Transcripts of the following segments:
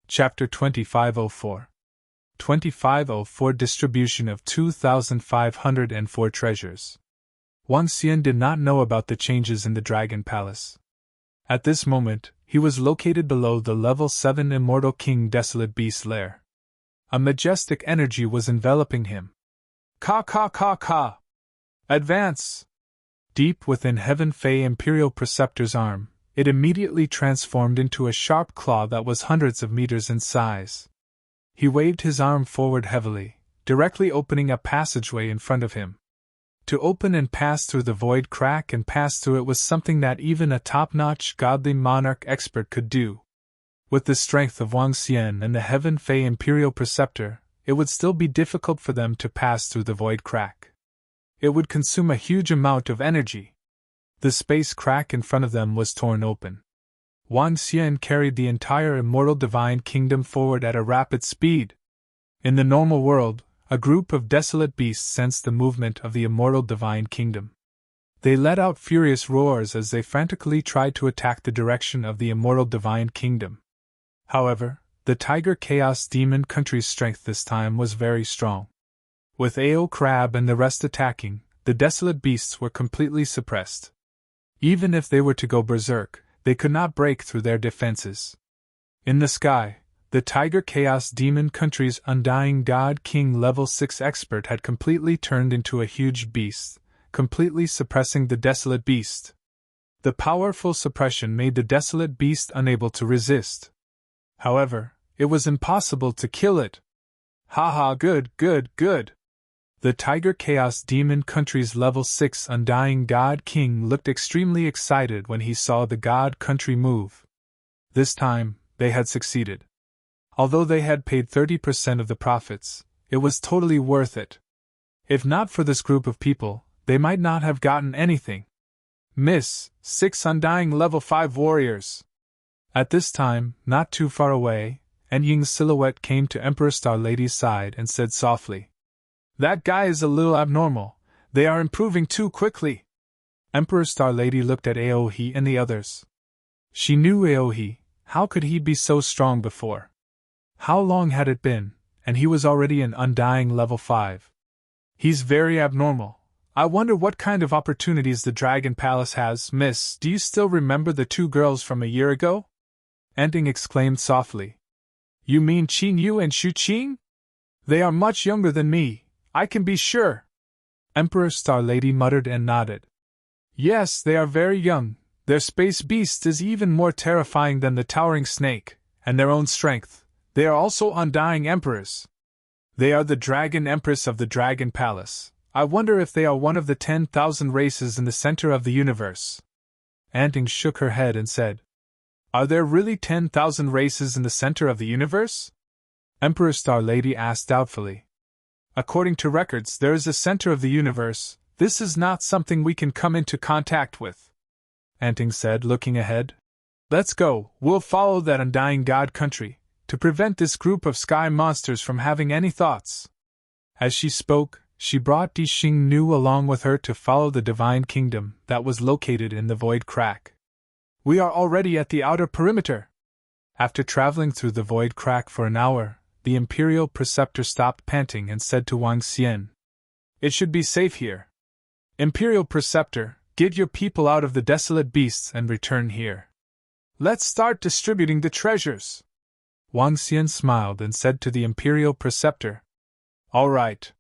Chapter 2504. 2504 Distribution of 2,504 Treasures. Wang Xian did not know about the changes in the Dragon Palace. At this moment, he was located below the level 7 Immortal King Desolate Beast's lair. A majestic energy was enveloping him. Ka ka ka ka! Advance! Deep within Heaven Fei Imperial Preceptor's arm, it immediately transformed into a sharp claw that was hundreds of meters in size. He waved his arm forward heavily, directly opening a passageway in front of him. To open and pass through the void crack and pass through it was something that even a top-notch godly monarch expert could do. With the strength of Wang Xian and the Heaven Fei Imperial Preceptor, it would still be difficult for them to pass through the void crack. It would consume a huge amount of energy. The space crack in front of them was torn open. Wang Xian carried the entire Immortal Divine Kingdom forward at a rapid speed. In the normal world, a group of desolate beasts sensed the movement of the Immortal Divine Kingdom. They let out furious roars as they frantically tried to attack the direction of the Immortal Divine Kingdom. However, the Tiger Chaos Demon Country's strength this time was very strong. With Ao Crab and the rest attacking, the desolate beasts were completely suppressed. Even if they were to go berserk, they could not break through their defenses. In the sky, the Tiger Chaos Demon Country's Undying God King Level 6 expert had completely turned into a huge beast, completely suppressing the desolate beast. The powerful suppression made the desolate beast unable to resist. However, it was impossible to kill it. Haha, good. The Tiger Chaos Demon Country's Level 6 Undying God King looked extremely excited when he saw the God Country move. This time, they had succeeded. Although they had paid 30% of the profits, it was totally worth it. If not for this group of people, they might not have gotten anything. Miss, 6 Undying Level 5 Warriors. At this time, not too far away, Ying's silhouette came to Emperor Star Lady's side and said softly, "That guy is a little abnormal. They are improving too quickly." Emperor Star Lady looked at Aohe and the others. She knew Aohe. How could he be so strong before? How long had it been, and he was already an Undying Level 5. He's very abnormal. I wonder what kind of opportunities the Dragon Palace has. Miss, do you still remember the 2 girls from a year ago? Anting exclaimed softly. You mean Qin Yu and Shu Qing? They are much younger than me, I can be sure. Emperor Star Lady muttered and nodded. Yes, they are very young. Their space beast is even more terrifying than the towering snake, and their own strength. They are also Undying Emperors. They are the Dragon Empress of the Dragon Palace. I wonder if they are one of the 10,000 races in the center of the universe. Anting shook her head and said, Are there really 10,000 races in the center of the universe? Emperor Star Lady asked doubtfully. According to records, there is a center of the universe. This is not something we can come into contact with. Anting said, looking ahead. Let's go, we'll follow that Undying God Country, to prevent this group of sky monsters from having any thoughts. As she spoke, she brought Di Xing Nu along with her to follow the Divine Kingdom that was located in the void crack. We are already at the outer perimeter. After traveling through the void crack for an hour, the Imperial Preceptor stopped panting and said to Wang Xian, It should be safe here. Imperial Preceptor, get your people out of the desolate beasts and return here. Let's start distributing the treasures. Wang Xian smiled and said to the Imperial Preceptor, All right.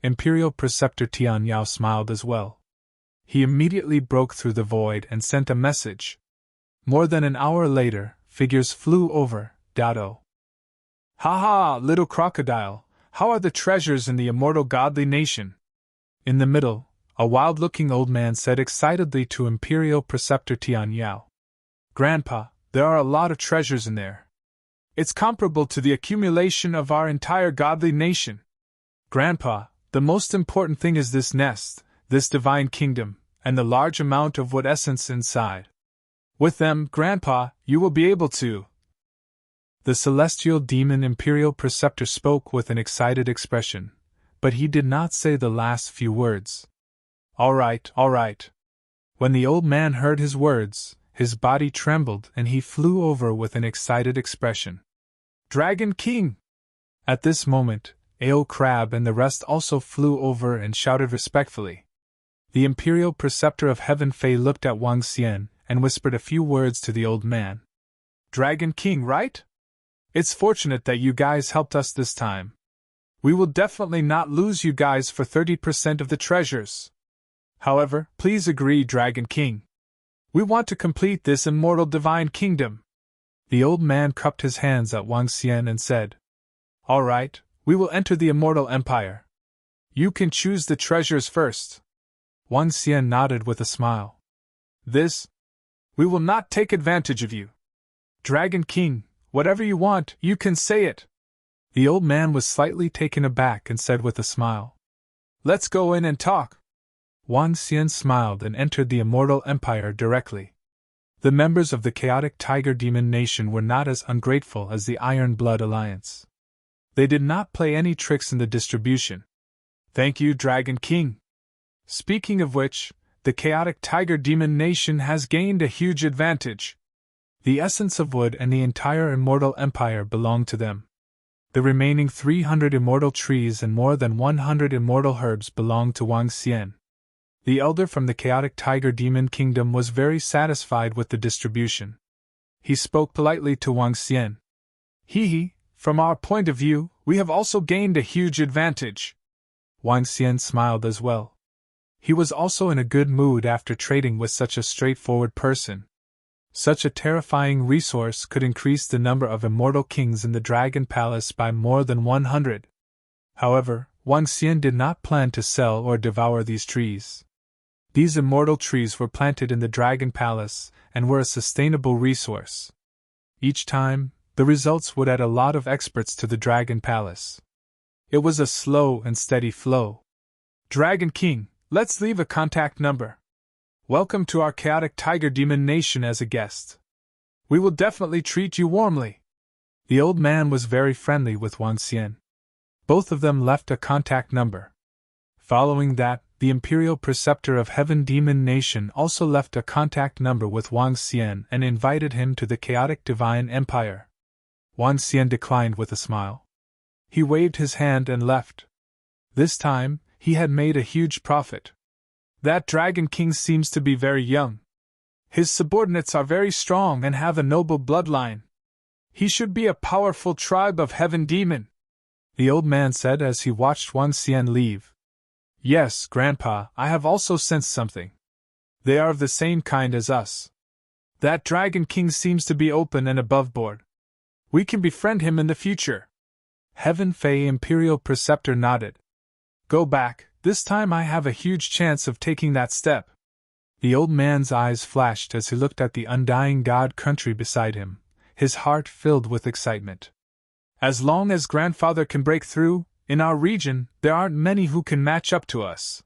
Imperial Preceptor Tian Yao smiled as well. He immediately broke through the void and sent a message. More than an hour later, figures flew over Dado. Ha ha, little crocodile, how are the treasures in the immortal godly nation? In the middle, a wild-looking old man said excitedly to Imperial Preceptor Tian Yao, Grandpa, there are a lot of treasures in there. It's comparable to the accumulation of our entire godly nation. Grandpa, the most important thing is this nest, this divine kingdom, and the large amount of wood essence inside. With them, Grandpa, you will be able to. The celestial demon Imperial Preceptor spoke with an excited expression, but he did not say the last few words. All right. When the old man heard his words, his body trembled and he flew over with an excited expression. Dragon King! At this moment, Ao Crab and the rest also flew over and shouted respectfully. The Imperial Preceptor of Heaven Fei looked at Wang Xian and whispered a few words to the old man. Dragon King, right? It's fortunate that you guys helped us this time. We will definitely not lose you guys for 30% of the treasures. However, please agree, Dragon King. We want to complete this immortal divine kingdom. The old man cupped his hands at Wang Xian and said, All right, we will enter the immortal empire. You can choose the treasures first. Wang Xian nodded with a smile. We will not take advantage of you. Dragon King, whatever you want, you can say it. The old man was slightly taken aback and said with a smile, Let's go in and talk. Wang Xian smiled and entered the immortal empire directly. The members of the chaotic Tiger Demon Nation were not as ungrateful as the Iron Blood Alliance. They did not play any tricks in the distribution. Thank you, Dragon King. Speaking of which, the chaotic Tiger Demon Nation has gained a huge advantage. The essence of wood and the entire immortal empire belong to them. The remaining 300 immortal trees and more than 100 immortal herbs belong to Wang Xian. The elder from the chaotic Tiger Demon Kingdom was very satisfied with the distribution. He spoke politely to Wang Xian. From our point of view, we have also gained a huge advantage. Wang Xian smiled as well. He was also in a good mood after trading with such a straightforward person. Such a terrifying resource could increase the number of immortal kings in the Dragon Palace by more than 100. However, Wang Xian did not plan to sell or devour these trees. These immortal trees were planted in the Dragon Palace and were a sustainable resource. Each time, the results would add a lot of experts to the Dragon Palace. It was a slow and steady flow. Dragon King, let's leave a contact number. Welcome to our chaotic Tiger Demon Nation as a guest. We will definitely treat you warmly. The old man was very friendly with Wang Xian. Both of them left a contact number. Following that, the Imperial Preceptor of Heaven Demon Nation also left a contact number with Wang Xian and invited him to the chaotic Divine Empire. Wang Xian declined with a smile. He waved his hand and left. This time, he had made a huge profit. That Dragon King seems to be very young. His subordinates are very strong and have a noble bloodline. He should be a powerful tribe of Heaven Demon, the old man said as he watched Wang Xian leave. Yes, Grandpa, I have also sensed something. They are of the same kind as us. That Dragon King seems to be open and above board. We can befriend him in the future. Heaven Fei Imperial Preceptor nodded. Go back, this time I have a huge chance of taking that step. The old man's eyes flashed as he looked at the undying god country beside him, his heart filled with excitement. As long as Grandfather can break through, in our region, there aren't many who can match up to us.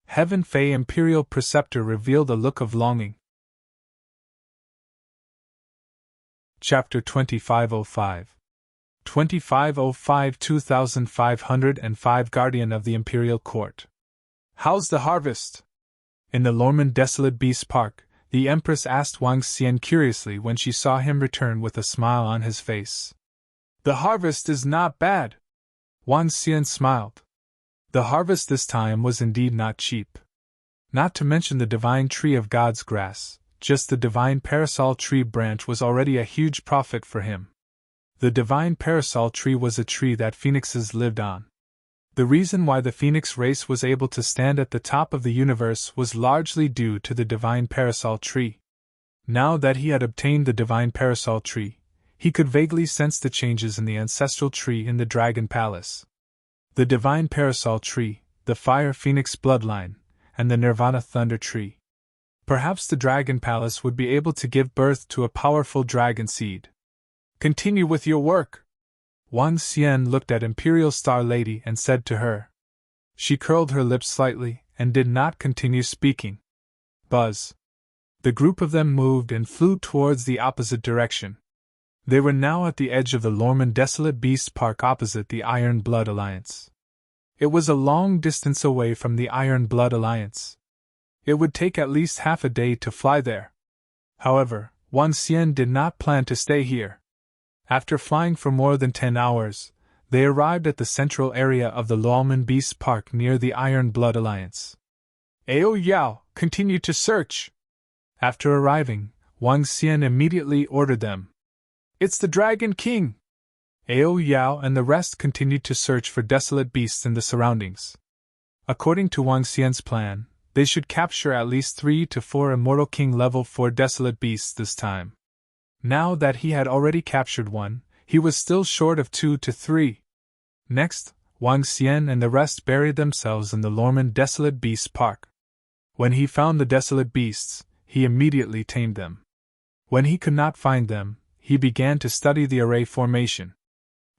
Heaven Fei Imperial Preceptor revealed a look of longing. Chapter 2505 2505 2505 Guardian of the Imperial Court. How's the harvest? In the Lorman Desolate Beast Park, the Empress asked Wang Xian curiously when she saw him return with a smile on his face. The harvest is not bad. Wang Xian smiled. The harvest this time was indeed not cheap. Not to mention the divine tree of God's grass, just the divine parasol tree branch was already a huge profit for him. The divine parasol tree was a tree that phoenixes lived on. The reason why the phoenix race was able to stand at the top of the universe was largely due to the divine parasol tree. Now that he had obtained the divine parasol tree, he could vaguely sense the changes in the ancestral tree in the Dragon Palace. The divine parasol tree, the fire phoenix bloodline, and the nirvana thunder tree. Perhaps the Dragon Palace would be able to give birth to a powerful dragon seed. Continue with your work. Wang Xian looked at Imperial Star Lady and said to her. She curled her lips slightly and did not continue speaking. Buzz. The group of them moved and flew towards the opposite direction. They were now at the edge of the Lorman Desolate Beast Park opposite the Iron Blood Alliance. It was a long distance away from the Iron Blood Alliance. It would take at least half a day to fly there. However, Wang Xian did not plan to stay here. After flying for more than 10 hours, they arrived at the central area of the Lawman Beast Park near the Iron Blood Alliance. Ao Yao, continue to search! After arriving, Wang Xian immediately ordered them. It's the Dragon King! Ao Yao and the rest continued to search for desolate beasts in the surroundings. According to Wang Xian's plan, they should capture at least 3 to 4 Immortal King level 4 desolate beasts this time. Now that he had already captured one, he was still short of 2 to 3. Next, Wang Xian and the rest buried themselves in the Lorman Desolate Beast Park. When he found the desolate beasts, he immediately tamed them. When he could not find them, he began to study the array formation.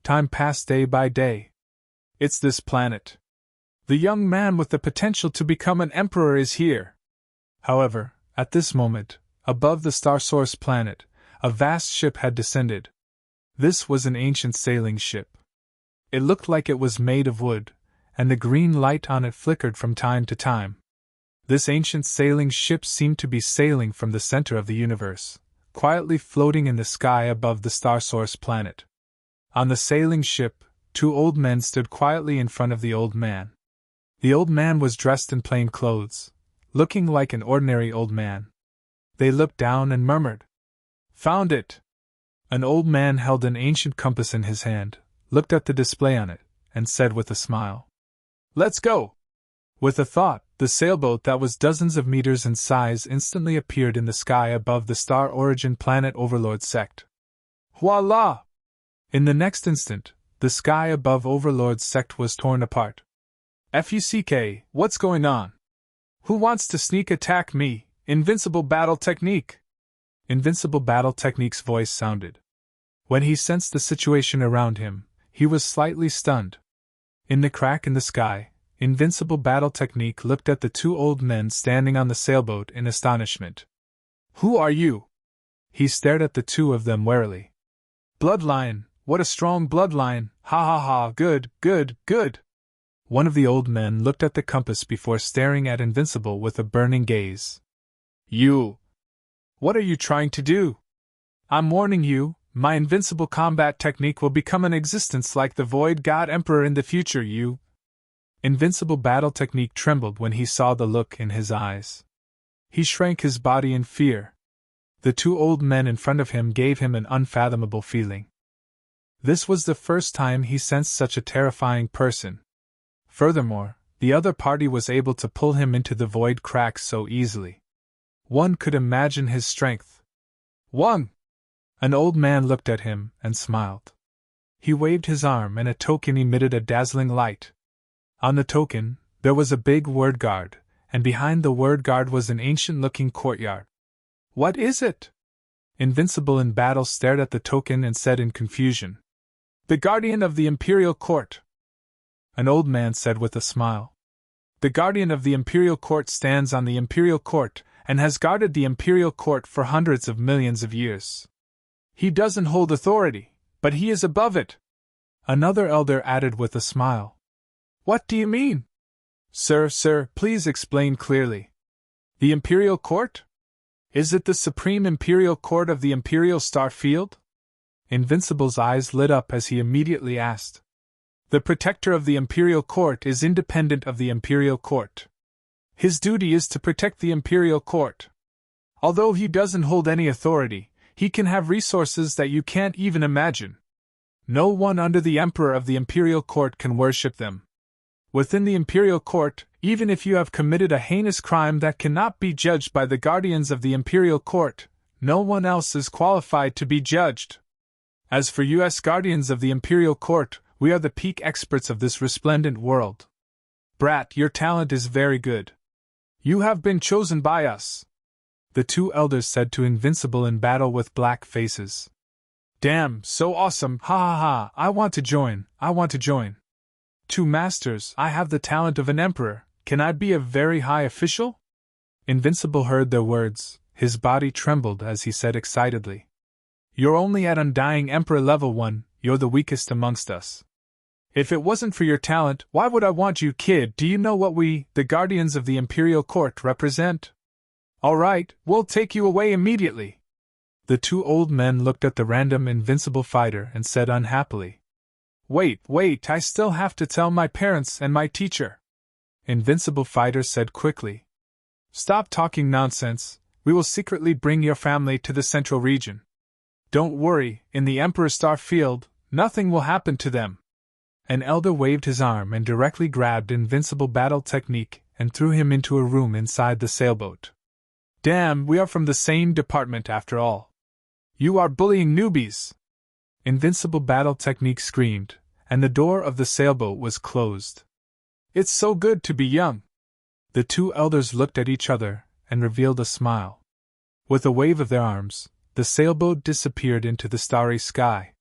Time passed day by day. It's this planet. The young man with the potential to become an emperor is here. However, at this moment, above the star source planet, a vast ship had descended. This was an ancient sailing ship. It looked like it was made of wood, and the green light on it flickered from time to time. This ancient sailing ship seemed to be sailing from the center of the universe, quietly floating in the sky above the star source planet. On the sailing ship, 2 old men stood quietly in front of the old man. The old man was dressed in plain clothes, looking like an ordinary old man. They looked down and murmured, "Found it!" An old man held an ancient compass in his hand, looked at the display on it, and said with a smile, "Let's go!" With a thought, the sailboat that was dozens of meters in size instantly appeared in the sky above the star origin planet Overlord sect. Voila! In the next instant, the sky above Overlord sect was torn apart. "FUCK, what's going on? Who wants to sneak attack me? Invincible battle technique!" Invincible battle technique's voice sounded. When he sensed the situation around him, he was slightly stunned. In the crack in the sky, Invincible battle technique looked at the 2 old men standing on the sailboat in astonishment. "Who are you?" He stared at the 2 of them warily. "Bloodline, what a strong bloodline, ha ha ha, good, good, good!" One of the old men looked at the compass before staring at Invincible with a burning gaze. "You! What are you trying to do? I'm warning you, my invincible combat technique will become an existence like the Void God Emperor in the future, you!" Invincible battle technique trembled when he saw the look in his eyes. He shrank his body in fear. The 2 old men in front of him gave him an unfathomable feeling. This was the first time he sensed such a terrifying person. Furthermore, the other party was able to pull him into the void crack so easily. One could imagine his strength. "Wang!" An old man looked at him and smiled. He waved his arm and a token emitted a dazzling light. On the token, there was a big word guard, and behind the word guard was an ancient-looking courtyard. "What is it?" Invincible in battle stared at the token and said in confusion, "The Guardian of the Imperial Court." An old man said with a smile, "The Guardian of the Imperial Court stands on the Imperial Court and has guarded the Imperial Court for hundreds of millions of years. He doesn't hold authority, but he is above it." Another elder added with a smile, "What do you mean?" Sir, please explain clearly." "The Imperial Court? Is it the Supreme Imperial Court of the Imperial Star Field?" Invincible's eyes lit up as he immediately asked. "The Protector of the Imperial Court is independent of the Imperial Court. His duty is to protect the Imperial Court. Although he doesn't hold any authority, he can have resources that you can't even imagine. No one under the Emperor of the Imperial Court can worship them. Within the Imperial Court, even if you have committed a heinous crime that cannot be judged by the Guardians of the Imperial Court, no one else is qualified to be judged. As for U.S. Guardians of the Imperial Court, we are the peak experts of this resplendent world. Brat, your talent is very good. You have been chosen by us," the 2 elders said to Invincible in battle with black faces. "Damn, so awesome, ha ha ha, I want to join. 2 masters, I have the talent of an emperor, can I be a very high official?" Invincible heard their words, his body trembled as he said excitedly, "You're only at Undying Emperor level 1, you're the weakest amongst us. If it wasn't for your talent, why would I want you, kid? Do you know what we, the Guardians of the Imperial Court, represent? Alright, we'll take you away immediately." The two old men looked at the random invincible fighter and said unhappily, Wait, I still have to tell my parents and my teacher. Invincible fighter said quickly, Stop talking nonsense, we will secretly bring your family to the central region. Don't worry, in the Emperor Star Field, nothing will happen to them. An elder waved his arm and directly grabbed Invincible Battle Technique and threw him into a room inside the sailboat. Damn, we are from the same department after all. You are bullying newbies! Invincible Battle Technique screamed, and the door of the sailboat was closed. It's so good to be young! The two elders looked at each other and revealed a smile. With a wave of their arms, the sailboat disappeared into the starry sky.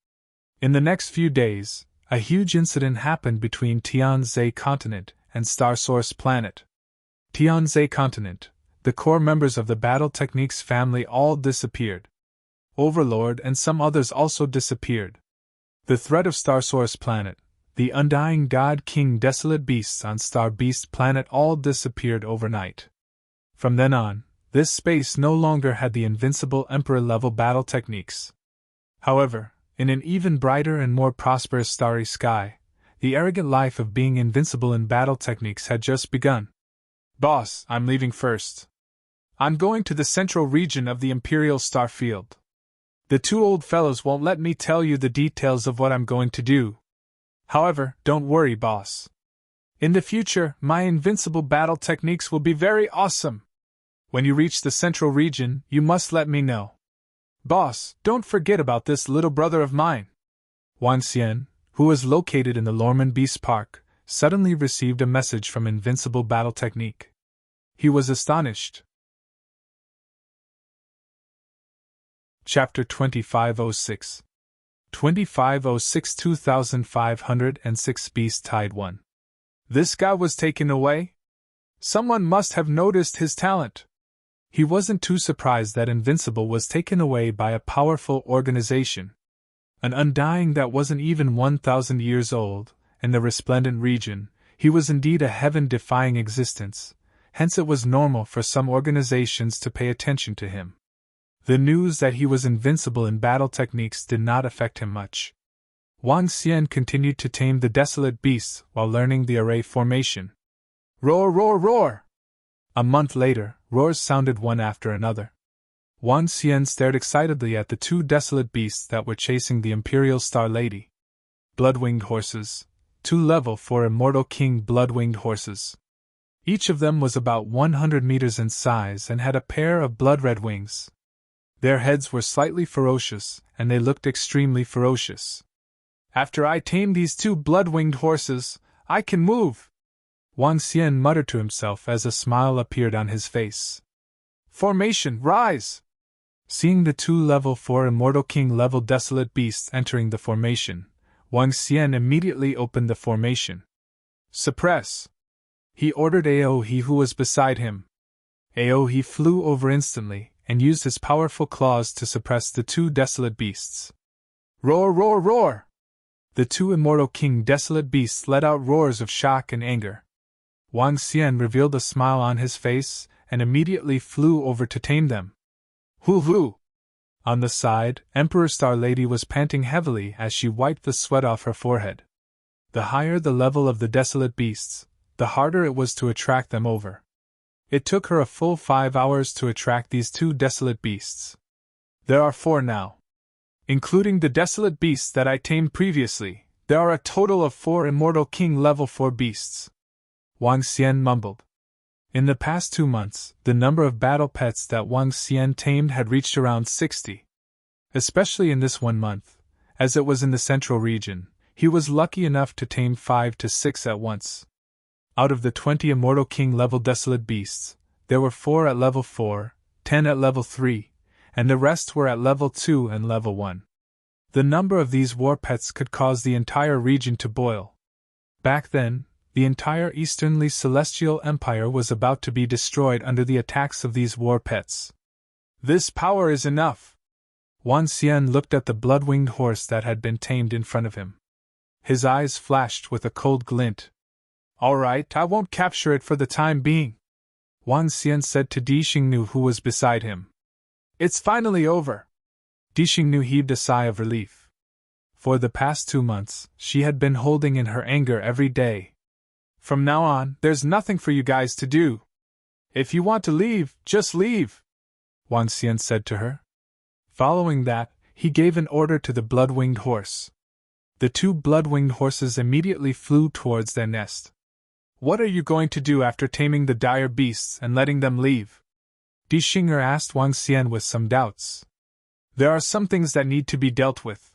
In the next few days, a huge incident happened between Tianzhe Continent and Star Source Planet. Tianzhe Continent, the core members of the Battle Techniques family all disappeared. Overlord and some others also disappeared. The threat of Star Source Planet, the Undying God King Desolate Beasts on Star Beast Planet all disappeared overnight. From then on, this space no longer had the invincible Emperor-level battle techniques. However, in an even brighter and more prosperous starry sky, the arrogant life of being invincible in battle techniques had just begun. Boss, I'm leaving first. I'm going to the central region of the Imperial Star Field. The two old fellows won't let me tell you the details of what I'm going to do. However, don't worry, boss. In the future, my invincible battle techniques will be very awesome. When you reach the central region, you must let me know. Boss, don't forget about this little brother of mine. Wang Xian, who was located in the Lorman Beast Park, suddenly received a message from Invincible Battle Technique. He was astonished. Chapter 2506 2506 2506 Beast Tide 1. This guy was taken away? Someone must have noticed his talent. He wasn't too surprised that Invincible was taken away by a powerful organization. An undying that wasn't even 1,000 years old, in the resplendent region, he was indeed a heaven-defying existence, hence it was normal for some organizations to pay attention to him. The news that he was invincible in battle techniques did not affect him much. Wang Xian continued to tame the desolate beasts while learning the array formation. Roar, roar, roar! A month later, roars sounded one after another. Wang Xian stared excitedly at the two desolate beasts that were chasing the Imperial Star Lady. Blood-winged horses, 2 level 4 Immortal King blood-winged horses. Each of them was about 100 meters in size and had a pair of blood-red wings. Their heads were slightly ferocious, and they looked extremely ferocious. After I tame these 2 blood-winged horses, I can move! Wang Xian muttered to himself as a smile appeared on his face. Formation, rise! Seeing the 2 level 4 Immortal King level desolate beasts entering the formation, Wang Xian immediately opened the formation. Suppress! He ordered Aohe who was beside him. Aohe flew over instantly and used his powerful claws to suppress the 2 desolate beasts. Roar, roar, roar! The 2 Immortal King desolate beasts let out roars of shock and anger. Wang Xian revealed a smile on his face and immediately flew over to tame them. Hoo hoo! On the side, Emperor Star Lady was panting heavily as she wiped the sweat off her forehead. The higher the level of the desolate beasts, the harder it was to attract them over. It took her a full 5 hours to attract these 2 desolate beasts. There are 4 now. Including the desolate beasts that I tamed previously, there are a total of 4 Immortal King level 4 beasts. Wang Xian mumbled. In the past 2 months, the number of battle pets that Wang Xian tamed had reached around 60. Especially in this 1 month, as it was in the central region, he was lucky enough to tame 5 to 6 at once. Out of the 20 Immortal King level desolate beasts, there were 4 at level 4, 10 at level 3, and the rest were at level 2 and level 1. The number of these war pets could cause the entire region to boil. Back then, the entire Easternly Celestial Empire was about to be destroyed under the attacks of these war pets. This power is enough! Wang Xian looked at the blood-winged horse that had been tamed in front of him. His eyes flashed with a cold glint. All right, I won't capture it for the time being, Wang Xian said to Di Xingnu who was beside him. It's finally over. Dixingnu heaved a sigh of relief. For the past 2 months, she had been holding in her anger every day. From now on, there's nothing for you guys to do. If you want to leave, just leave, Wang Xian said to her. Following that, he gave an order to the blood-winged horse. The 2 blood-winged horses immediately flew towards their nest. What are you going to do after taming the dire beasts and letting them leave? Dixingnu asked Wang Xian with some doubts. There are some things that need to be dealt with.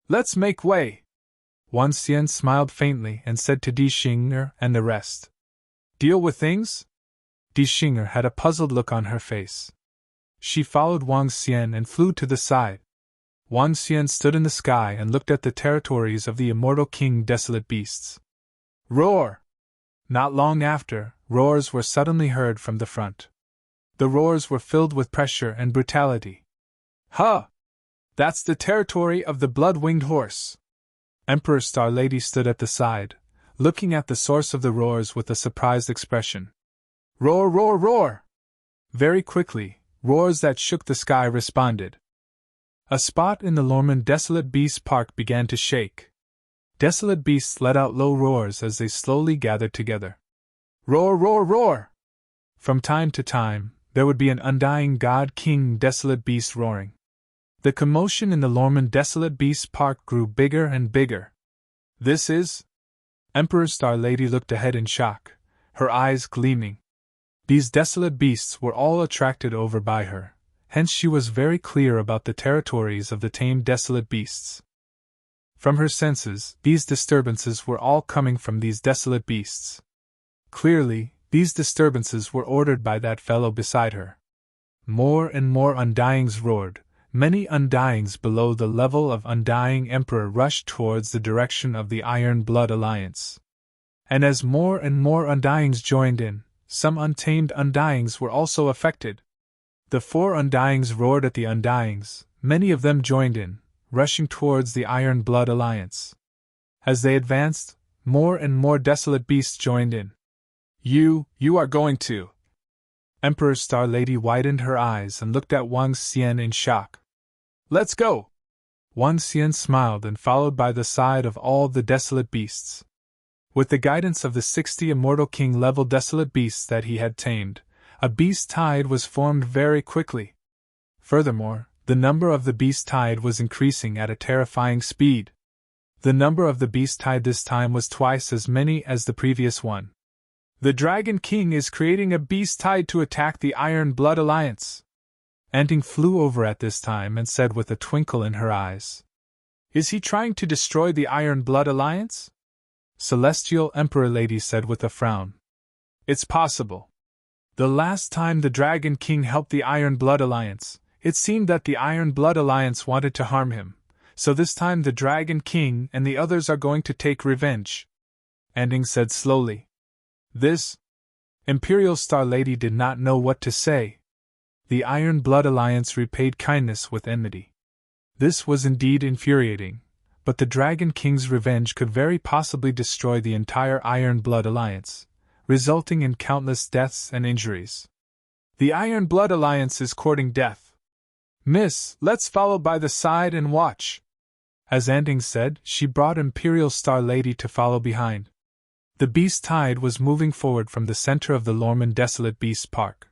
Let's make way. Wang Xian smiled faintly and said to Dixingnu and the rest. Deal with things? Dixingnu had a puzzled look on her face. She followed Wang Xian and flew to the side. Wang Xian stood in the sky and looked at the territories of the immortal king desolate beasts. Roar! Not long after, roars were suddenly heard from the front. The roars were filled with pressure and brutality. Huh! That's the territory of the blood-winged horse. Emperor Star Lady stood at the side, looking at the source of the roars with a surprised expression. Roar, roar, roar! Very quickly, roars that shook the sky responded. A spot in the Lorman Desolate Beast Park began to shake. Desolate beasts let out low roars as they slowly gathered together. Roar, roar, roar! From time to time, there would be an undying God King Desolate Beast roaring. The commotion in the Lorman Desolate Beast Park grew bigger and bigger. This is? Emperor Star Lady looked ahead in shock, her eyes gleaming. These desolate beasts were all attracted over by her, hence she was very clear about the territories of the tamed desolate beasts. From her senses, these disturbances were all coming from these desolate beasts. Clearly, these disturbances were ordered by that fellow beside her. More and more undyings roared. Many undyings below the level of undying emperor rushed towards the direction of the Iron Blood Alliance. And as more and more undyings joined in, some untamed undyings were also affected. The 4 undyings roared at the undyings, many of them joined in, rushing towards the Iron Blood Alliance. As they advanced, more and more desolate beasts joined in. You are going to... Emperor Star Lady widened her eyes and looked at Wang Xian in shock. Let's go! Wang Xian smiled and followed by the side of all the desolate beasts. With the guidance of the 60 immortal king-level desolate beasts that he had tamed, a beast tide was formed very quickly. Furthermore, the number of the beast tide was increasing at a terrifying speed. The number of the beast tide this time was twice as many as the previous one. The Dragon King is creating a beast tide to attack the Iron Blood Alliance. Anting flew over at this time and said with a twinkle in her eyes. Is he trying to destroy the Iron Blood Alliance? Celestial Emperor Lady said with a frown. It's possible. The last time the Dragon King helped the Iron Blood Alliance, it seemed that the Iron Blood Alliance wanted to harm him, so this time the Dragon King and the others are going to take revenge. Anting said slowly. This? Imperial Star Lady did not know what to say. The Iron Blood Alliance repaid kindness with enmity. This was indeed infuriating, but the Dragon King's revenge could very possibly destroy the entire Iron Blood Alliance, resulting in countless deaths and injuries. The Iron Blood Alliance is courting death. Miss, let's follow by the side and watch. As Anting said, she brought Imperial Star Lady to follow behind. The beast tide was moving forward from the center of the Lorman Desolate Beast Park.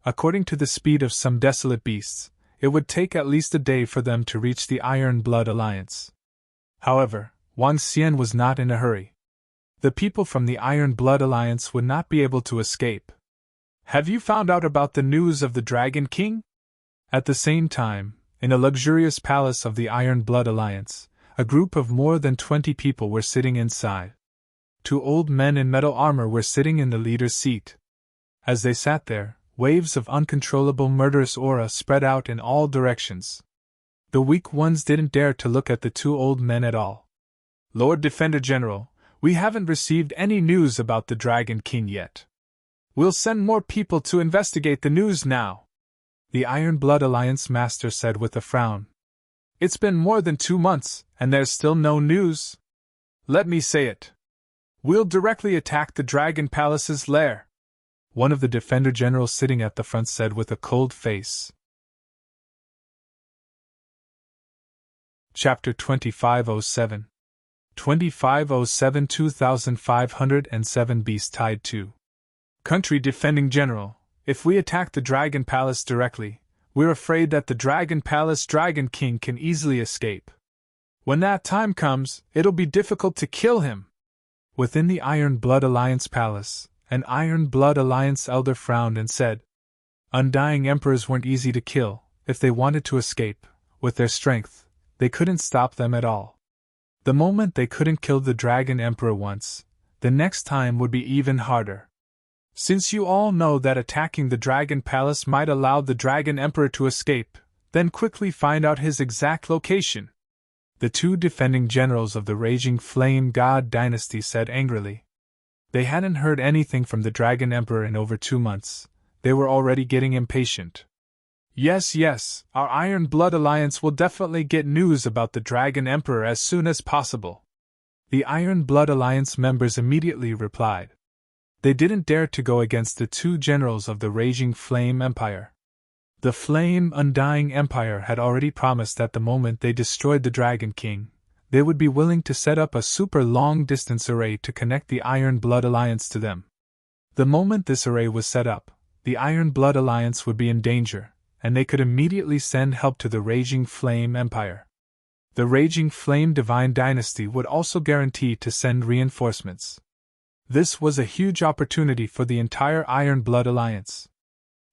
According to the speed of some desolate beasts, it would take at least a day for them to reach the Iron Blood Alliance. However, Wang Xian was not in a hurry. The people from the Iron Blood Alliance would not be able to escape. Have you found out about the news of the Dragon King? At the same time, in a luxurious palace of the Iron Blood Alliance, a group of more than 20 people were sitting inside. 2 old men in metal armor were sitting in the leader's seat. As they sat there, waves of uncontrollable murderous aura spread out in all directions. The weak ones didn't dare to look at the 2 old men at all. Lord Defender General, we haven't received any news about the Dragon King yet. We'll send more people to investigate the news now, the Iron Blood Alliance Master said with a frown. It's been more than 2 months, and there's still no news. Let me say it. We'll directly attack the Dragon Palace's lair, one of the Defender Generals sitting at the front said with a cold face. Chapter 2507. 2507 2507 Beast Tied 2. Country Defending General, if we attack the Dragon Palace directly, we're afraid that the Dragon Palace Dragon King can easily escape. When that time comes, it'll be difficult to kill him. Within the Iron Blood Alliance Palace, an Iron Blood Alliance elder frowned and said, Undying Emperors weren't easy to kill. If they wanted to escape, with their strength, they couldn't stop them at all. The moment they couldn't kill the Dragon Emperor once, the next time would be even harder. Since you all know that attacking the Dragon Palace might allow the Dragon Emperor to escape, then quickly find out his exact location. The two defending generals of the Raging Flame God Dynasty said angrily. They hadn't heard anything from the Dragon Emperor in over 2 months. They were already getting impatient. Yes, our Iron Blood Alliance will definitely get news about the Dragon Emperor as soon as possible. The Iron Blood Alliance members immediately replied. They didn't dare to go against the two generals of the Raging Flame Empire. The Flame Undying Empire had already promised that the moment they destroyed the Dragon King, they would be willing to set up a super long-distance array to connect the Iron Blood Alliance to them. The moment this array was set up, the Iron Blood Alliance would be in danger, and they could immediately send help to the Raging Flame Empire. The Raging Flame Divine Dynasty would also guarantee to send reinforcements. This was a huge opportunity for the entire Iron Blood Alliance.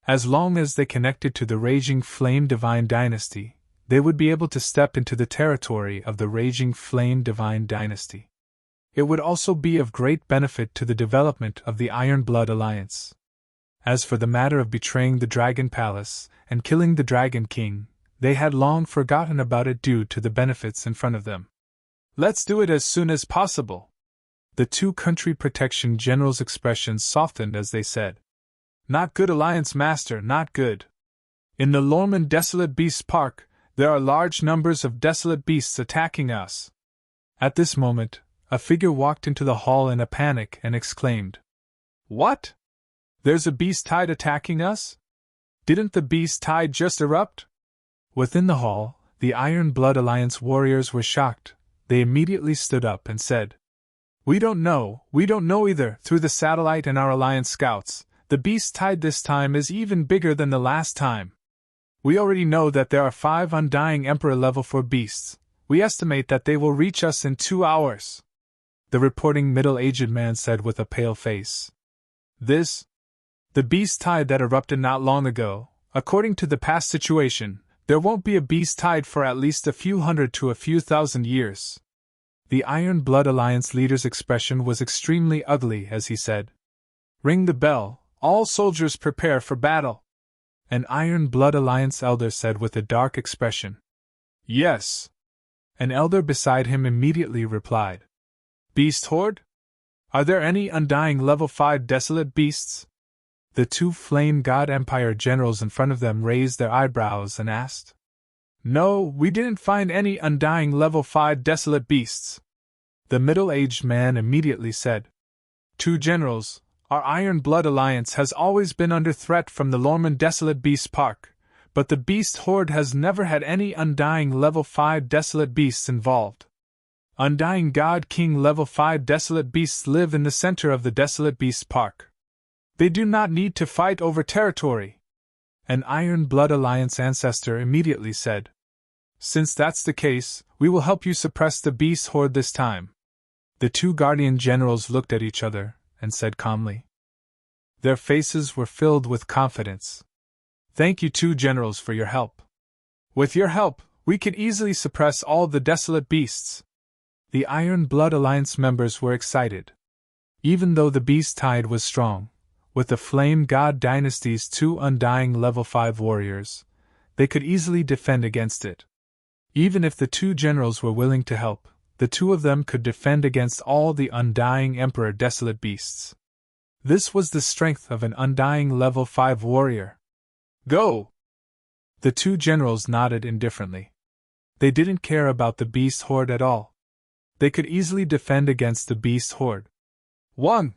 As long as they connected to the Raging Flame Divine Dynasty, they would be able to step into the territory of the Raging Flame Divine Dynasty. It would also be of great benefit to the development of the Iron Blood Alliance. As for the matter of betraying the Dragon Palace and killing the Dragon King, they had long forgotten about it due to the benefits in front of them. Let's do it as soon as possible. The two country protection generals' expressions softened as they said, Not good, Alliance Master, not good. In the Lorman Desolate Beasts Park, there are large numbers of desolate beasts attacking us. At this moment, a figure walked into the hall in a panic and exclaimed, What? There's a beast tide attacking us? Didn't the beast tide just erupt? Within the hall, the Iron Blood Alliance warriors were shocked. They immediately stood up and said, We don't know either. Through the satellite and our Alliance scouts, the beast tide this time is even bigger than the last time. We already know that there are 5 Undying Emperor level 4 beasts. We estimate that they will reach us in 2 hours. The reporting middle-aged man said with a pale face. The beast tide that erupted not long ago, according to the past situation, there won't be a beast tide for at least a few hundred to a few thousand years. The Iron Blood Alliance leader's expression was extremely ugly as he said, Ring the bell, all soldiers prepare for battle. An Iron Blood Alliance elder said with a dark expression. Yes. An elder beside him immediately replied. Beast Horde? Are there any Undying level 5 desolate beasts? The two Flame God Empire generals in front of them raised their eyebrows and asked. No, we didn't find any Undying level 5 desolate beasts. The middle-aged man immediately said. Two generals, our Iron Blood Alliance has always been under threat from the Lorman Desolate Beast Park, but the Beast Horde has never had any Undying level 5 desolate beasts involved. Undying God King level 5 desolate beasts live in the center of the Desolate Beast Park. They do not need to fight over territory. An Iron Blood Alliance ancestor immediately said. Since that's the case, we will help you suppress the Beast Horde this time. The two Guardian Generals looked at each other and said calmly. Their faces were filled with confidence. Thank you two generals for your help. With your help, we could easily suppress all the desolate beasts. The Iron Blood Alliance members were excited. Even though the beast tide was strong, with the Flame God Dynasty's 2 Undying level 5 warriors, they could easily defend against it. Even if the two generals were willing to help, the two of them could defend against all the Undying Emperor desolate beasts. This was the strength of an Undying level 5 warrior. Go! The two generals nodded indifferently. They didn't care about the beast horde at all. They could easily defend against the beast horde. 1.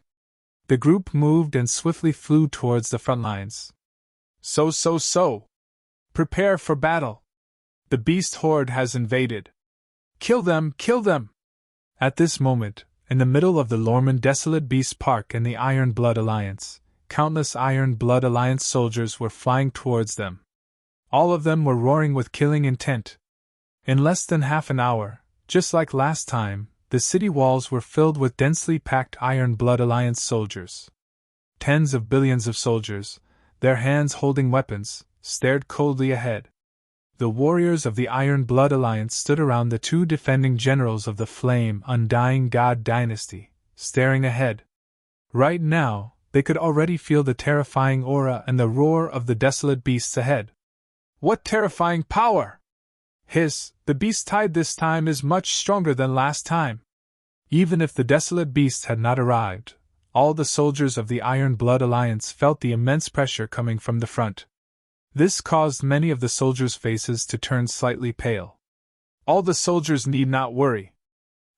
The group moved and swiftly flew towards the front lines. So. Prepare for battle. The beast horde has invaded. Kill them! Kill them! At this moment, in the middle of the Lorman Desolate Beast Park and the Iron Blood Alliance, countless Iron Blood Alliance soldiers were flying towards them. All of them were roaring with killing intent. In less than half an hour, just like last time, the city walls were filled with densely packed Iron Blood Alliance soldiers. Tens of billions of soldiers, their hands holding weapons, stared coldly ahead. The warriors of the Iron Blood Alliance stood around the two defending generals of the Flame Undying God Dynasty, staring ahead. Right now, they could already feel the terrifying aura and the roar of the desolate beasts ahead. What terrifying power! The beast tide this time is much stronger than last time. Even if the desolate beasts had not arrived, all the soldiers of the Iron Blood Alliance felt the immense pressure coming from the front. This caused many of the soldiers' faces to turn slightly pale. All the soldiers need not worry.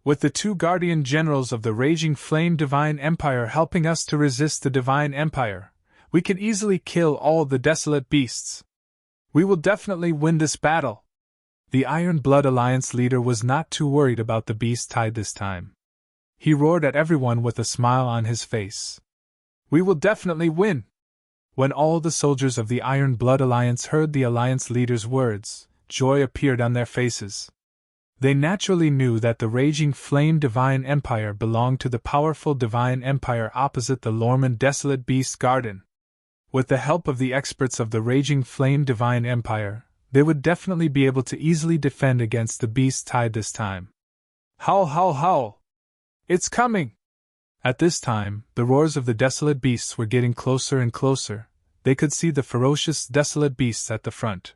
With the two guardian generals of the Raging Flame Divine Empire helping us to resist the Divine Empire, we can easily kill all the desolate beasts. We will definitely win this battle. The Iron Blood Alliance leader was not too worried about the beast tide this time. He roared at everyone with a smile on his face. We will definitely win! When all the soldiers of the Iron Blood Alliance heard the Alliance leader's words, joy appeared on their faces. They naturally knew that the Raging Flame Divine Empire belonged to the powerful Divine Empire opposite the Lorman Desolate Beast Garden. With the help of the experts of the Raging Flame Divine Empire, they would definitely be able to easily defend against the beast tide this time. Howl, howl, howl! It's coming! At this time, the roars of the desolate beasts were getting closer and closer. They could see the ferocious desolate beasts at the front.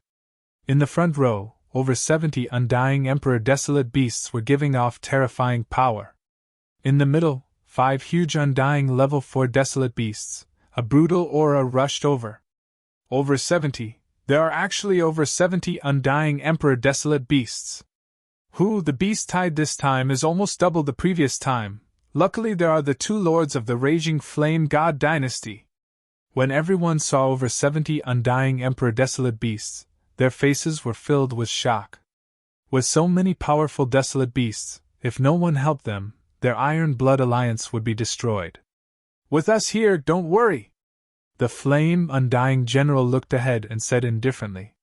In the front row, over 70 Undying Emperor desolate beasts were giving off terrifying power. In the middle, 5 huge Undying Level 4 desolate beasts. A brutal aura rushed over. Over 70. There are actually over 70 Undying Emperor desolate beasts. The beast tide this time is almost double the previous time. Luckily there are the two lords of the Raging Flame God Dynasty. When everyone saw over 70 Undying Emperor desolate beasts, their faces were filled with shock. With so many powerful desolate beasts, if no one helped them, their Iron Blood Alliance would be destroyed. With us here, don't worry! The Flame Undying General looked ahead and said indifferently.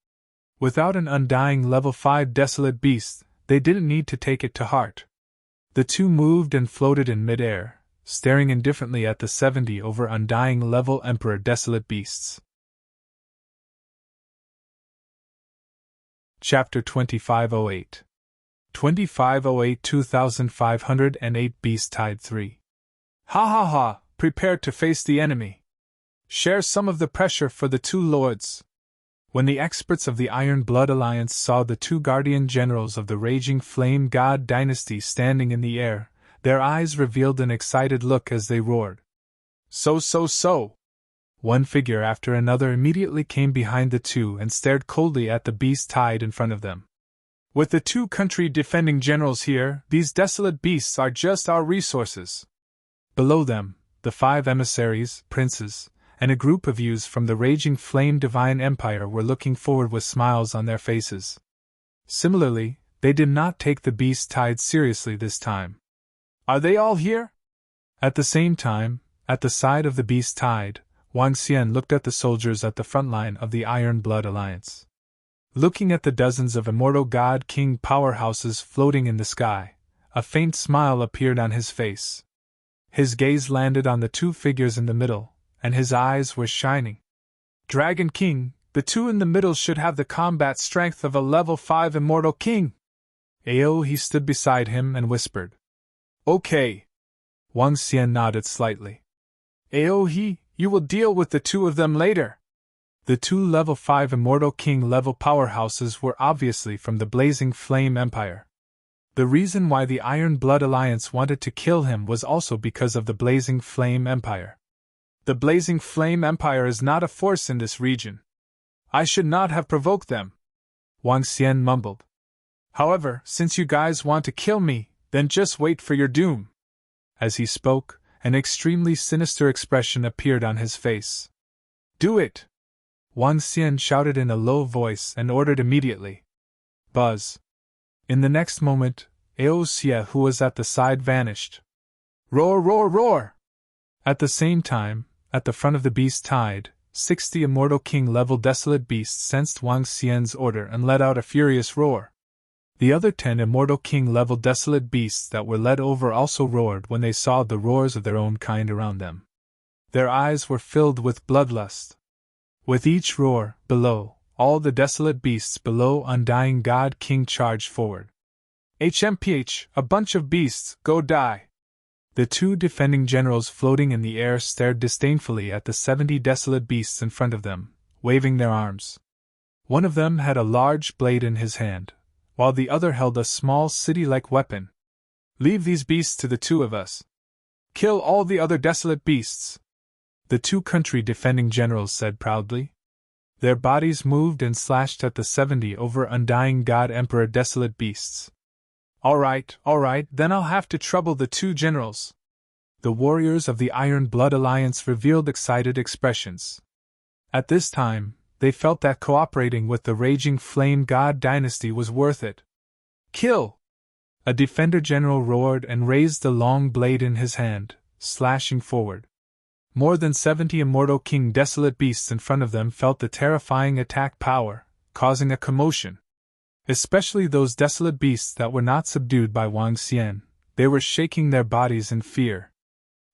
Without an Undying Level 5 desolate beast, they didn't need to take it to heart. The two moved and floated in mid-air, staring indifferently at the 70 over Undying Level Emperor desolate beasts. Chapter 2508 2508 2508 Beast Tide 3. Ha ha ha! Prepare to face the enemy. Share some of the pressure for the two lords. When the experts of the Iron Blood Alliance saw the two guardian generals of the Raging Flame God Dynasty standing in the air, their eyes revealed an excited look as they roared. So! One figure after another immediately came behind the two and stared coldly at the beast tide in front of them. With the two country defending generals here, these desolate beasts are just our resources. Below them, the 5 emissaries, princes, and a group of youths from the Raging Flame Divine Empire were looking forward with smiles on their faces. Similarly, they did not take the beast tide seriously this time. Are they all here? At the same time, at the side of the beast tide, Wang Xian looked at the soldiers at the front line of the Iron Blood Alliance. Looking at the dozens of immortal God King powerhouses floating in the sky, a faint smile appeared on his face. His gaze landed on the two figures in the middle, and his eyes were shining. Dragon King, the two in the middle should have the combat strength of a level 5 immortal king. He stood beside him and whispered. Okay. Wang Xian nodded slightly. You will deal with the two of them later. The two level 5 immortal king level powerhouses were obviously from the Blazing Flame Empire. The reason why the Iron Blood Alliance wanted to kill him was also because of the Blazing Flame Empire. The Blazing Flame Empire is not a force in this region. I should not have provoked them, Wang Xian mumbled. However, since you guys want to kill me, then just wait for your doom. As he spoke, an extremely sinister expression appeared on his face. Do it! Wang Xian shouted in a low voice and ordered immediately. Buzz! In the next moment, Aosia, who was at the side, vanished. Roar, roar, roar! At the same time, at the front of the beast tide, 60 immortal king-level desolate beasts sensed Wang Xian's order and let out a furious roar. The other 10 immortal king-level desolate beasts that were led over also roared when they saw the roars of their own kind around them. Their eyes were filled with bloodlust. With each roar, below, all the desolate beasts below Undying God King charged forward. HMPH, a bunch of beasts, go die! The 2 defending generals floating in the air stared disdainfully at the 70 desolate beasts in front of them, waving their arms. One of them had a large blade in his hand, while the other held a small city-like weapon. Leave these beasts to the 2 of us. Kill all the other desolate beasts, the 2 country defending generals said proudly. Their bodies moved and slashed at the 70 over Undying God Emperor desolate beasts. All right, then I'll have to trouble the 2 generals. The warriors of the Iron Blood Alliance revealed excited expressions. At this time, they felt that cooperating with the Raging Flame God dynasty was worth it. Kill! A defender general roared and raised the long blade in his hand, slashing forward. More than 70 immortal king desolate beasts in front of them felt the terrifying attack power, causing a commotion. Especially those desolate beasts that were not subdued by Wang Xian, they were shaking their bodies in fear.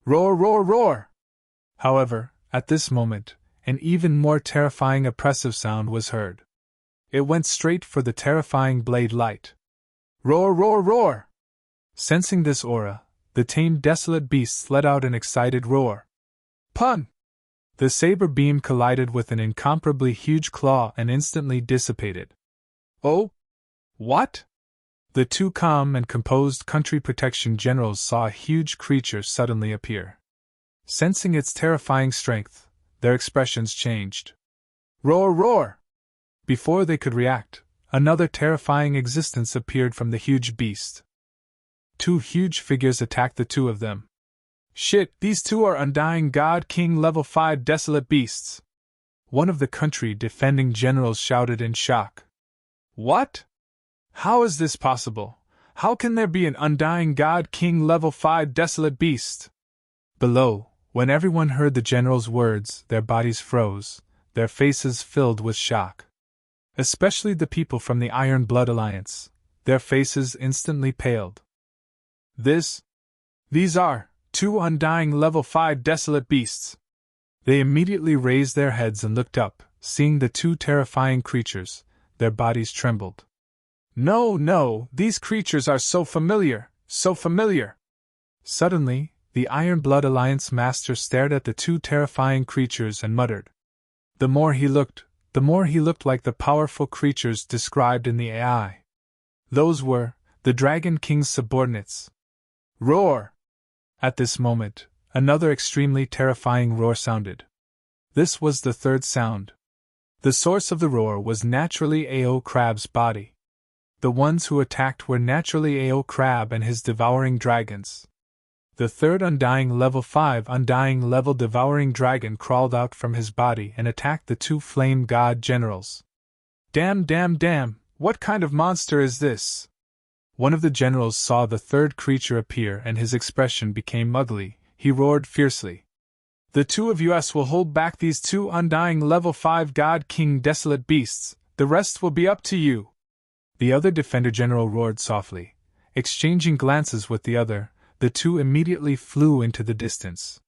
Roar, roar, roar! However, at this moment, an even more terrifying oppressive sound was heard. It went straight for the terrifying blade light. Roar, roar, roar! Sensing this aura, the tamed desolate beasts let out an excited roar. Pun! The saber beam collided with an incomparably huge claw and instantly dissipated. Oh? What? The 2 calm and composed country protection generals saw a huge creature suddenly appear. Sensing its terrifying strength, their expressions changed. Roar, roar! Before they could react, another terrifying existence appeared from the huge beast. 2 huge figures attacked the 2 of them. Shit, these 2 are Undying God King level 5 desolate beasts! One of the country defending generals shouted in shock. What? How is this possible? How can there be an Undying God King level 5 desolate beast? Below, when everyone heard the general's words, their bodies froze, their faces filled with shock. Especially the people from the Iron Blood Alliance, their faces instantly paled. These are 2 Undying level 5 desolate beasts. They immediately raised their heads and looked up, seeing the 2 terrifying creatures. Their bodies trembled. No, these creatures are so familiar, so familiar. Suddenly, the Iron Blood Alliance master stared at the 2 terrifying creatures and muttered. The more he looked like the powerful creatures described in the AI. Those were the Dragon King's subordinates. Roar! At this moment, another extremely terrifying roar sounded. This was the 3rd sound. The source of the roar was naturally Ao Crab's body. The ones who attacked were naturally Ao Crab and his devouring dragons. The 3rd Undying level 5 Undying level devouring dragon crawled out from his body and attacked the 2 flame god generals. Damn, what kind of monster is this? One of the generals saw the 3rd creature appear and his expression became ugly. He roared fiercely. The 2 of us will hold back these 2 Undying level 5 God King desolate beasts, the rest will be up to you. The other defender general roared softly. Exchanging glances with the other, the 2 immediately flew into the distance.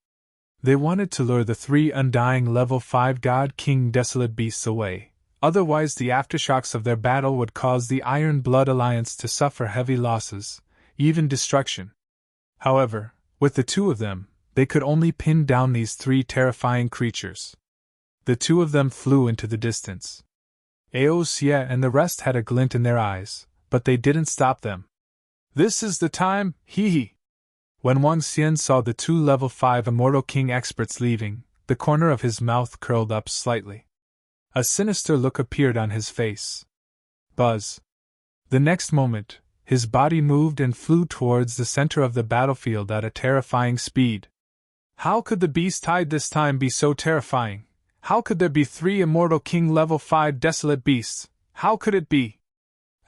They wanted to lure the 3 Undying level 5 God King desolate beasts away, otherwise the aftershocks of their battle would cause the Iron Blood Alliance to suffer heavy losses, even destruction. However, with the 2 of them, they could only pin down these 3 terrifying creatures. The 2 of them flew into the distance. Aosia and the rest had a glint in their eyes, but they didn't stop them. This is the time, hee. When Wang Xian saw the 2 level 5 Immortal King experts leaving, the corner of his mouth curled up slightly. A sinister look appeared on his face. Buzz. The next moment, his body moved and flew towards the center of the battlefield at a terrifying speed. How could the beast tide this time be so terrifying? How could there be 3 Immortal King level 5 desolate beasts? How could it be?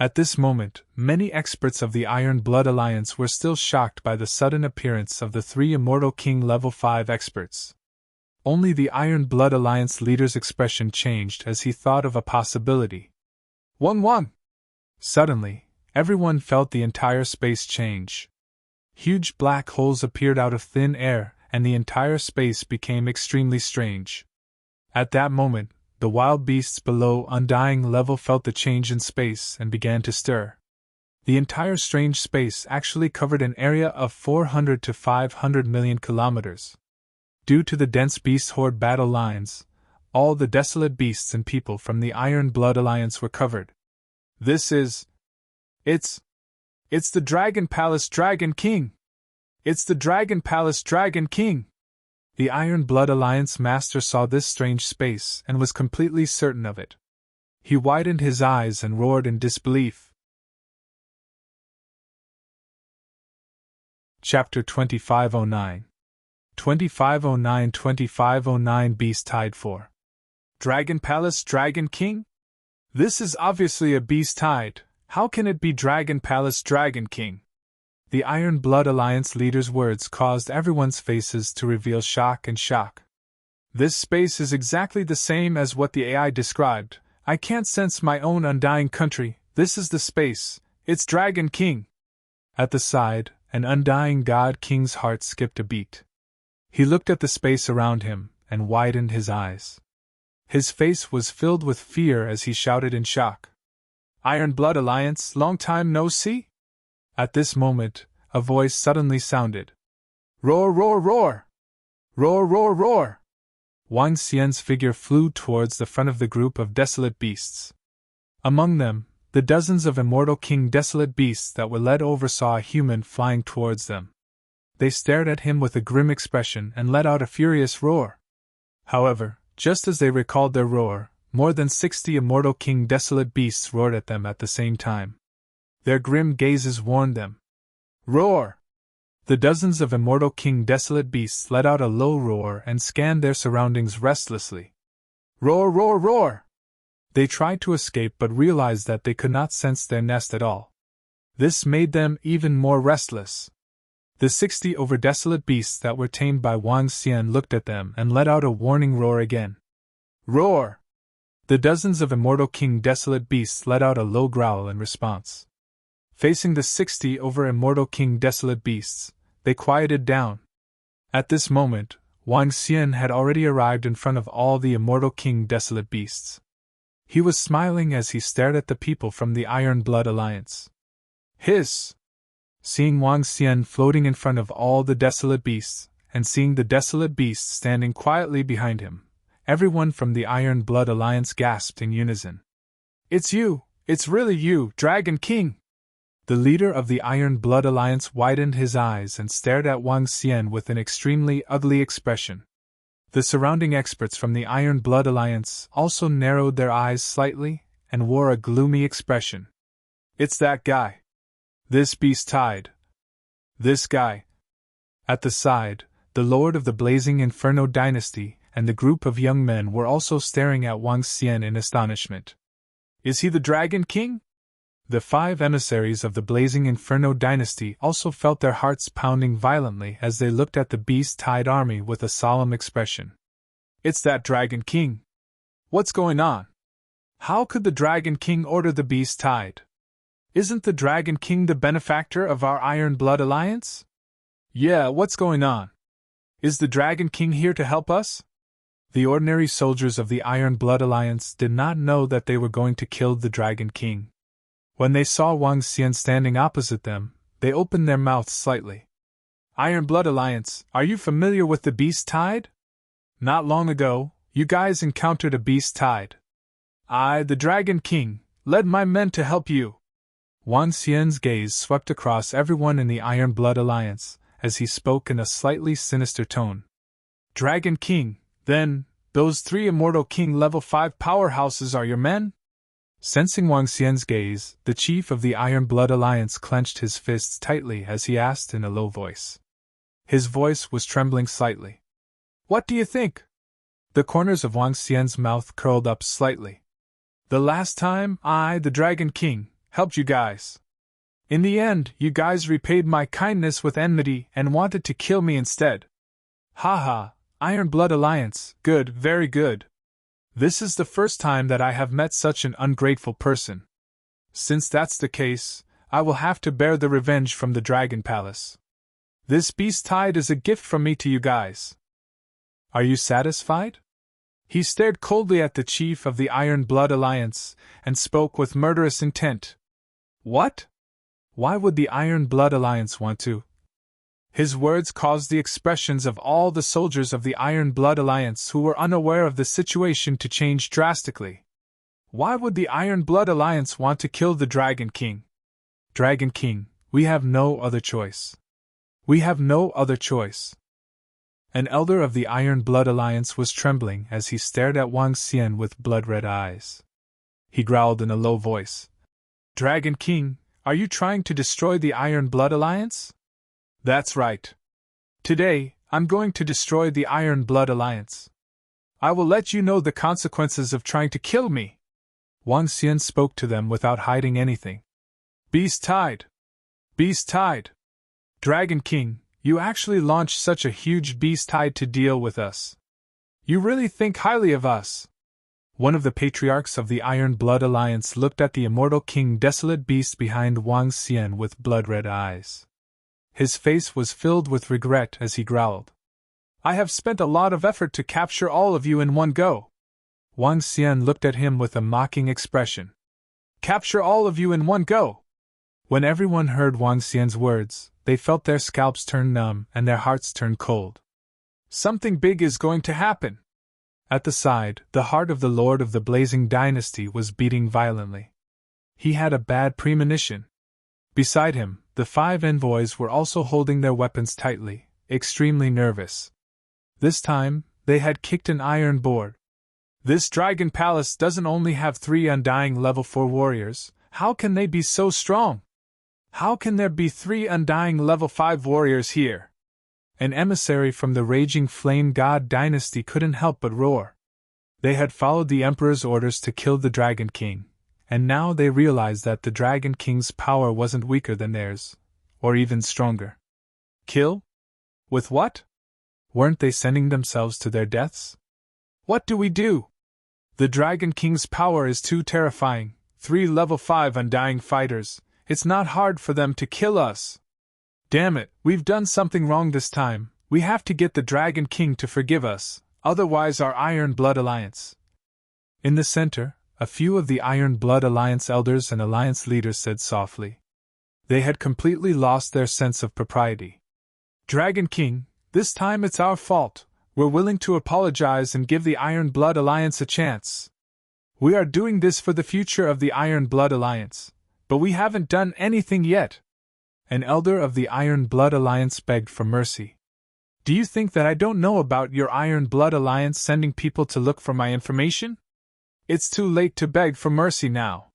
At this moment, many experts of the Iron Blood Alliance were still shocked by the sudden appearance of the 3 Immortal King Level 5 experts. Only the Iron Blood Alliance leader's expression changed as he thought of a possibility. 1-1! Suddenly, everyone felt the entire space change. Huge black holes appeared out of thin air, and the entire space became extremely strange. At that moment, the wild beasts below Undying level felt the change in space and began to stir. The entire strange space actually covered an area of 400 to 500 million kilometers. Due to the dense beast horde battle lines, all the desolate beasts and people from the Iron Blood Alliance were covered. It's the Dragon Palace Dragon King! It's the Dragon Palace Dragon King! The Iron Blood Alliance master saw this strange space and was completely certain of it. He widened his eyes and roared in disbelief. Chapter 2509 2509 Beast Tide 4 Dragon Palace Dragon King? This is obviously a beast tide. How can it be Dragon Palace Dragon King? The Iron Blood Alliance leader's words caused everyone's faces to reveal shock and shock. This space is exactly the same as what the AI described. I can't sense my own undying country. This is the space. It's Dragon King. At the side, an undying god king's heart skipped a beat. He looked at the space around him and widened his eyes. His face was filled with fear as he shouted in shock. Iron Blood Alliance, long time no see? At this moment, a voice suddenly sounded. Roar, roar, roar! Roar, roar, roar! Wang Xian's figure flew towards the front of the group of desolate beasts. Among them, the dozens of Immortal King desolate beasts that were led over saw a human flying towards them. They stared at him with a grim expression and let out a furious roar. However, just as they recalled their roar, more than 60 Immortal King desolate beasts roared at them at the same time. Their grim gazes warned them. Roar! The dozens of Immortal King desolate beasts let out a low roar and scanned their surroundings restlessly. Roar, roar, roar! They tried to escape but realized that they could not sense their nest at all. This made them even more restless. The 60 over desolate beasts that were tamed by Wang Xian looked at them and let out a warning roar again. Roar! The dozens of Immortal King desolate beasts let out a low growl in response. Facing the 60 over Immortal King desolate beasts, they quieted down. At this moment, Wang Xian had already arrived in front of all the Immortal King desolate beasts. He was smiling as he stared at the people from the Iron Blood Alliance. Hiss! Seeing Wang Xian floating in front of all the desolate beasts, and seeing the desolate beasts standing quietly behind him, everyone from the Iron Blood Alliance gasped in unison. It's you! It's really you, Dragon King! The leader of the Iron Blood Alliance widened his eyes and stared at Wang Xian with an extremely ugly expression. The surrounding experts from the Iron Blood Alliance also narrowed their eyes slightly and wore a gloomy expression. It's that guy. This beast tide. This guy. At the side, the Lord of the Blazing Inferno Dynasty and the group of young men were also staring at Wang Xian in astonishment. Is he the Dragon King? The 5 emissaries of the Blazing Inferno Dynasty also felt their hearts pounding violently as they looked at the beast tide army with a solemn expression. It's that Dragon King. What's going on? How could the Dragon King order the beast tide? Isn't the Dragon King the benefactor of our Iron Blood Alliance? Yeah, what's going on? Is the Dragon King here to help us? The ordinary soldiers of the Iron Blood Alliance did not know that they were going to kill the Dragon King. When they saw Wang Xian standing opposite them, they opened their mouths slightly. Iron Blood Alliance, are you familiar with the beast tide? Not long ago, you guys encountered a beast tide. I, the Dragon King, led my men to help you. Wang Xian's gaze swept across everyone in the Iron Blood Alliance as he spoke in a slightly sinister tone. Dragon King, then, those 3 Immortal King level 5 powerhouses are your men? Sensing Wang Xian's gaze, the chief of the Iron Blood Alliance clenched his fists tightly as he asked in a low voice. His voice was trembling slightly. What do you think? The corners of Wang Xian's mouth curled up slightly. The last time I, the Dragon King, helped you guys. In the end, you guys repaid my kindness with enmity and wanted to kill me instead. Haha, Iron Blood Alliance, good, very good. This is the first time that I have met such an ungrateful person. Since that's the case, I will have to bear the revenge from the Dragon Palace. This beast tide is a gift from me to you guys. Are you satisfied? He stared coldly at the chief of the Iron Blood Alliance and spoke with murderous intent. What? Why would the Iron Blood Alliance want to? His words caused the expressions of all the soldiers of the Iron Blood Alliance who were unaware of the situation to change drastically. Why would the Iron Blood Alliance want to kill the Dragon King? Dragon King, we have no other choice. We have no other choice. An elder of the Iron Blood Alliance was trembling as he stared at Wang Xian with blood-red eyes. He growled in a low voice. Dragon King, are you trying to destroy the Iron Blood Alliance? That's right. Today, I'm going to destroy the Iron Blood Alliance. I will let you know the consequences of trying to kill me. Wang Xian spoke to them without hiding anything. Beast Tide! Beast Tide! Dragon King, you actually launched such a huge beast tide to deal with us. You really think highly of us. One of the patriarchs of the Iron Blood Alliance looked at the immortal king desolate beast behind Wang Xian with blood-red eyes. His face was filled with regret as he growled. I have spent a lot of effort to capture all of you in one go. Wang Xian looked at him with a mocking expression. Capture all of you in one go! When everyone heard Wang Xian's words, they felt their scalps turn numb and their hearts turn cold. Something big is going to happen. At the side, the heart of the Lord of the Blazing Dynasty was beating violently. He had a bad premonition. Beside him, the 5 envoys were also holding their weapons tightly, extremely nervous. This time, they had kicked an iron board. This Dragon Palace doesn't only have 3 undying level 4 warriors, how can they be so strong? How can there be 3 undying level 5 warriors here? An emissary from the Raging Flame God dynasty couldn't help but roar. They had followed the Emperor's orders to kill the Dragon King, and now they realized that the Dragon King's power wasn't weaker than theirs, or even stronger. Kill? With what? Weren't they sending themselves to their deaths? What do we do? The Dragon King's power is too terrifying, 3 level 5 undying fighters, it's not hard for them to kill us. Damn it, we've done something wrong this time, we have to get the Dragon King to forgive us, otherwise our Iron Blood Alliance. In the center, a few of the Iron Blood Alliance elders and alliance leaders said softly. They had completely lost their sense of propriety. Dragon King, this time it's our fault, we're willing to apologize and give the Iron Blood Alliance a chance. We are doing this for the future of the Iron Blood Alliance, but we haven't done anything yet. An elder of the Iron Blood Alliance begged for mercy. Do you think that I don't know about your Iron Blood Alliance sending people to look for my information? It's too late to beg for mercy now.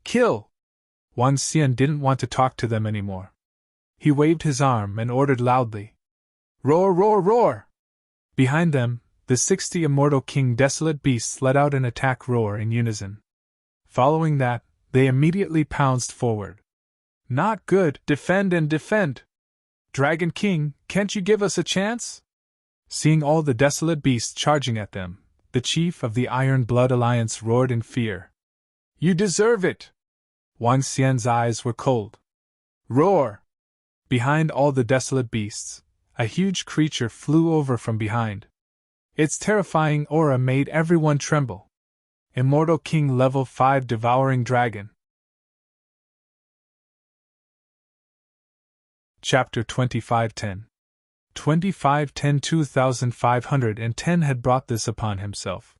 Kill! Wang Xian didn't want to talk to them anymore. He waved his arm and ordered loudly. Roar, roar, roar! Behind them, the 60 immortal king desolate beasts let out an attack roar in unison. Following that, they immediately pounced forward. Not good, defend and defend! Dragon King, can't you give us a chance? Seeing all the desolate beasts charging at them, the chief of the Iron Blood Alliance roared in fear. You deserve it! Wang Xian's eyes were cold. Roar! Behind all the desolate beasts, a huge creature flew over from behind. Its terrifying aura made everyone tremble. Immortal King Level 5 Devouring Dragon. Chapter 2510. 2510 2510 had brought this upon himself.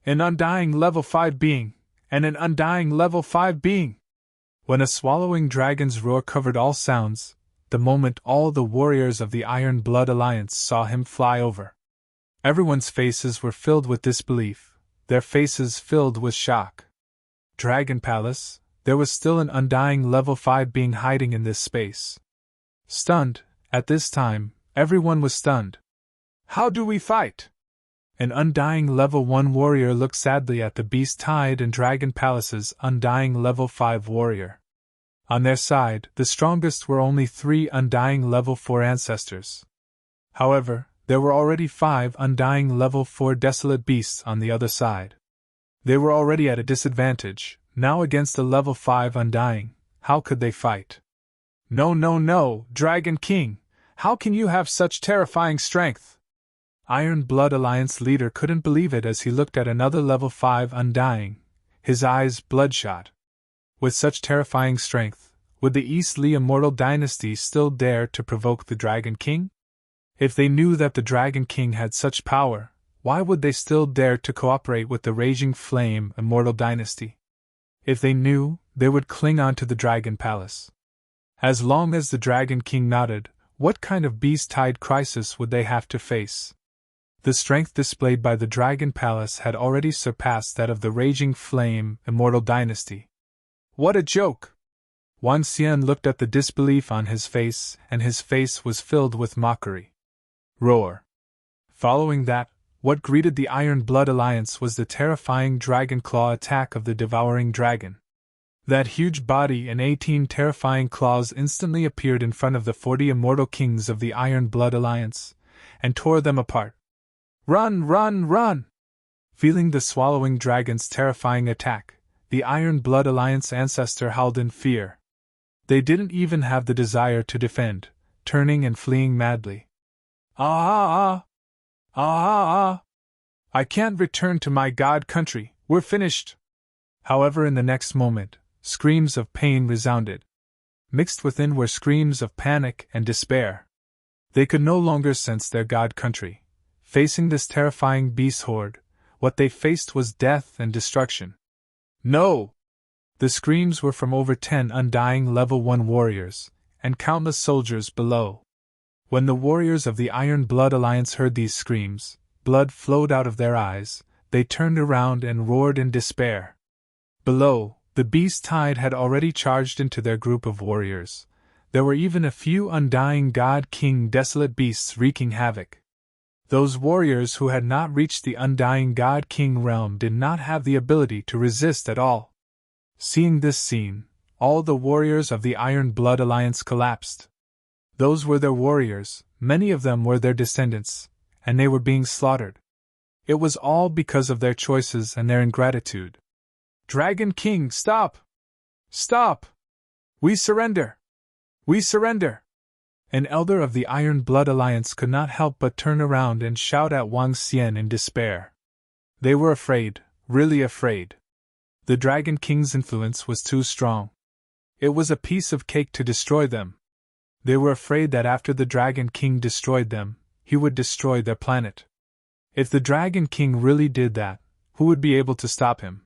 An undying level 5 being, and an undying level 5 being. When a swallowing dragon's roar covered all sounds, the moment all the warriors of the Iron Blood Alliance saw him fly over. Everyone's faces were filled with disbelief, their faces filled with shock. Dragon Palace, there was still an undying level 5 being hiding in this space. Stunned, at this time, everyone was stunned. How do we fight? An undying level 1 warrior looked sadly at the Beast Tide and Dragon Palace's undying level 5 warrior. On their side, the strongest were only 3 undying level 4 ancestors. However, there were already 5 undying level 4 desolate beasts on the other side. They were already at a disadvantage, now against a level 5 undying. How could they fight? No, no, no, Dragon King! How can you have such terrifying strength? Iron Blood Alliance leader couldn't believe it as he looked at another level 5 undying, his eyes bloodshot. With such terrifying strength, would the East Lee Immortal Dynasty still dare to provoke the Dragon King? If they knew that the Dragon King had such power, why would they still dare to cooperate with the Raging Flame Immortal Dynasty? If they knew, they would cling on to the Dragon Palace. As long as the Dragon King nodded, what kind of beast-tide crisis would they have to face? The strength displayed by the Dragon Palace had already surpassed that of the Raging Flame Immortal Dynasty. What a joke! Wang Xian looked at the disbelief on his face, and his face was filled with mockery. Roar! Following that, what greeted the Iron Blood Alliance was the terrifying Dragon Claw attack of the Devouring Dragon. That huge body and 18 terrifying claws instantly appeared in front of the 40 immortal kings of the Iron Blood Alliance, and tore them apart. Run, run, run! Feeling the swallowing dragon's terrifying attack, the Iron Blood Alliance ancestor howled in fear. They didn't even have the desire to defend, turning and fleeing madly. Ah! Ah! Ah! I can't return to my god country, we're finished! However, in the next moment, screams of pain resounded. Mixed within were screams of panic and despair. They could no longer sense their god country. Facing this terrifying beast horde, what they faced was death and destruction. No! The screams were from over 10 undying level 1 warriors, and countless soldiers below. When the warriors of the Iron Blood Alliance heard these screams, blood flowed out of their eyes, they turned around and roared in despair. Below, the Beast Tide had already charged into their group of warriors. There were even a few undying God King desolate beasts wreaking havoc. Those warriors who had not reached the undying God King realm did not have the ability to resist at all. Seeing this scene, all the warriors of the Iron Blood Alliance collapsed. Those were their warriors, many of them were their descendants, and they were being slaughtered. It was all because of their choices and their ingratitude. Dragon King, stop! Stop! We surrender! We surrender! An elder of the Iron Blood Alliance could not help but turn around and shout at Wang Xian in despair. They were afraid, really afraid. The Dragon King's influence was too strong. It was a piece of cake to destroy them. They were afraid that after the Dragon King destroyed them, he would destroy their planet. If the Dragon King really did that, who would be able to stop him?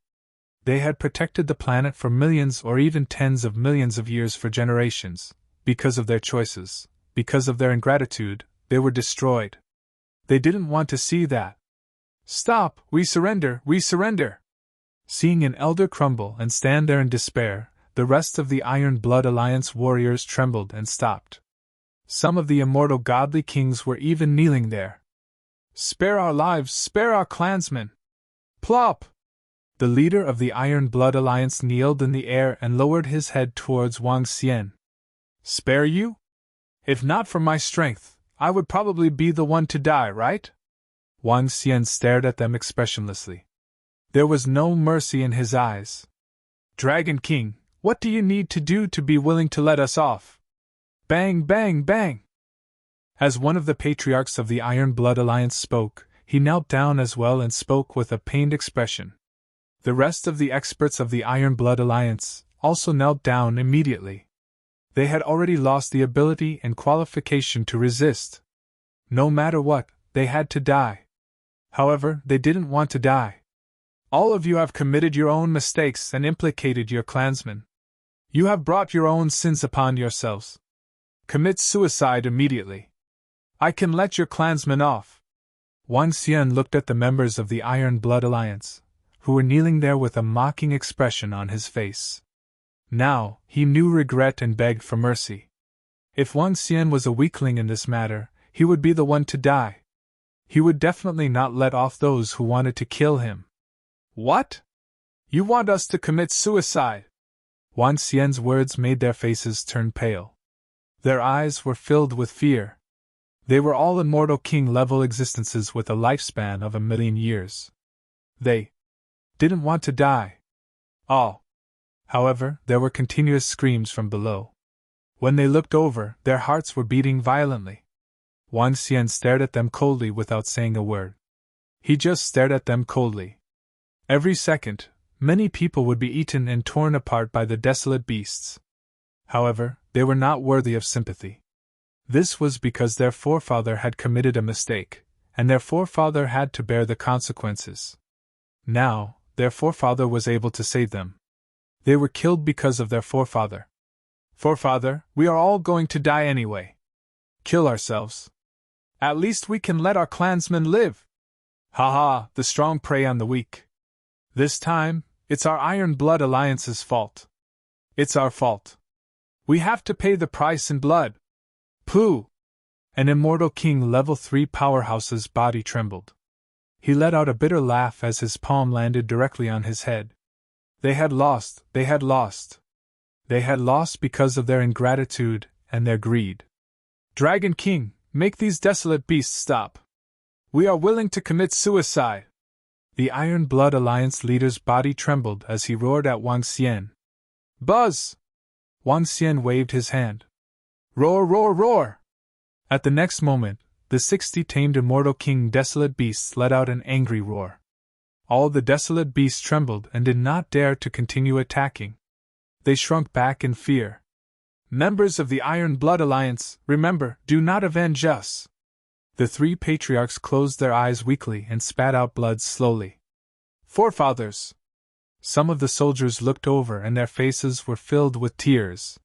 They had protected the planet for millions or even tens of millions of years for generations. Because of their choices, because of their ingratitude, they were destroyed. They didn't want to see that. Stop! We surrender! We surrender! Seeing an elder crumble and stand there in despair, the rest of the Iron Blood Alliance warriors trembled and stopped. Some of the immortal godly kings were even kneeling there. Spare our lives! Spare our clansmen! Plop! The leader of the Iron Blood Alliance kneeled in the air and lowered his head towards Wang Xian. Spare you? If not for my strength, I would probably be the one to die, right? Wang Xian stared at them expressionlessly. There was no mercy in his eyes. Dragon King, what do you need to do to be willing to let us off? Bang, bang, bang! As one of the patriarchs of the Iron Blood Alliance spoke, he knelt down as well and spoke with a pained expression. The rest of the experts of the Iron Blood Alliance also knelt down immediately. They had already lost the ability and qualification to resist. No matter what, they had to die. However, they didn't want to die. All of you have committed your own mistakes and implicated your clansmen. You have brought your own sins upon yourselves. Commit suicide immediately. I can let your clansmen off. Wang Xian looked at the members of the Iron Blood Alliance, who were kneeling there with a mocking expression on his face. Now, he knew regret and begged for mercy. If Wang Xian was a weakling in this matter, he would be the one to die. He would definitely not let off those who wanted to kill him. What? You want us to commit suicide? Wan Xian's words made their faces turn pale. Their eyes were filled with fear. They were all immortal king-level existences with a lifespan of 1,000,000 years. They didn't want to die. All. However, there were continuous screams from below. When they looked over, their hearts were beating violently. Wan Xian stared at them coldly without saying a word. He just stared at them coldly. Every second, many people would be eaten and torn apart by the desolate beasts. However, they were not worthy of sympathy. This was because their forefather had committed a mistake, and their forefather had to bear the consequences. Now, their forefather was able to save them. They were killed because of their forefather. Forefather, we are all going to die anyway. Kill ourselves. At least we can let our clansmen live. Ha ha, the strong prey on the weak. This time, it's our Iron Blood Alliance's fault. It's our fault. We have to pay the price in blood. Pooh! An immortal king level 3 powerhouse's body trembled. He let out a bitter laugh as his palm landed directly on his head. They had lost, they had lost. They had lost because of their ingratitude and their greed. Dragon King, make these desolate beasts stop. We are willing to commit suicide. The Iron Blood Alliance leader's body trembled as he roared at Wan Xian. Buzz! Wan Xian waved his hand. Roar, roar, roar! At the next moment, the 60 tamed immortal king desolate beasts let out an angry roar. All the desolate beasts trembled and did not dare to continue attacking. They shrunk back in fear. Members of the Iron Blood Alliance, remember, do not avenge us. The 3 patriarchs closed their eyes weakly and spat out blood slowly. Forefathers! Some of the soldiers looked over and their faces were filled with tears.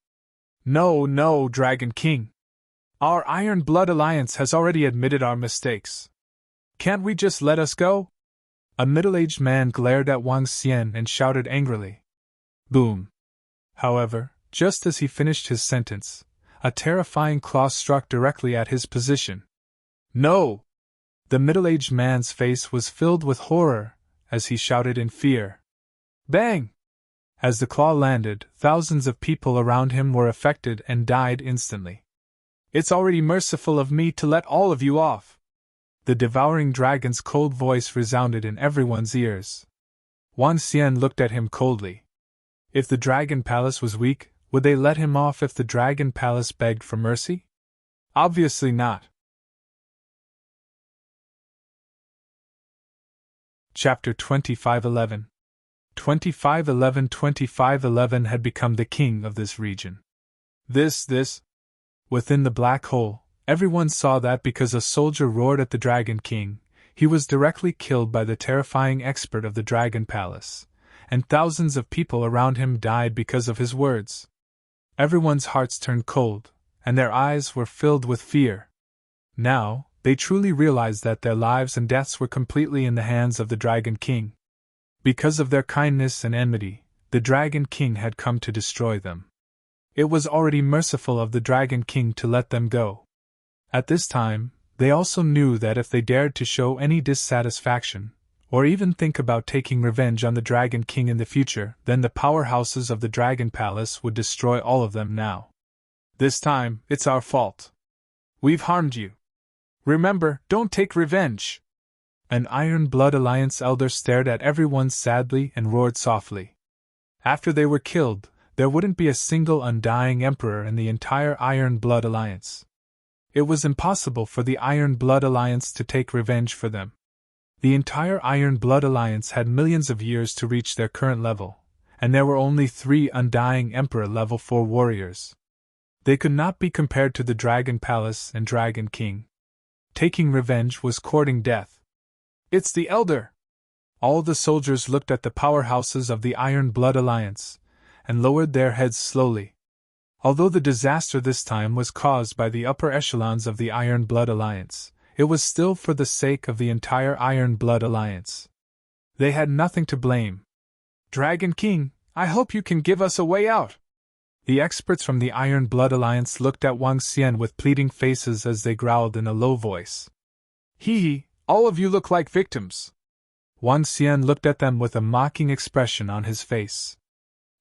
No, no, Dragon King. Our Iron Blood Alliance has already admitted our mistakes. Can't we just let us go? A middle-aged man glared at Wan Xian and shouted angrily. Boom! However, just as he finished his sentence, a terrifying claw struck directly at his position. No! The middle-aged man's face was filled with horror as he shouted in fear. Bang! As the claw landed, thousands of people around him were affected and died instantly. It's already merciful of me to let all of you off. The devouring dragon's cold voice resounded in everyone's ears. Wan Xian looked at him coldly. If the Dragon Palace was weak, would they let him off if the Dragon Palace begged for mercy? Obviously not. Chapter 2511. 2511 had become the king of this region. Within the black hole, everyone saw that because a soldier roared at the Dragon King, he was directly killed by the terrifying expert of the Dragon Palace, and thousands of people around him died because of his words. Everyone's hearts turned cold, and their eyes were filled with fear. Now, they truly realized that their lives and deaths were completely in the hands of the Dragon King. Because of their kindness and enmity, the Dragon King had come to destroy them. It was already merciful of the Dragon King to let them go. At this time, they also knew that if they dared to show any dissatisfaction, or even think about taking revenge on the Dragon King in the future, then the powerhouses of the Dragon Palace would destroy all of them now. This time, it's our fault. We've harmed you. Remember, don't take revenge. An Iron Blood Alliance elder stared at everyone sadly and roared softly. After they were killed, there wouldn't be a single undying emperor in the entire Iron Blood Alliance. It was impossible for the Iron Blood Alliance to take revenge for them. The entire Iron Blood Alliance had millions of years to reach their current level, and there were only 3 undying Emperor level 4 warriors. They could not be compared to the Dragon Palace and Dragon King. Taking revenge was courting death. It's the Elder! All the soldiers looked at the powerhouses of the Iron Blood Alliance, and lowered their heads slowly. Although the disaster this time was caused by the upper echelons of the Iron Blood Alliance, it was still for the sake of the entire Iron Blood Alliance. They had nothing to blame. Dragon King, I hope you can give us a way out. The experts from the Iron Blood Alliance looked at Wan Xian with pleading faces as they growled in a low voice. Hee hee, All of you look like victims. Wan Xian looked at them with a mocking expression on his face.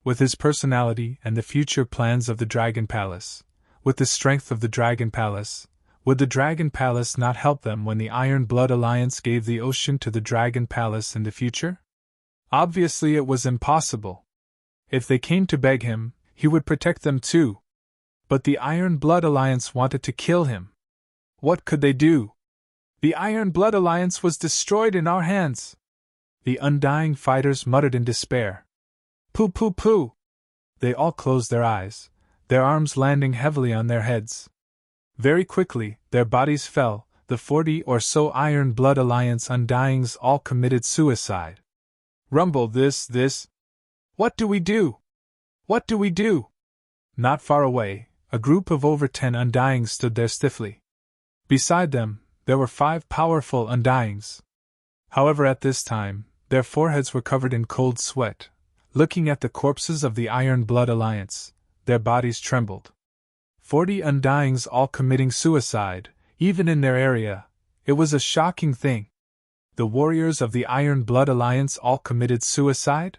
With his personality and the future plans of the Dragon Palace, with the strength of the Dragon Palace, would the Dragon Palace not help them when the Iron Blood Alliance gave the ocean to the Dragon Palace in the future? Obviously it was impossible. If they came to beg him, he would protect them too. But the Iron Blood Alliance wanted to kill him. What could they do? The Iron Blood Alliance was destroyed in our hands. The undying fighters muttered in despair. Pooh pooh pooh! They all closed their eyes, their arms landing heavily on their heads. Very quickly, their bodies fell, the 40 or so Iron Blood Alliance undyings all committed suicide. Rumble this. What do we do? What do we do? Not far away, a group of over 10 undyings stood there stiffly. Beside them, there were 5 powerful undyings. However, at this time, their foreheads were covered in cold sweat. Looking at the corpses of the Iron Blood Alliance, their bodies trembled. 40 undyings all committing suicide, even in their area. It was a shocking thing. The warriors of the Iron Blood Alliance all committed suicide?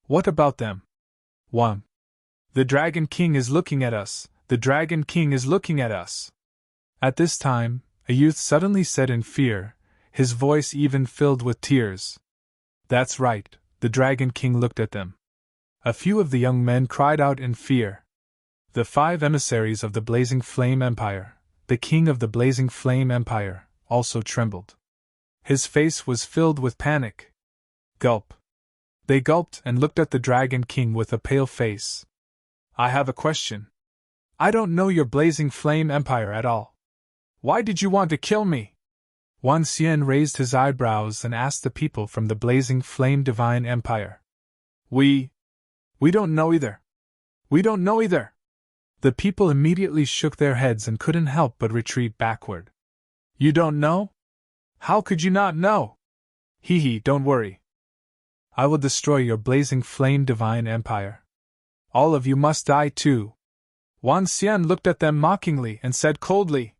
What about them? 1. The Dragon King is looking at us. The Dragon King is looking at us. At this time, a youth suddenly said in fear, his voice even filled with tears. That's right, the Dragon King looked at them. A few of the young men cried out in fear. The 5 emissaries of the Blazing Flame Empire, the king of the Blazing Flame Empire, also trembled. His face was filled with panic. Gulp. They gulped and looked at the Dragon King with a pale face. I have a question. I don't know your Blazing Flame Empire at all. Why did you want to kill me? Wan Xian raised his eyebrows and asked the people from the Blazing Flame Divine Empire. We don't know either. We don't know either. The people immediately shook their heads and couldn't help but retreat backward. You don't know? How could you not know? Hee, don't worry. I will destroy your Blazing Flame Divine Empire. All of you must die too. Wan Xian looked at them mockingly and said coldly,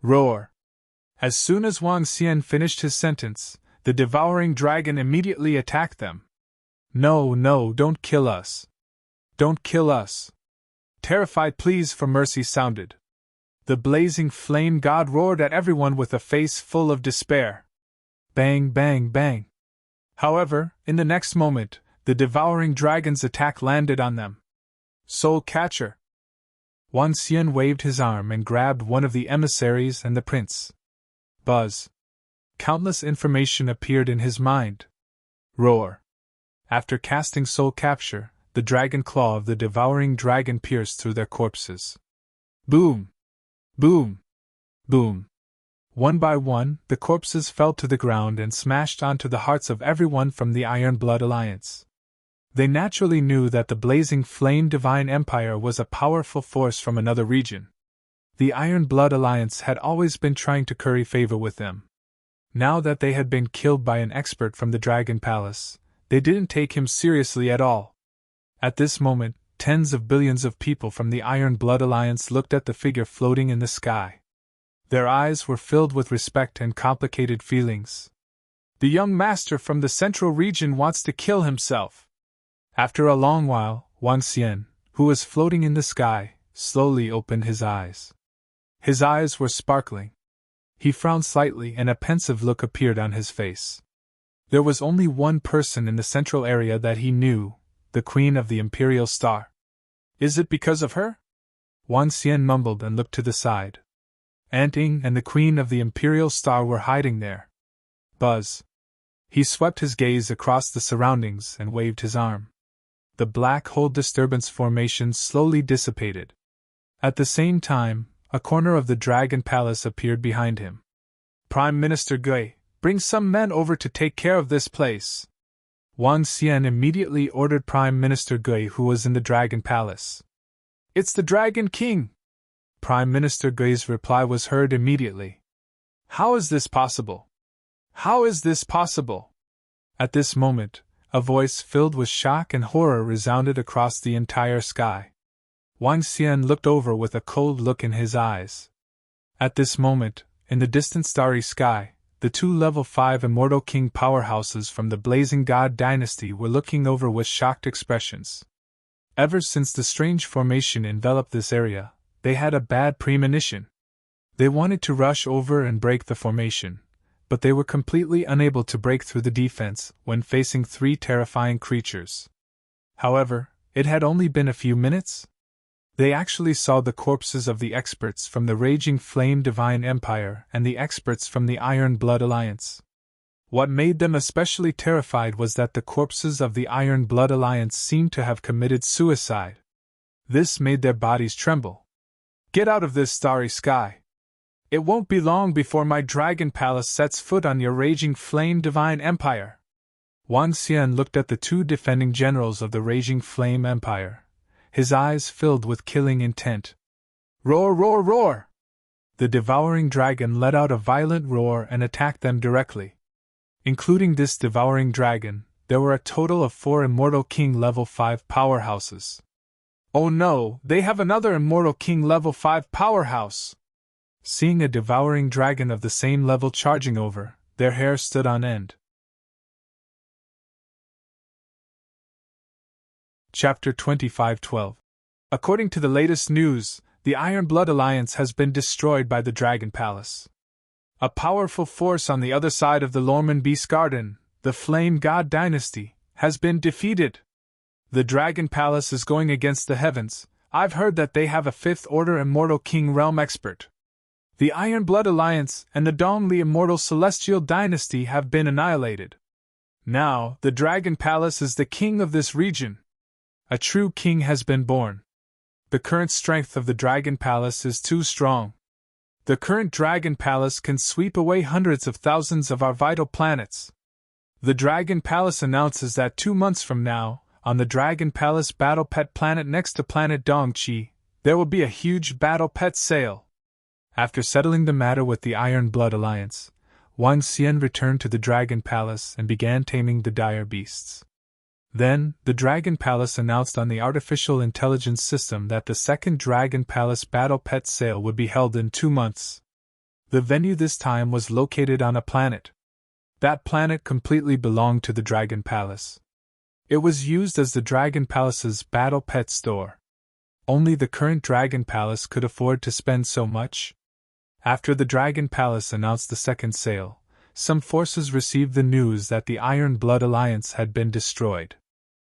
Roar. As soon as Wan Xian finished his sentence, the devouring dragon immediately attacked them. No, don't kill us. Don't kill us. Terrified pleas for mercy sounded. The blazing flame god roared at everyone with a face full of despair. Bang, bang, bang. However, in the next moment, the devouring dragon's attack landed on them. Soul Catcher. Wan Xian waved his arm and grabbed one of the emissaries and the prince. Buzz. Countless information appeared in his mind. Roar. After casting Soul Capture, the dragon claw of the devouring dragon pierced through their corpses. Boom! Boom! Boom! One by one, the corpses fell to the ground and smashed onto the hearts of everyone from the Iron Blood Alliance. They naturally knew that the Blazing Flame Divine Empire was a powerful force from another region. The Iron Blood Alliance had always been trying to curry favor with them. Now that they had been killed by an expert from the Dragon Palace, they didn't take him seriously at all. At this moment, tens of billions of people from the Iron Blood Alliance looked at the figure floating in the sky. Their eyes were filled with respect and complicated feelings. The young master from the central region wants to kill himself. After a long while, Wan Xian, who was floating in the sky, slowly opened his eyes. His eyes were sparkling. He frowned slightly and a pensive look appeared on his face. There was only one person in the central area that he knew, the Queen of the Imperial Star. Is it because of her? Wan Xian mumbled and looked to the side. Ant-Ing and the Queen of the Imperial Star were hiding there. Buzz. He swept his gaze across the surroundings and waved his arm. The black hole disturbance formation slowly dissipated. At the same time, a corner of the Dragon Palace appeared behind him. Prime Minister Gui, bring some men over to take care of this place. Wan Xian immediately ordered Prime Minister Gui, who was in the Dragon Palace. It's the Dragon King! Prime Minister Gui's reply was heard immediately. How is this possible? How is this possible? At this moment, a voice filled with shock and horror resounded across the entire sky. Wan Xian looked over with a cold look in his eyes. At this moment, in the distant starry sky, the two level 5 Immortal King powerhouses from the Blazing God dynasty were looking over with shocked expressions. Ever since the strange formation enveloped this area, they had a bad premonition. They wanted to rush over and break the formation, but they were completely unable to break through the defense when facing three terrifying creatures. However, it had only been a few minutes. They actually saw the corpses of the experts from the Raging Flame Divine Empire and the experts from the Iron Blood Alliance. What made them especially terrified was that the corpses of the Iron Blood Alliance seemed to have committed suicide. This made their bodies tremble. "Get out of this starry sky! It won't be long before my Dragon Palace sets foot on your Raging Flame Divine Empire." Wan Xian looked at the two defending generals of the Raging Flame Empire, his eyes filled with killing intent. "Roar, roar, roar!" The devouring dragon let out a violent roar and attacked them directly. Including this devouring dragon, there were a total of 4 Immortal King level 5 powerhouses. "Oh no, they have another Immortal King level 5 powerhouse!" Seeing a devouring dragon of the same level charging over, their hair stood on end. Chapter 25:12. According to the latest news, the Iron Blood Alliance has been destroyed by the Dragon Palace. A powerful force on the other side of the Lorman Beast Garden, the Flame God Dynasty, has been defeated. The Dragon Palace is going against the heavens. I've heard that they have a 5th Order Immortal King realm expert. The Iron Blood Alliance and the Dongli Immortal Celestial Dynasty have been annihilated. Now, the Dragon Palace is the king of this region. A true king has been born. The current strength of the Dragon Palace is too strong. The current Dragon Palace can sweep away hundreds of thousands of our vital planets. The Dragon Palace announces that 2 months from now, on the Dragon Palace Battle Pet planet next to planet Dongqi, there will be a huge Battle Pet sale. After settling the matter with the Iron Blood Alliance, Wan Xian returned to the Dragon Palace and began taming the dire beasts. Then, the Dragon Palace announced on the artificial intelligence system that the second Dragon Palace Battle Pet sale would be held in 2 months. The venue this time was located on a planet. That planet completely belonged to the Dragon Palace. It was used as the Dragon Palace's Battle Pet store. Only the current Dragon Palace could afford to spend so much. After the Dragon Palace announced the second sale, some forces received the news that the Iron Blood Alliance had been destroyed.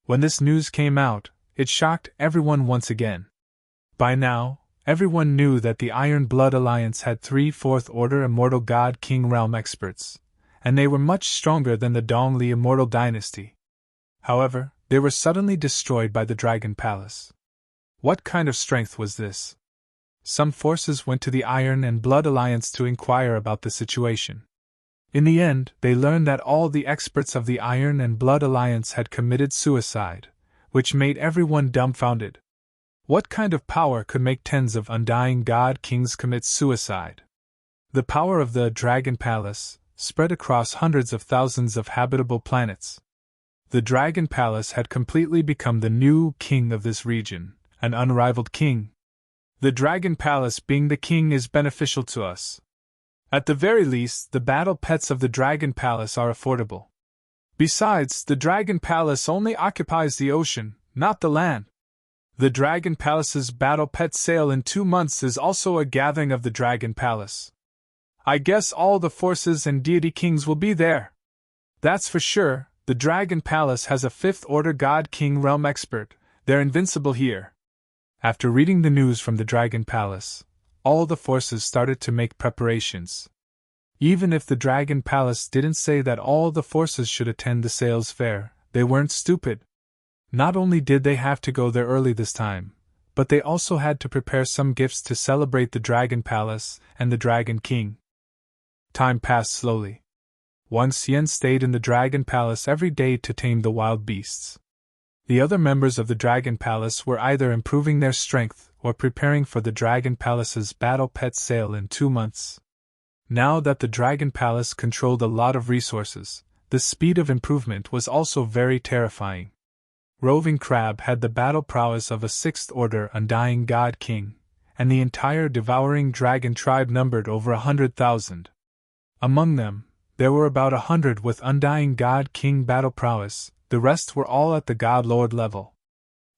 When this news came out, it shocked everyone once again. By now, everyone knew that the Iron Blood Alliance had 3 4th Order Immortal God King realm experts, and they were much stronger than the Dongli Immortal Dynasty. However, they were suddenly destroyed by the Dragon Palace. What kind of strength was this? Some forces went to the Iron and Blood Alliance to inquire about the situation. In the end, they learned that all the experts of the Iron and Blood Alliance had committed suicide, which made everyone dumbfounded. What kind of power could make tens of undying god kings commit suicide? The power of the Dragon Palace spread across hundreds of thousands of habitable planets. The Dragon Palace had completely become the new king of this region, an unrivaled king. The Dragon Palace being the king is beneficial to us. At the very least, the battle pets of the Dragon Palace are affordable. Besides, the Dragon Palace only occupies the ocean, not the land. The Dragon Palace's battle pet sale in 2 months is also a gathering of the Dragon Palace. I guess all the forces and deity kings will be there. That's for sure. The Dragon Palace has a 5th Order God King realm expert. They're invincible here. After reading the news from the Dragon Palace, all the forces started to make preparations. Even if the Dragon Palace didn't say that all the forces should attend the sales fair, they weren't stupid. Not only did they have to go there early this time, but they also had to prepare some gifts to celebrate the Dragon Palace and the Dragon King. Time passed slowly. Wan Xian stayed in the Dragon Palace every day to tame the wild beasts. The other members of the Dragon Palace were either improving their strength or preparing for the Dragon Palace's battle pet sale in 2 months. Now that the Dragon Palace controlled a lot of resources, the speed of improvement was also very terrifying. Roving Crab had the battle prowess of a 6th Order Undying God King, and the entire Devouring Dragon tribe numbered over 100,000. Among them, There were about 100 with Undying God King battle prowess, the rest were all at the God Lord level.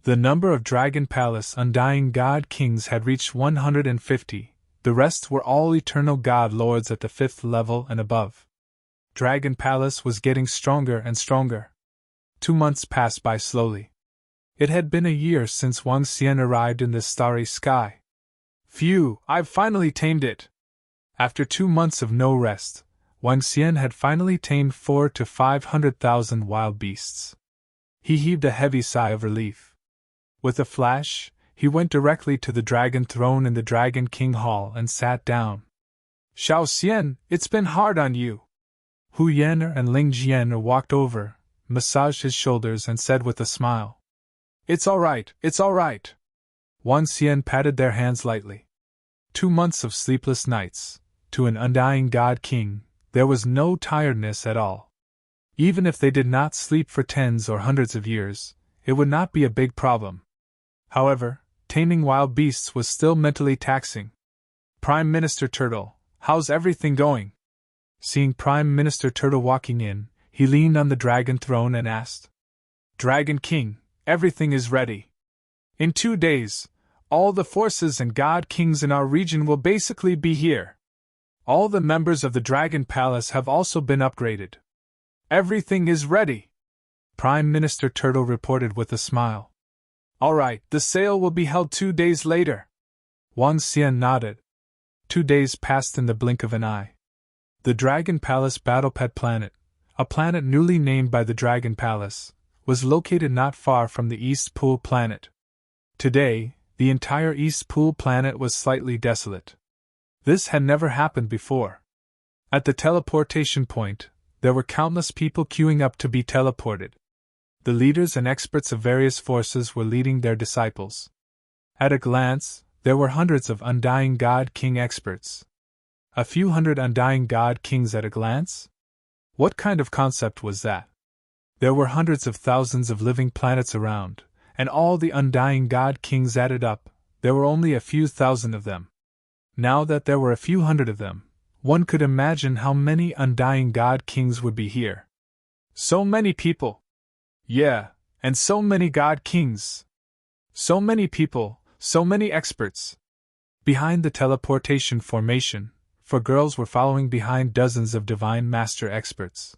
The number of Dragon Palace Undying God Kings had reached 150, the rest were all Eternal God Lords at the 5th level and above. Dragon Palace was getting stronger and stronger. 2 months passed by slowly. It had been a year since Wang Xian arrived in this starry sky. Phew, I've finally tamed it! After 2 months of no rest, Wang Xian had finally tamed 400,000 to 500,000 wild beasts. He heaved a heavy sigh of relief. With a flash, he went directly to the dragon throne in the Dragon King Hall and sat down. Xiao Xian, it's been hard on you. Hu Yan'er and Ling Jian'er walked over, massaged his shoulders and said with a smile, It's all right, it's all right. Wang Xian patted their hands lightly. 2 months of sleepless nights, to an Undying God King, there was no tiredness at all. Even if they did not sleep for tens or hundreds of years, it would not be a big problem. However, taming wild beasts was still mentally taxing. Prime Minister Turtle, how's everything going? Seeing Prime Minister Turtle walking in, he leaned on the dragon throne and asked, Dragon King, everything is ready. In 2 days, all the forces and God Kings in our region will basically be here. All the members of the Dragon Palace have also been upgraded. Everything is ready, Prime Minister Turtle reported with a smile. All right, the sale will be held 2 days later. Wang Xian nodded. 2 days passed in the blink of an eye. The Dragon Palace Battle Pet Planet, a planet newly named by the Dragon Palace, was located not far from the East Pool planet. Today, the entire East Pool planet was slightly desolate. This had never happened before. At the teleportation point, there were countless people queuing up to be teleported. The leaders and experts of various forces were leading their disciples. At a glance, there were hundreds of Undying God King experts. A few hundred Undying God Kings at a glance? What kind of concept was that? There were hundreds of thousands of living planets around, and all the Undying God Kings added up, there were only a few thousand of them. Now that there were a few hundred of them, one could imagine how many Undying God Kings would be here. So many people! Yeah, and so many God Kings! So many people, so many experts! Behind the teleportation formation, for girls were following behind dozens of Divine Master experts.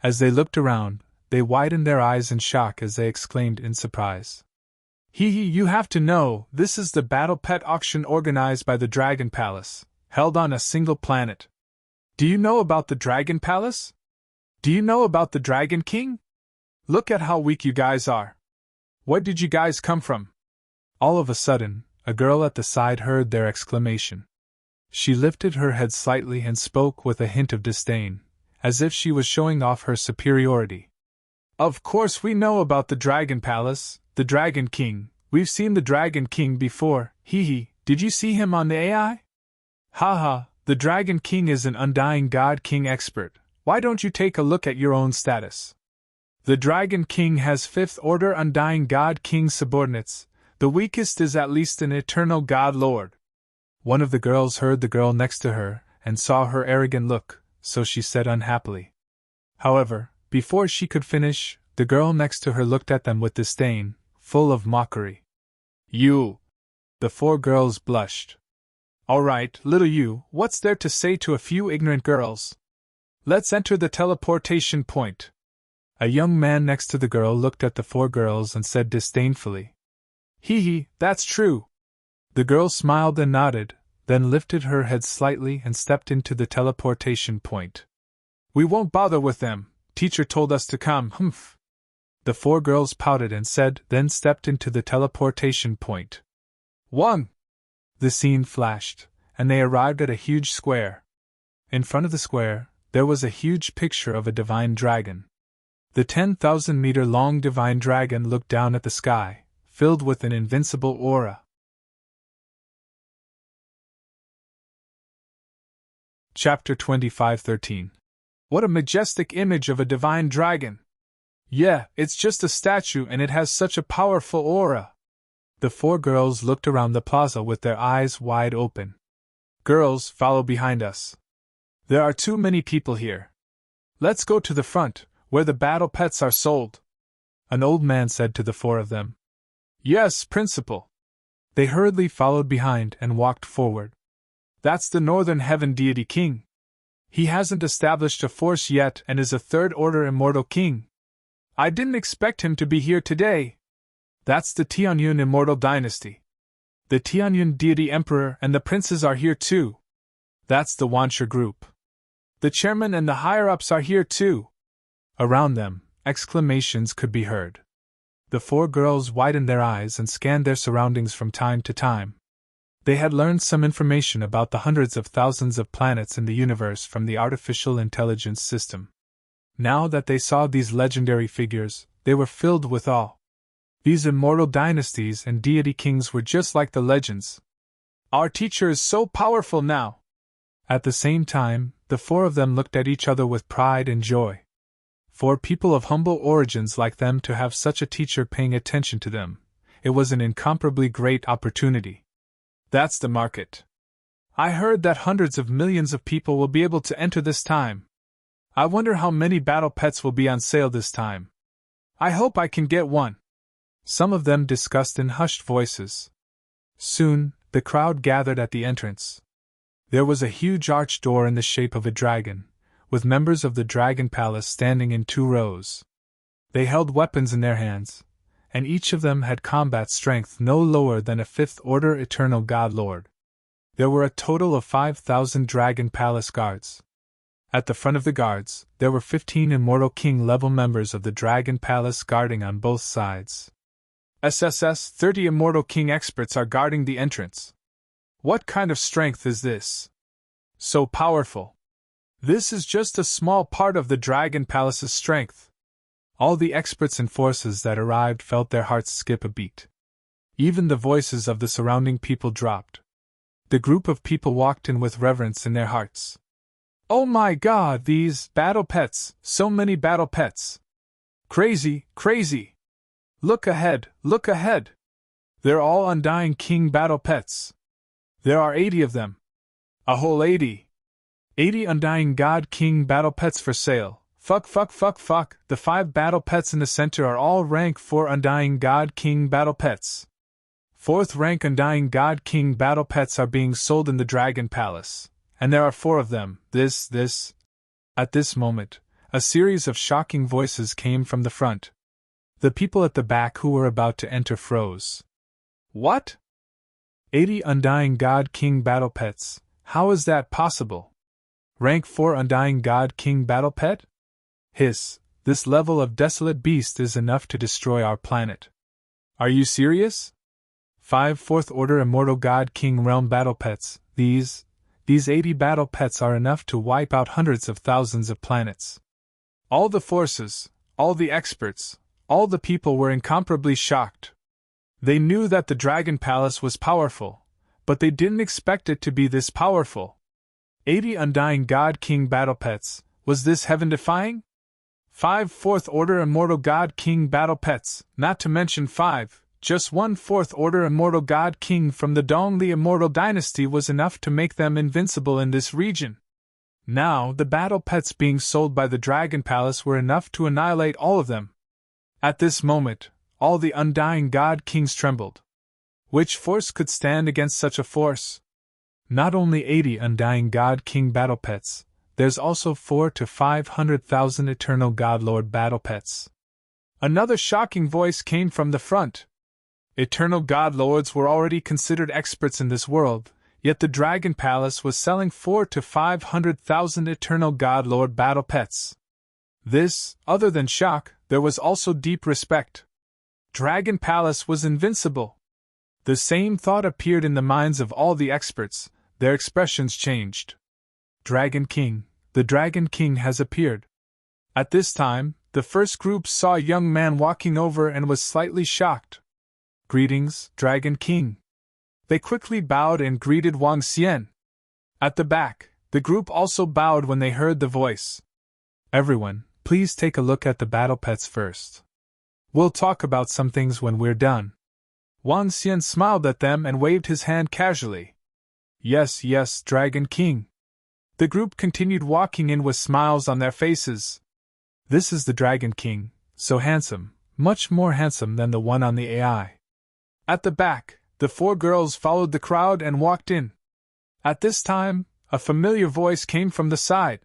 As they looked around, they widened their eyes in shock as they exclaimed in surprise. You have to know, this is the Battle Pet auction organized by the Dragon Palace, held on a single planet. Do you know about the Dragon Palace? Do you know about the Dragon King? Look at how weak you guys are. Where did you guys come from? All of a sudden, a girl at the side heard their exclamation. She lifted her head slightly and spoke with a hint of disdain, as if she was showing off her superiority. Of course we know about the Dragon Palace, the Dragon King. We've seen the Dragon King before, did you see him on the AI? Haha, the Dragon King is an Undying God King expert, why don't you take a look at your own status? The Dragon King has 5th Order Undying God King subordinates, the weakest is at least an Eternal God Lord. One of the girls heard the girl next to her, and saw her arrogant look, so she said unhappily. However, before she could finish, the girl next to her looked at them with disdain, full of mockery. You! The 4 girls blushed. All right, little you, what's there to say to a few ignorant girls? Let's enter the teleportation point. A young man next to the girl looked at the 4 girls and said disdainfully. That's true. The girl smiled and nodded, then lifted her head slightly and stepped into the teleportation point. We won't bother with them, teacher told us to come, humph. The 4 girls pouted and said, then stepped into the teleportation point. Wang! The scene flashed, and they arrived at a huge square. In front of the square, there was a huge picture of a divine dragon. The 10,000-meter-long divine dragon looked down at the sky, filled with an invincible aura. Chapter 25:13. What a majestic image of a divine dragon! Yeah, it's just a statue and it has such a powerful aura. The 4 girls looked around the plaza with their eyes wide open. Girls, follow behind us. There are too many people here. Let's go to the front, where the battle pets are sold, an old man said to the four of them. Yes, Principal. They hurriedly followed behind and walked forward. That's the Northern Heaven Deity King. He hasn't established a force yet and is a third-order immortal king. I didn't expect him to be here today. That's the Tianyun Immortal Dynasty. The Tianyun Deity Emperor and the princes are here too. That's the Wancher group. The chairman and the higher-ups are here too. Around them, exclamations could be heard. The four girls widened their eyes and scanned their surroundings from time to time. They had learned some information about the hundreds of thousands of planets in the universe from the artificial intelligence system. Now that they saw these legendary figures, they were filled with awe. These immortal dynasties and deity kings were just like the legends. Our teacher is so powerful now! At the same time, the four of them looked at each other with pride and joy. For people of humble origins like them to have such a teacher paying attention to them, it was an incomparably great opportunity. That's the market. I heard that hundreds of millions of people will be able to enter this time. I wonder how many battle pets will be on sale this time. I hope I can get one. Some of them discussed in hushed voices. Soon, the crowd gathered at the entrance. There was a huge arched door in the shape of a dragon, with members of the Dragon Palace standing in 2 rows. They held weapons in their hands, and each of them had combat strength no lower than a 5th-order Eternal God Lord. There were a total of 5,000 Dragon Palace guards. At the front of the guards, there were 15 Immortal King-level members of the Dragon Palace guarding on both sides. 30 Immortal King experts are guarding the entrance. What kind of strength is this? So powerful. This is just a small part of the Dragon Palace's strength. All the experts and forces that arrived felt their hearts skip a beat. Even the voices of the surrounding people dropped. The group of people walked in with reverence in their hearts. Oh my God, these battle pets, so many battle pets. Crazy, crazy. Look ahead, look ahead. They're all Undying King battle pets. There are 80 of them. A whole 80. 80 Undying God King battle pets for sale. Fuck. The 5 battle pets in the center are all rank 4 Undying God King battle pets. 4th rank Undying God King battle pets are being sold in the Dragon Palace, and there are 4 of them. This. At this moment, a series of shocking voices came from the front. The people at the back who were about to enter froze. What? 80 Undying God King battle pets, how is that possible? Rank 4 Undying God King battle pet? Hiss, this level of desolate beast is enough to destroy our planet. Are you serious? 5 4th Order Immortal God King realm battle pets, these 80 battle pets are enough to wipe out hundreds of thousands of planets. All the forces, all the experts, all the people were incomparably shocked. They knew that the Dragon Palace was powerful, but they didn't expect it to be this powerful. 80 Undying God King battle pets, was this heaven-defying? 5 4th Order Immortal God King battle pets, not to mention 5, just 1 4th Order Immortal God King from the Dongli Immortal Dynasty was enough to make them invincible in this region. Now, the battle pets being sold by the Dragon Palace were enough to annihilate all of them. At this moment, all the Undying God Kings trembled. Which force could stand against such a force? Not only 80 Undying God King battle pets, there's also 400,000 to 500,000 Eternal God Lord battle pets. Another shocking voice came from the front. Eternal God Lords were already considered experts in this world, yet the Dragon Palace was selling 400,000 to 500,000 Eternal God Lord battle pets. This, other than shock, there was also deep respect. Dragon Palace was invincible. The same thought appeared in the minds of all the experts, their expressions changed. Dragon King, the Dragon King has appeared. At this time, the first group saw a young man walking over and was slightly shocked. Greetings, Dragon King. They quickly bowed and greeted Wang Xian. At the back, the group also bowed when they heard the voice. Everyone, please take a look at the battle pets first. We'll talk about some things when we're done. Wang Xian smiled at them and waved his hand casually. Yes, Dragon King. The group continued walking in with smiles on their faces. This is the Dragon King, so handsome, much more handsome than the one on the AI. At the back, the 4 girls followed the crowd and walked in. At this time, a familiar voice came from the side.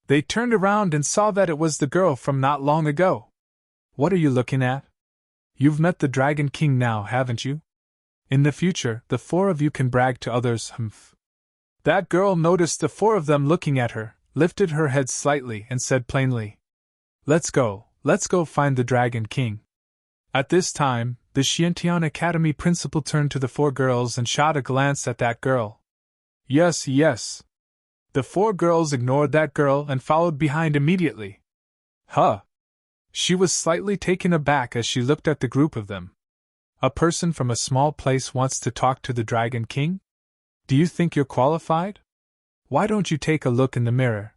They turned around and saw that it was the girl from not long ago. What are you looking at? You've met the Dragon King now, haven't you? In the future, the 4 of you can brag to others, humph. That girl noticed the 4 of them looking at her, lifted her head slightly and said plainly, let's go find the Dragon King. At this time, the Xiantian Academy principal turned to the 4 girls and shot a glance at that girl. Yes. The 4 girls ignored that girl and followed behind immediately. Huh! She was slightly taken aback as she looked at the group of them. A person from a small place wants to talk to the Dragon King? Do you think you're qualified? Why don't you take a look in the mirror?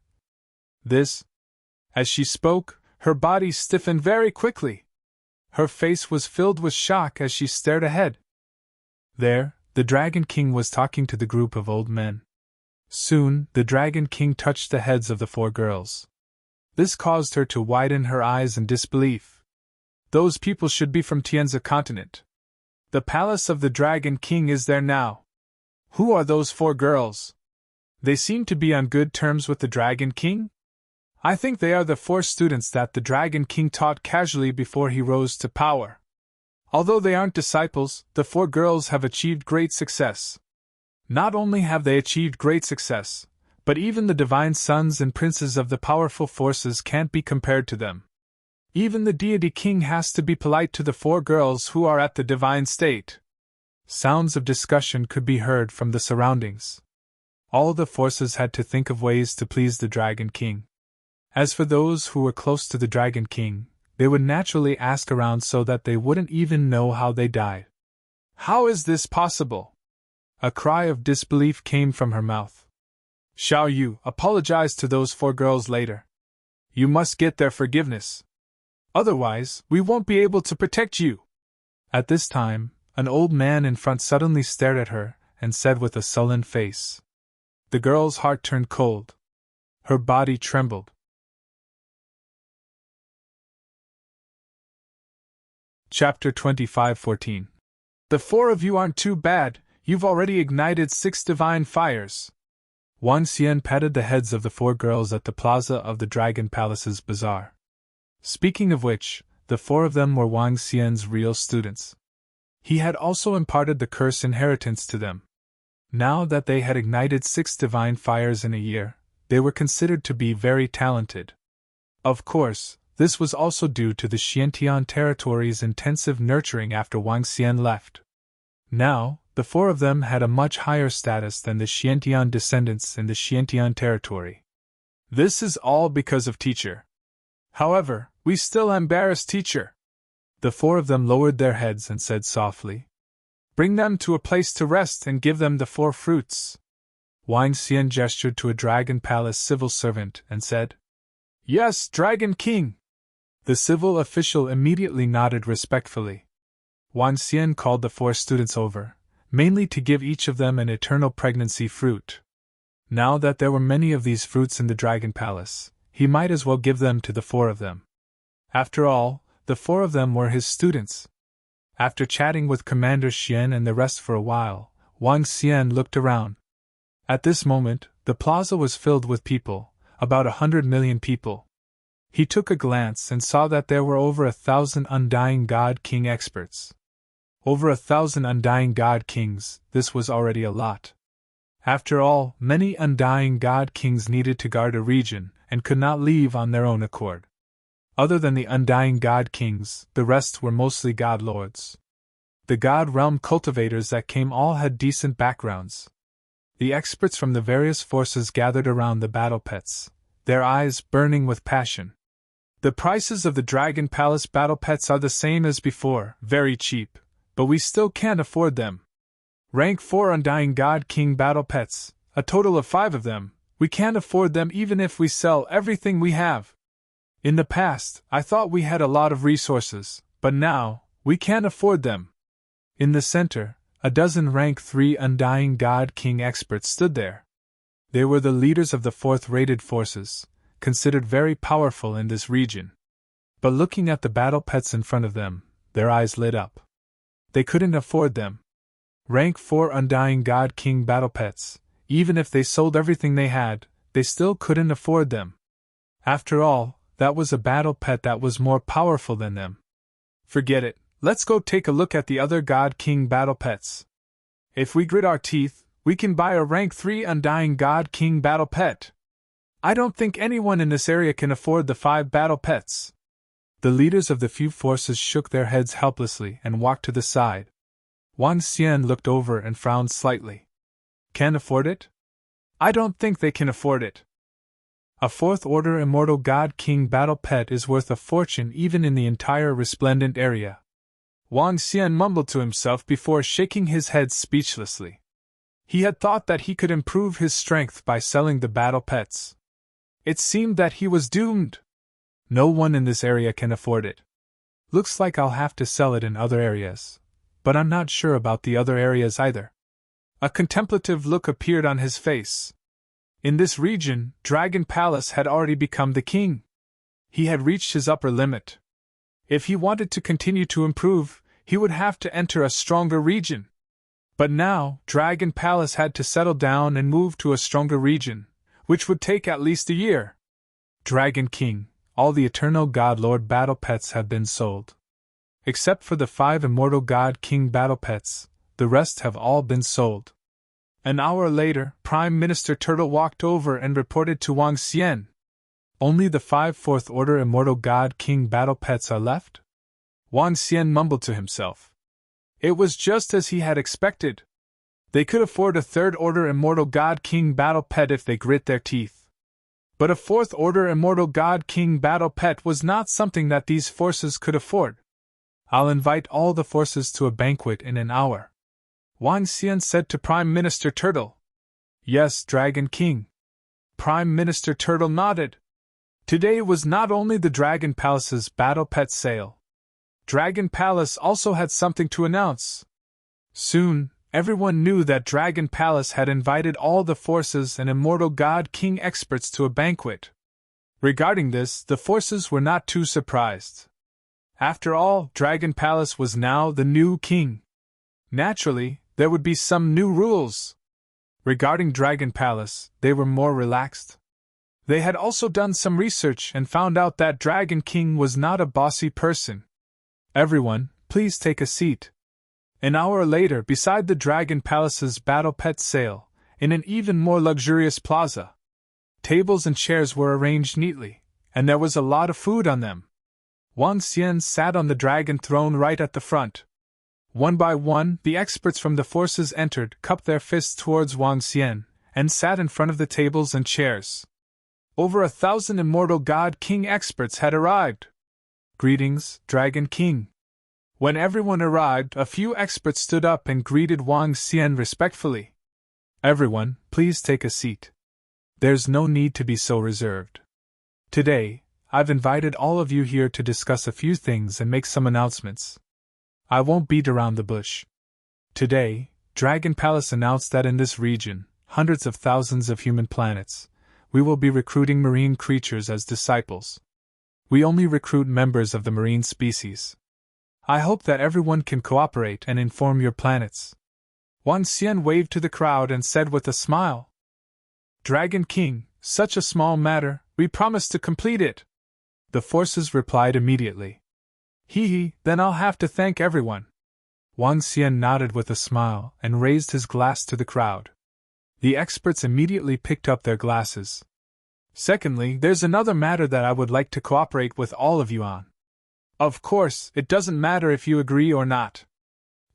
As she spoke, her body stiffened very quickly. Her face was filled with shock as she stared ahead. There, the Dragon King was talking to the group of old men. Soon, the Dragon King touched the heads of the 4 girls. This caused her to widen her eyes in disbelief. Those people should be from Tianzi continent. The palace of the Dragon King is there now. Who are those 4 girls? They seem to be on good terms with the Dragon King? I think they are the 4 students that the Dragon King taught casually before he rose to power. Although they aren't disciples, the 4 girls have achieved great success. Not only have they achieved great success, but even the divine sons and princes of the powerful forces can't be compared to them. Even the deity king has to be polite to the 4 girls who are at the divine state. Sounds of discussion could be heard from the surroundings. All the forces had to think of ways to please the Dragon King. As for those who were close to the Dragon King, they would naturally ask around so that they wouldn't even know how they died. How is this possible? A cry of disbelief came from her mouth. Xiao Yu, apologize to those 4 girls later. You must get their forgiveness. Otherwise, we won't be able to protect you. At this time, an old man in front suddenly stared at her and said with a sullen face. The girl's heart turned cold. Her body trembled. Chapter 25:14. The 4 of you aren't too bad, you've already ignited 6 divine fires. Wang Xian patted the heads of the 4 girls at the plaza of the Dragon Palace's bazaar. Speaking of which, the 4 of them were Wang Xian's real students. He had also imparted the curse inheritance to them. Now that they had ignited 6 divine fires in a year, they were considered to be very talented. Of course, this was also due to the Xiantian territory's intensive nurturing after Wang Xian left. Now, the 4 of them had a much higher status than the Xiantian descendants in the Xiantian territory. This is all because of teacher. However, we still embarrass teacher. The 4 of them lowered their heads and said softly, bring them to a place to rest and give them the 4 fruits. Wang Xian gestured to a Dragon Palace civil servant and said, Yes, Dragon King. The civil official immediately nodded respectfully. Wang Xian called the 4 students over, mainly to give each of them an eternal pregnancy fruit. Now that there were many of these fruits in the Dragon Palace, he might as well give them to the 4 of them. After all, the 4 of them were his students. After chatting with Commander Xian and the rest for a while, Wang Xian looked around. At this moment, the plaza was filled with people, about 100 million people. He took a glance and saw that there were over 1,000 Undying God King experts. Over 1,000 Undying God Kings, this was already a lot. After all, many Undying God Kings needed to guard a region and could not leave on their own accord. Other than the Undying God Kings, the rest were mostly God Lords. The God Realm cultivators that came all had decent backgrounds. The experts from the various forces gathered around the battle pets, their eyes burning with passion. The prices of the Dragon Palace battle pets are the same as before, very cheap, but we still can't afford them. Rank 4 Undying God King battle pets, a total of 5 of them, we can't afford them even if we sell everything we have. In the past, I thought we had a lot of resources, but now, we can't afford them. In the center, a dozen rank 3 Undying God King experts stood there. They were the leaders of the fourth-rated forces, considered very powerful in this region. But looking at the battle pets in front of them, their eyes lit up. They couldn't afford them. Rank 4 Undying God King battle pets, even if they sold everything they had, they still couldn't afford them. After all, that was a battle pet that was more powerful than them. Forget it, let's go take a look at the other God King battle pets. If we grit our teeth, we can buy a rank 3 Undying God King battle pet. I don't think anyone in this area can afford the 5 battle pets. The leaders of the few forces shook their heads helplessly and walked to the side. Wang Xian looked over and frowned slightly. Can't afford it? I don't think they can afford it. A 4th Order Immortal God King battle pet is worth a fortune even in the entire resplendent area. Wang Xian mumbled to himself before shaking his head speechlessly. He had thought that he could improve his strength by selling the battle pets. It seemed that he was doomed. No one in this area can afford it. Looks like I'll have to sell it in other areas, but I'm not sure about the other areas either. A contemplative look appeared on his face. In this region, Dragon Palace had already become the king. He had reached his upper limit. If he wanted to continue to improve, he would have to enter a stronger region. But now, Dragon Palace had to settle down and move to a stronger region, which would take at least a year. Dragon King, all the Eternal God Lord battle pets have been sold. Except for the 5 Immortal God King battle pets, the rest have all been sold. An hour later, Prime Minister Turtle walked over and reported to Wang Xian. Only the 5 4th Order Immortal God King battle pets are left? Wang Xian mumbled to himself. It was just as he had expected. They could afford a 3rd Order Immortal God King battle pet if they grit their teeth. But a 4th Order Immortal God King battle pet was not something that these forces could afford. I'll invite all the forces to a banquet in an hour, Wang Xian said to Prime Minister Turtle. Yes, Dragon King. Prime Minister Turtle nodded. Today was not only the Dragon Palace's battle pet sale. Dragon Palace also had something to announce. Soon, everyone knew that Dragon Palace had invited all the forces and Immortal God King experts to a banquet. Regarding this, the forces were not too surprised. After all, Dragon Palace was now the new king. Naturally, there would be some new rules. Regarding Dragon Palace, they were more relaxed. They had also done some research and found out that Dragon King was not a bossy person. Everyone, please take a seat. An hour later, beside the Dragon Palace's battle pet sale, in an even more luxurious plaza, tables and chairs were arranged neatly, and there was a lot of food on them. Wang Xian sat on the dragon throne right at the front. One by one, the experts from the forces entered, cupped their fists towards Wang Xian, and sat in front of the tables and chairs. Over 1,000 Immortal God King experts had arrived. Greetings, Dragon King. When everyone arrived, a few experts stood up and greeted Wang Xian respectfully. Everyone, please take a seat. There's no need to be so reserved. Today, I've invited all of you here to discuss a few things and make some announcements. I won't beat around the bush. Today, Dragon Palace announced that in this region, hundreds of thousands of human planets, we will be recruiting marine creatures as disciples. We only recruit members of the marine species. I hope that everyone can cooperate and inform your planets. Wang Xian waved to the crowd and said with a smile. Dragon King, such a small matter, we promise to complete it. The forces replied immediately. Hee, then I'll have to thank everyone. Wang Xian nodded with a smile and raised his glass to the crowd. The experts immediately picked up their glasses. Secondly, there's another matter that I would like to cooperate with all of you on. Of course, it doesn't matter if you agree or not.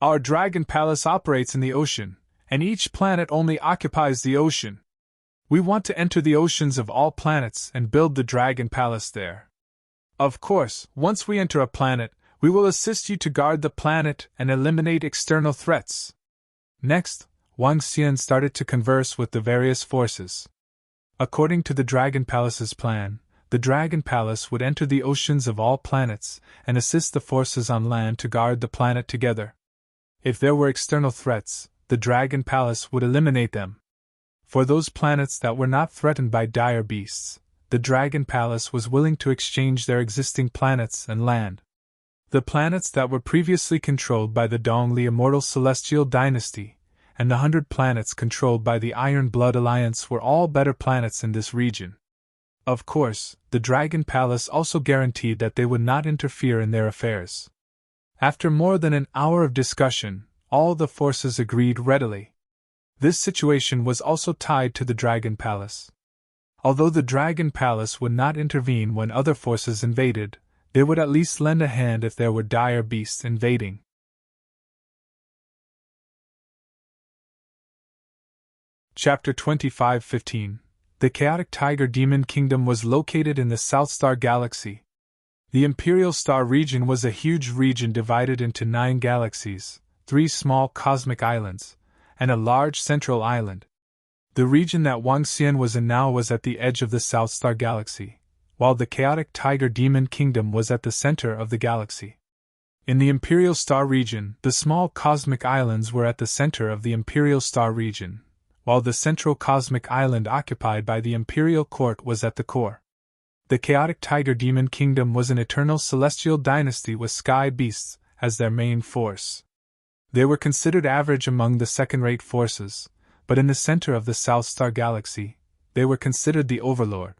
Our Dragon Palace operates in the ocean, and each planet only occupies the ocean. We want to enter the oceans of all planets and build the Dragon Palace there. Of course, once we enter a planet, we will assist you to guard the planet and eliminate external threats. Next, Wang Xian started to converse with the various forces. According to the Dragon Palace's plan, the Dragon Palace would enter the oceans of all planets and assist the forces on land to guard the planet together. If there were external threats, the Dragon Palace would eliminate them. For those planets that were not threatened by dire beasts, the Dragon Palace was willing to exchange their existing planets and land. The planets that were previously controlled by the Dongli Immortal Celestial Dynasty, and the 100 planets controlled by the Iron Blood Alliance were all better planets in this region. Of course, the Dragon Palace also guaranteed that they would not interfere in their affairs. After more than an hour of discussion, all the forces agreed readily. This situation was also tied to the Dragon Palace. Although the Dragon Palace would not intervene when other forces invaded, they would at least lend a hand if there were dire beasts invading. Chapter 25:15. The Chaotic Tiger Demon Kingdom was located in the South Star Galaxy. The Imperial Star region was a huge region divided into 9 galaxies, 3 small cosmic islands, and a large central island. The region that Wang Xian was in now was at the edge of the South Star Galaxy, while the Chaotic Tiger Demon Kingdom was at the center of the galaxy. In the Imperial Star region, the small cosmic islands were at the center of the Imperial Star region, while the central cosmic island occupied by the Imperial Court was at the core. The Chaotic Tiger Demon Kingdom was an eternal celestial dynasty with sky beasts as their main force. They were considered average among the second-rate forces, but in the center of the South Star Galaxy, they were considered the overlord.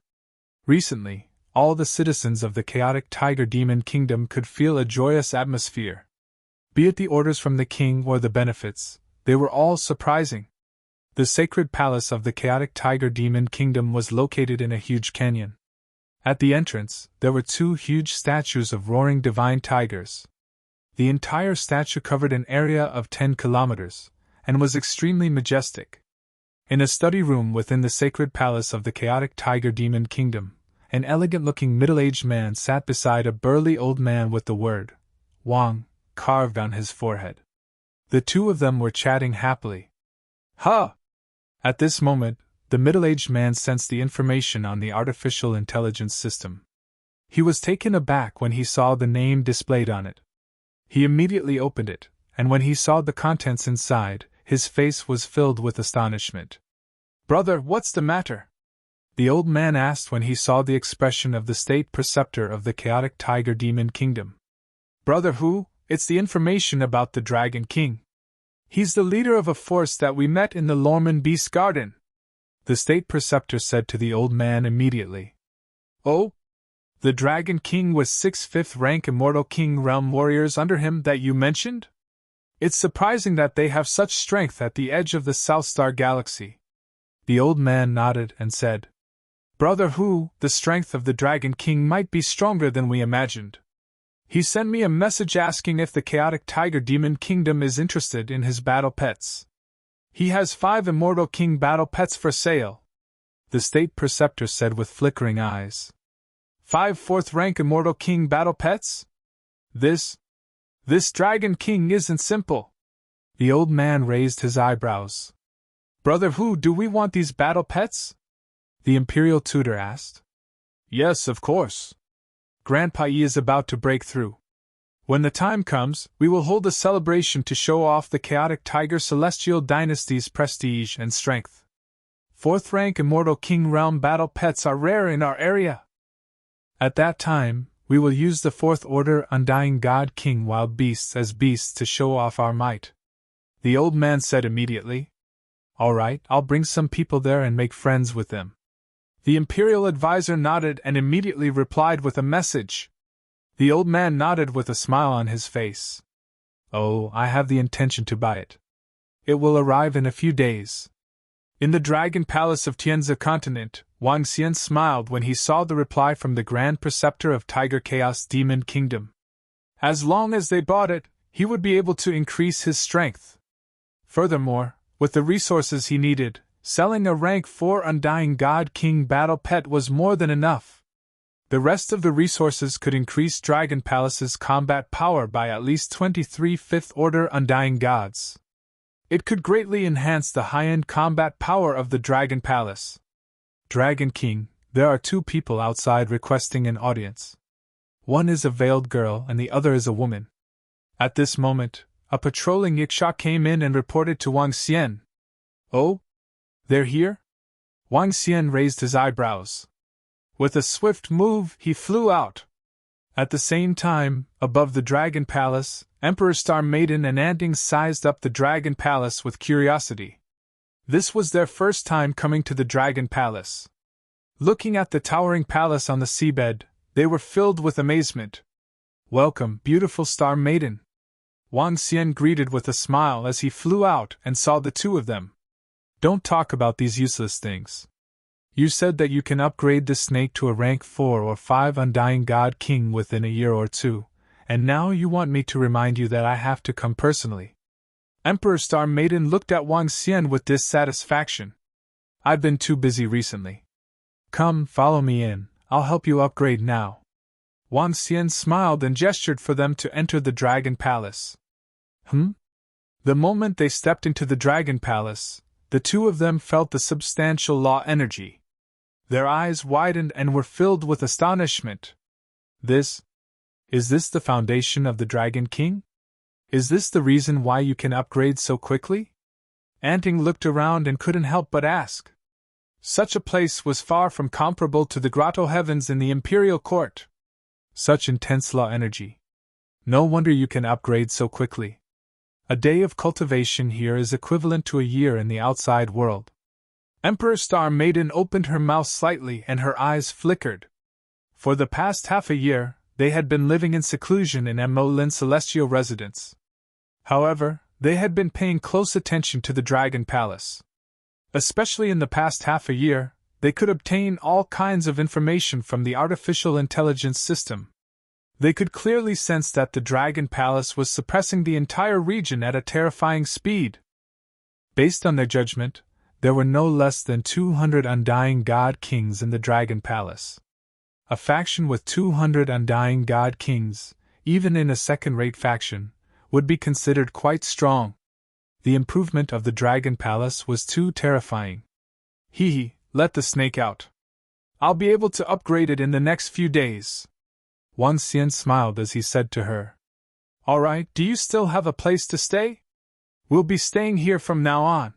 Recently, all the citizens of the Chaotic Tiger Demon Kingdom could feel a joyous atmosphere. Be it the orders from the king or the benefits, they were all surprising. The sacred palace of the Chaotic Tiger Demon Kingdom was located in a huge canyon. At the entrance, there were 2 huge statues of roaring divine tigers. The entire statue covered an area of 10 kilometers, and was extremely majestic. In a study room within the sacred palace of the Chaotic Tiger Demon Kingdom, an elegant-looking middle-aged man sat beside a burly old man with the word, Wang, carved on his forehead. The 2 of them were chatting happily. Ha! At this moment, the middle-aged man sensed the information on the artificial intelligence system. He was taken aback when he saw the name displayed on it. He immediately opened it, and when he saw the contents inside, his face was filled with astonishment. "Brother, what's the matter?" the old man asked when he saw the expression of the state preceptor of the Chaotic Tiger Demon Kingdom. "Brother who? It's the information about the Dragon King. He's the leader of a force that we met in the Lorman Beast Garden," the state preceptor said to the old man immediately. "Oh? The Dragon King with 6 5th-rank Immortal King Realm warriors under him that you mentioned? It's surprising that they have such strength at the edge of the South Star Galaxy." The old man nodded and said, "Brother Hu, the strength of the Dragon King might be stronger than we imagined. He sent me a message asking if the Chaotic Tiger Demon Kingdom is interested in his battle pets. He has 5 Immortal King battle pets for sale," the state preceptor said with flickering eyes. 5 4th-rank Immortal King battle pets? This Dragon King isn't simple." The old man raised his eyebrows. "Brother Hu, do we want these battle pets?" the Imperial Tutor asked. "Yes, of course. Grandpa Yi is about to break through. When the time comes, we will hold a celebration to show off the Chaotic Tiger Celestial Dynasty's prestige and strength. 4th-rank Immortal King Realm battle pets are rare in our area. At that time, we will use the 4th Order Undying God King Wild Beasts as beasts to show off our might," the old man said immediately. "All right, I'll bring some people there and make friends with them." The Imperial advisor nodded and immediately replied with a message. The old man nodded with a smile on his face. "Oh, I have the intention to buy it. It will arrive in a few days." In the Dragon Palace of Tianzi Continent, Wang Xian smiled when he saw the reply from the Grand Preceptor of Tiger Chaos Demon Kingdom. As long as they bought it, he would be able to increase his strength. Furthermore, with the resources he needed, selling a rank 4 Undying God King battle pet was more than enough. The rest of the resources could increase Dragon Palace's combat power by at least 23 5th Order Undying Gods. It could greatly enhance the high-end combat power of the Dragon Palace. "Dragon King, there are 2 people outside requesting an audience. One is a veiled girl and the other is a woman." At this moment, a patrolling Yiksha came in and reported to Wang Xian. "Oh? They're here?" Wang Xian raised his eyebrows. With a swift move, he flew out. At the same time, above the Dragon Palace, Emperor Star Maiden and Anting sized up the Dragon Palace with curiosity. This was their first time coming to the Dragon Palace. Looking at the towering palace on the seabed, they were filled with amazement. "Welcome, beautiful Star Maiden," Wang Xian greeted with a smile as he flew out and saw the two of them. "Don't talk about these useless things. You said that you can upgrade the snake to a rank 4 or 5 Undying God King within a year or two, and now you want me to remind you that I have to come personally." Emperor Star Maiden looked at Wang Xian with dissatisfaction. "I've been too busy recently. Come, follow me in, I'll help you upgrade now." Wang Xian smiled and gestured for them to enter the Dragon Palace. The moment they stepped into the Dragon Palace, the two of them felt the substantial law energy. Their eyes widened and were filled with astonishment. Is this the foundation of the Dragon King? Is this the reason why you can upgrade so quickly? Anting looked around and couldn't help but ask. Such a place was far from comparable to the grotto heavens in the Imperial Court. Such intense law energy. No wonder you can upgrade so quickly. A day of cultivation here is equivalent to a year in the outside world. Emperor Star Maiden opened her mouth slightly and her eyes flickered. For the past half a year, they had been living in seclusion in Mo Lin Celestial residence. However, they had been paying close attention to the Dragon Palace. Especially in the past half a year, they could obtain all kinds of information from the artificial intelligence system. They could clearly sense that the Dragon Palace was suppressing the entire region at a terrifying speed. Based on their judgment, there were no less than 200 Undying God Kings in the Dragon Palace. A faction with 200 Undying God Kings, even in a second-rate faction, would be considered quite strong. The improvement of the Dragon Palace was too terrifying. Let the snake out. I'll be able to upgrade it in the next few days." Wang Xian smiled as he said to her. "All right, do you still have a place to stay? We'll be staying here from now on."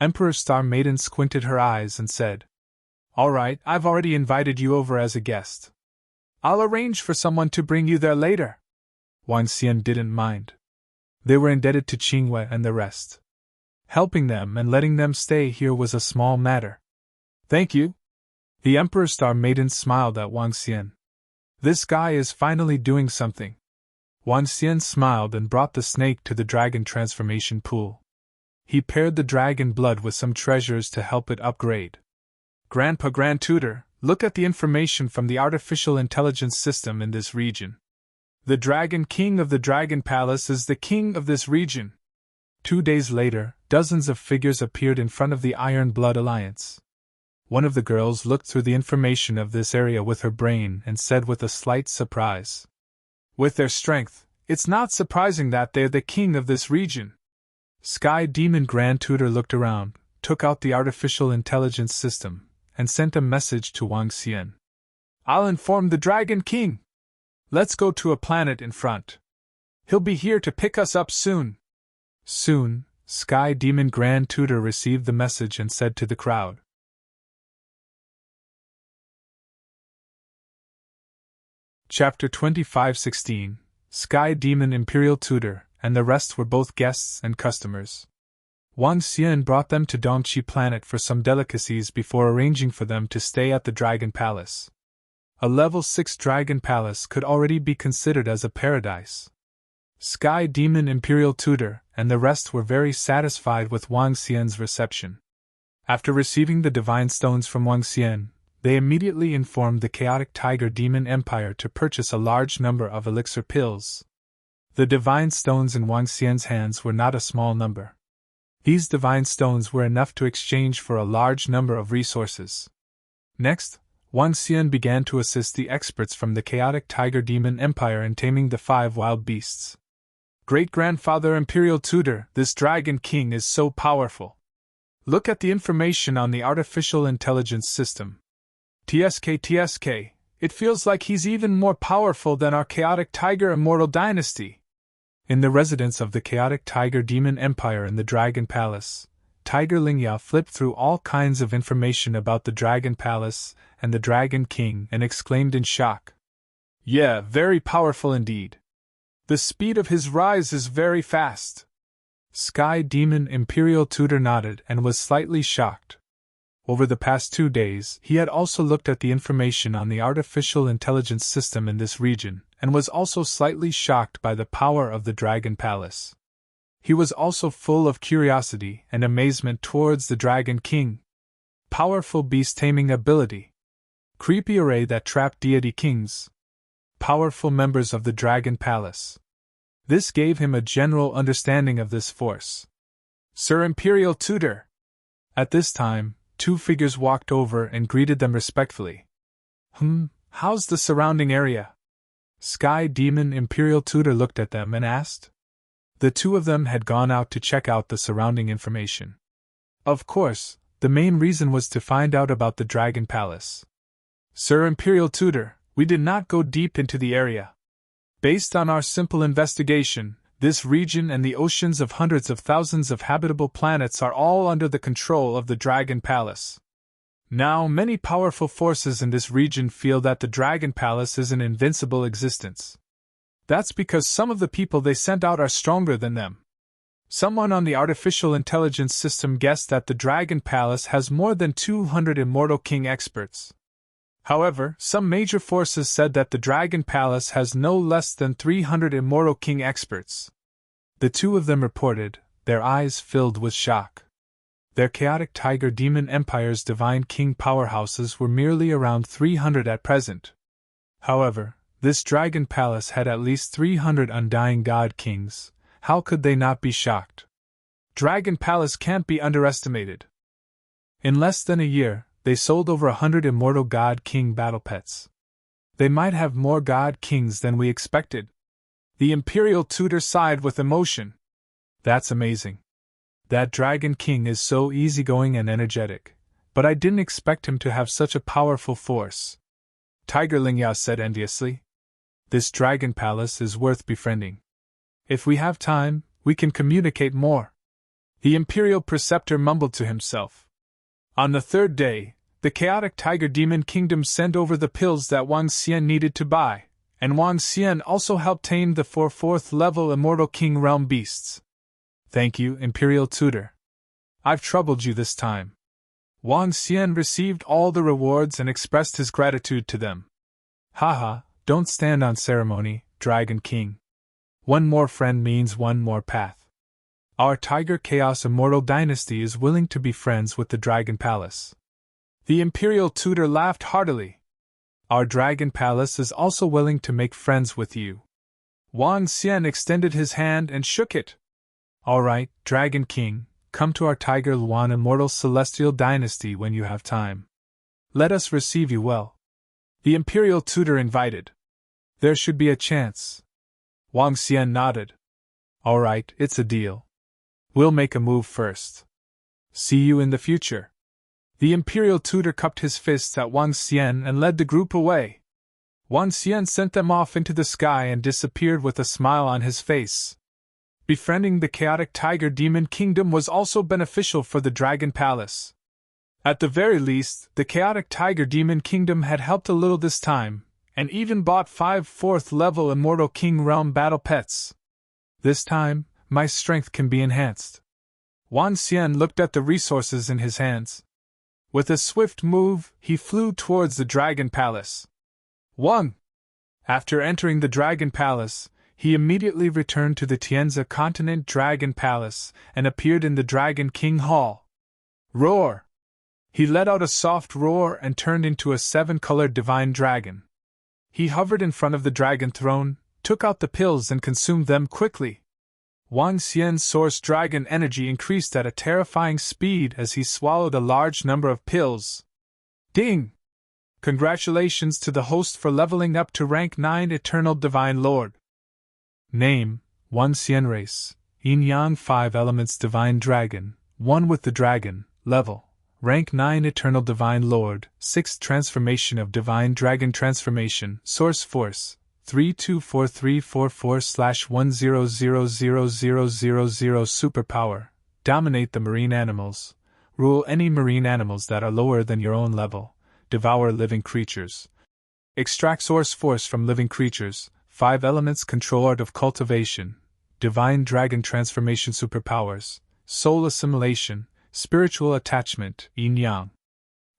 Emperor Star Maiden squinted her eyes and said, "All right, I've already invited you over as a guest. I'll arrange for someone to bring you there later." Wang Xian didn't mind. They were indebted to Qingwei and the rest. Helping them and letting them stay here was a small matter. "Thank you." The Emperor Star Maiden smiled at Wang Xian. "This guy is finally doing something." Wang Xian smiled and brought the snake to the dragon transformation pool. He paired the dragon blood with some treasures to help it upgrade. "Grandpa Grand Tutor, look at the information from the artificial intelligence system in this region. The Dragon King of the Dragon Palace is the king of this region." 2 days later, dozens of figures appeared in front of the Iron Blood Alliance. One of the girls looked through the information of this area with her brain and said with a slight surprise, "With their strength, it's not surprising that they're the king of this region." Sky Demon Grand Tutor looked around, took out the artificial intelligence system, and sent a message to Wang Xian. "I'll inform the Dragon King. Let's go to a planet in front. He'll be here to pick us up soon." Soon, Sky Demon Grand Tutor received the message and said to the crowd. Chapter 25:16 Sky Demon Imperial Tutor, and the rest were both guests and customers. Wang Xian brought them to Dongqi Planet for some delicacies before arranging for them to stay at the Dragon Palace. A level 6 Dragon Palace could already be considered as a paradise. Sky Demon Imperial Tutor and the rest were very satisfied with Wang Xian's reception. After receiving the Divine Stones from Wang Xian, they immediately informed the Chaotic Tiger Demon Empire to purchase a large number of elixir pills. The Divine Stones in Wang Xian's hands were not a small number. These Divine Stones were enough to exchange for a large number of resources. Next, Wang Xian began to assist the experts from the Chaotic Tiger Demon Empire in taming the 5 wild beasts. "Great-grandfather Imperial Tutor, this Dragon King is so powerful. Look at the information on the artificial intelligence system. TSK, it feels like he's even more powerful than our Chaotic Tiger Immortal Dynasty." In the residence of the Chaotic Tiger Demon Empire in the Dragon Palace, Tiger Lingya flipped through all kinds of information about the Dragon Palace and the Dragon King and exclaimed in shock. Yeah, very powerful indeed. The speed of his rise is very fast. Sky Demon Imperial Tutor nodded and was slightly shocked. Over the past 2 days, he had also looked at the information on the artificial intelligence system in this region, and was also slightly shocked by the power of the Dragon Palace. He was also full of curiosity and amazement towards the Dragon King. Powerful beast-taming ability. Creepy array that trapped deity kings. Powerful members of the Dragon Palace. This gave him a general understanding of this force. Sir Imperial Tutor! At this time, 2 figures walked over and greeted them respectfully. How's the surrounding area? Sky Demon Imperial Tutor looked at them and asked. The 2 of them had gone out to check out the surrounding information. Of course, the main reason was to find out about the Dragon Palace. Sir Imperial Tutor, we did not go deep into the area. Based on our simple investigation, this region and the oceans of hundreds of thousands of habitable planets are all under the control of the Dragon Palace. Now, many powerful forces in this region feel that the Dragon Palace is an invincible existence. That's because some of the people they sent out are stronger than them. Someone on the artificial intelligence system guessed that the Dragon Palace has more than 200 Immortal King experts. However, some major forces said that the Dragon Palace has no less than 300 Immortal King experts. The 2 of them reported, their eyes filled with shock. Their chaotic Tiger Demon Empire's Divine King powerhouses were merely around 300 at present. However, this Dragon Palace had at least 300 Undying God Kings. How could they not be shocked? Dragon Palace can't be underestimated. In less than a year, they sold over 100 Immortal God King battle pets. They might have more God Kings than we expected. The Imperial Tutor sighed with emotion. That's amazing. That Dragon King is so easygoing and energetic, but I didn't expect him to have such a powerful force. Tiger Lingya said enviously. This Dragon Palace is worth befriending. If we have time, we can communicate more. The Imperial Preceptor mumbled to himself. On the 3rd day, the chaotic Tiger Demon Kingdom sent over the pills that Wang Xian needed to buy, and Wang Xian also helped tame the 4 4th-level Immortal King realm beasts. Thank you, Imperial Tutor. I've troubled you this time. Wang Xian received all the rewards and expressed his gratitude to them. Haha, don't stand on ceremony, Dragon King. One more friend means one more path. Our Tiger Chaos Immortal Dynasty is willing to be friends with the Dragon Palace. The Imperial Tutor laughed heartily. Our Dragon Palace is also willing to make friends with you. Wang Xian extended his hand and shook it. All right, Dragon King, come to our Tiger Luan Immortal Celestial Dynasty when you have time. Let us receive you well. The Imperial Tutor invited. There should be a chance. Wang Xian nodded. All right, it's a deal. We'll make a move first. See you in the future. The Imperial Tutor cupped his fists at Wang Xian and led the group away. Wang Xian sent them off into the sky and disappeared with a smile on his face. Befriending the chaotic Tiger Demon Kingdom was also beneficial for the Dragon Palace. At the very least, the chaotic Tiger Demon Kingdom had helped a little this time, and even bought 5 4th-level Immortal King Realm battle pets. This time, my strength can be enhanced. Wang Xian looked at the resources in his hands. With a swift move, he flew towards the Dragon Palace. Wang! After entering the Dragon Palace, he immediately returned to the Tianza Continent Dragon Palace and appeared in the Dragon King Hall. Roar! He let out a soft roar and turned into a 7-colored divine dragon. He hovered in front of the dragon throne, took out the pills and consumed them quickly. Wang Xian's source dragon energy increased at a terrifying speed as he swallowed a large number of pills. Ding! Congratulations to the host for leveling up to rank 9 Eternal Divine Lord. Name, Wang Xian Race, Yin Yang 5 Elements Divine Dragon, 1 with the Dragon, Level, Rank 9 Eternal Divine Lord, 6th Transformation of Divine Dragon Transformation, Source Force, 324344/10000000 Superpower, dominate the marine animals, rule any marine animals that are lower than your own level, devour living creatures, extract source force from living creatures, 5 elements control art of cultivation, divine dragon transformation superpowers, soul assimilation, spiritual attachment, yin-yang.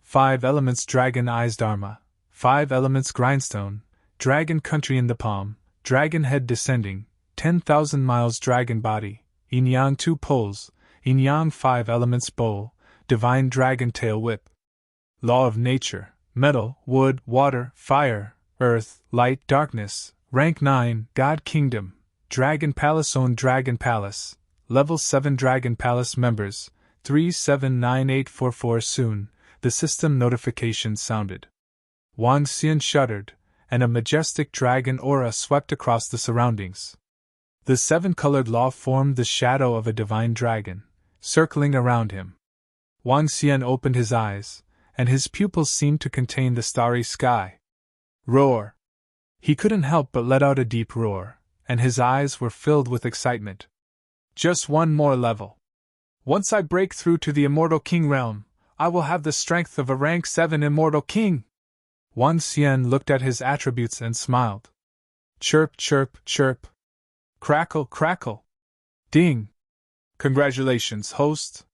5 elements dragon eyes dharma, 5 elements grindstone, dragon country in the palm, dragon head descending, 10,000 miles dragon body, yin-yang 2 poles, yin-yang 5 elements bowl, divine dragon tail whip. Law of nature, metal, wood, water, fire, earth, light, darkness, rank 9, God Kingdom, Dragon Palace owned Dragon Palace, Level 7 Dragon Palace members, 379844 soon, the system notification sounded. Wang Xian shuddered, and a majestic dragon aura swept across the surroundings. The 7-colored law formed the shadow of a divine dragon, circling around him. Wang Xian opened his eyes, and his pupils seemed to contain the starry sky. Roar! He couldn't help but let out a deep roar, and his eyes were filled with excitement. Just one more level. Once I break through to the Immortal King realm, I will have the strength of a rank 7 Immortal King. Wang Xian looked at his attributes and smiled. Chirp, chirp, chirp. Crackle, crackle. Ding. Congratulations, host.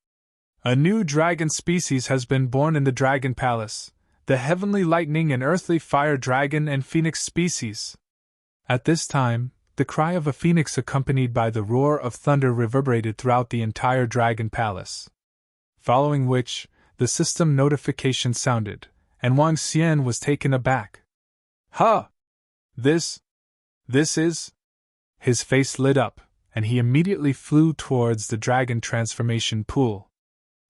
A new dragon species has been born in the Dragon Palace, the heavenly lightning and earthly fire dragon and phoenix species. At this time, the cry of a phoenix accompanied by the roar of thunder reverberated throughout the entire Dragon Palace. Following which, the system notification sounded, and Wang Xian was taken aback. Huh! This is... His face lit up, and he immediately flew towards the dragon transformation pool.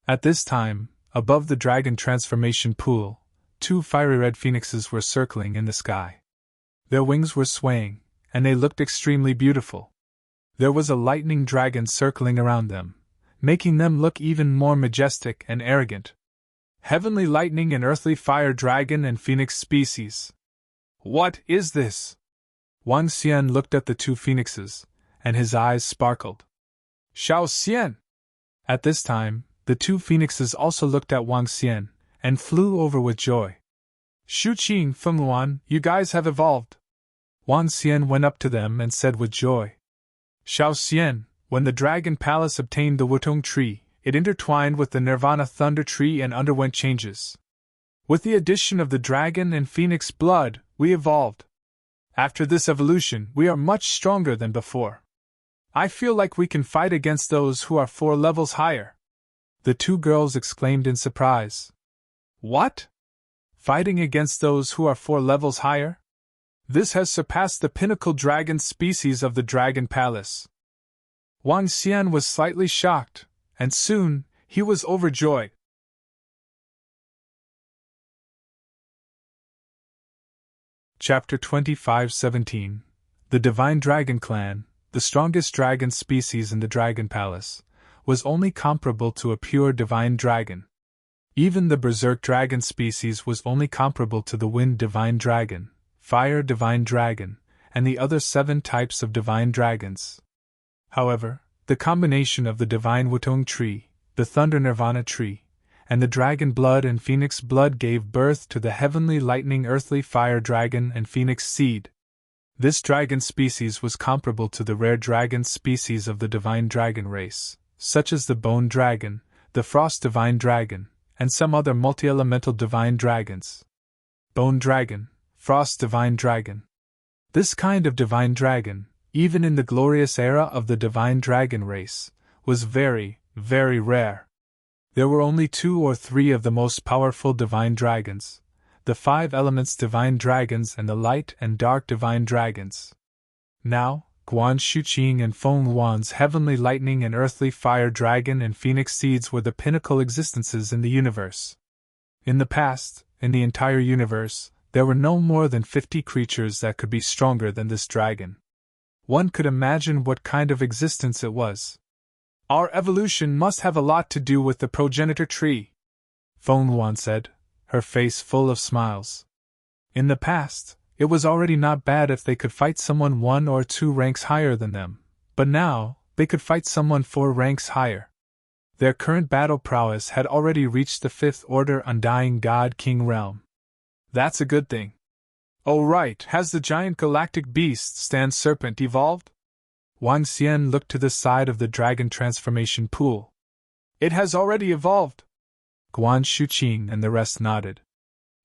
At this time, above the dragon transformation pool, 2 fiery red phoenixes were circling in the sky. Their wings were swaying, and they looked extremely beautiful. There was a lightning dragon circling around them, making them look even more majestic and arrogant. Heavenly lightning and earthly fire dragon and phoenix species. What is this? Wang Xian looked at the 2 phoenixes, and his eyes sparkled. Xiao Xian! At this time, the 2 phoenixes also looked at Wang Xian, and flew over with joy. Shu Qing, Fengluan, you guys have evolved. Wang Xian went up to them and said with joy. Xiao Xian, when the Dragon Palace obtained the Wutong tree, it intertwined with the Nirvana Thunder tree and underwent changes. With the addition of the dragon and phoenix blood, we evolved. After this evolution, we are much stronger than before. I feel like we can fight against those who are 4 levels higher. The 2 girls exclaimed in surprise. What? Fighting against those who are 4 levels higher? This has surpassed the pinnacle dragon species of the Dragon Palace. Wang Xian was slightly shocked, and soon, he was overjoyed. Chapter 25:17 The Divine Dragon Clan, the strongest dragon species in the Dragon Palace, was only comparable to a pure divine dragon. Even the Berserk dragon species was only comparable to the Wind Divine Dragon, Fire Divine Dragon, and the other 7 types of divine dragons. However, the combination of the Divine Wutong tree, the Thunder Nirvana tree, and the dragon blood and phoenix blood gave birth to the heavenly lightning earthly fire dragon and phoenix seed. This dragon species was comparable to the rare dragon species of the divine dragon race, such as the bone dragon, the frost divine dragon, and some other multi-elemental divine dragons. Bone dragon, frost divine dragon. This kind of divine dragon, even in the glorious era of the divine dragon race, was very, very rare. There were only 2 or 3 of the most powerful divine dragons, the 5 elements divine dragons and the light and dark divine dragons. Now, Guan Shuqing and Feng Luan's heavenly lightning and earthly fire dragon and phoenix seeds were the pinnacle existences in the universe. In the past, in the entire universe, there were no more than 50 creatures that could be stronger than this dragon. One could imagine what kind of existence it was. Our evolution must have a lot to do with the progenitor tree, Feng Luan said, her face full of smiles. In the past, it was already not bad if they could fight someone 1 or 2 ranks higher than them, but now, they could fight someone 4 ranks higher. Their current battle prowess had already reached the Fifth Order Undying God King realm. That's a good thing. Oh right, has the giant galactic beast stand serpent evolved? Wang Xian looked to the side of the dragon transformation pool. It has already evolved. Guan Shuqing and the rest nodded.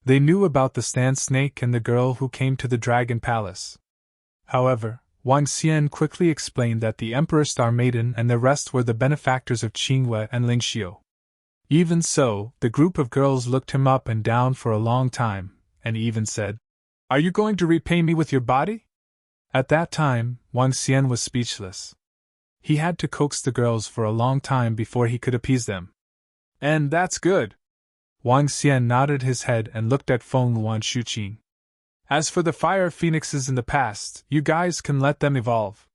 They knew about the stand snake and the girl who came to the dragon palace. However, Wang Xian quickly explained that the Emperor Star Maiden and the rest were the benefactors of Qingwei and Lingxiu. Even so, the group of girls looked him up and down for a long time, and even said, "Are you going to repay me with your body?" At that time, Wang Xian was speechless. He had to coax the girls for a long time before he could appease them. And that's good. Wang Xian nodded his head and looked at Feng Luan Shuqing. As for the fire phoenixes in the past, you guys can let them evolve.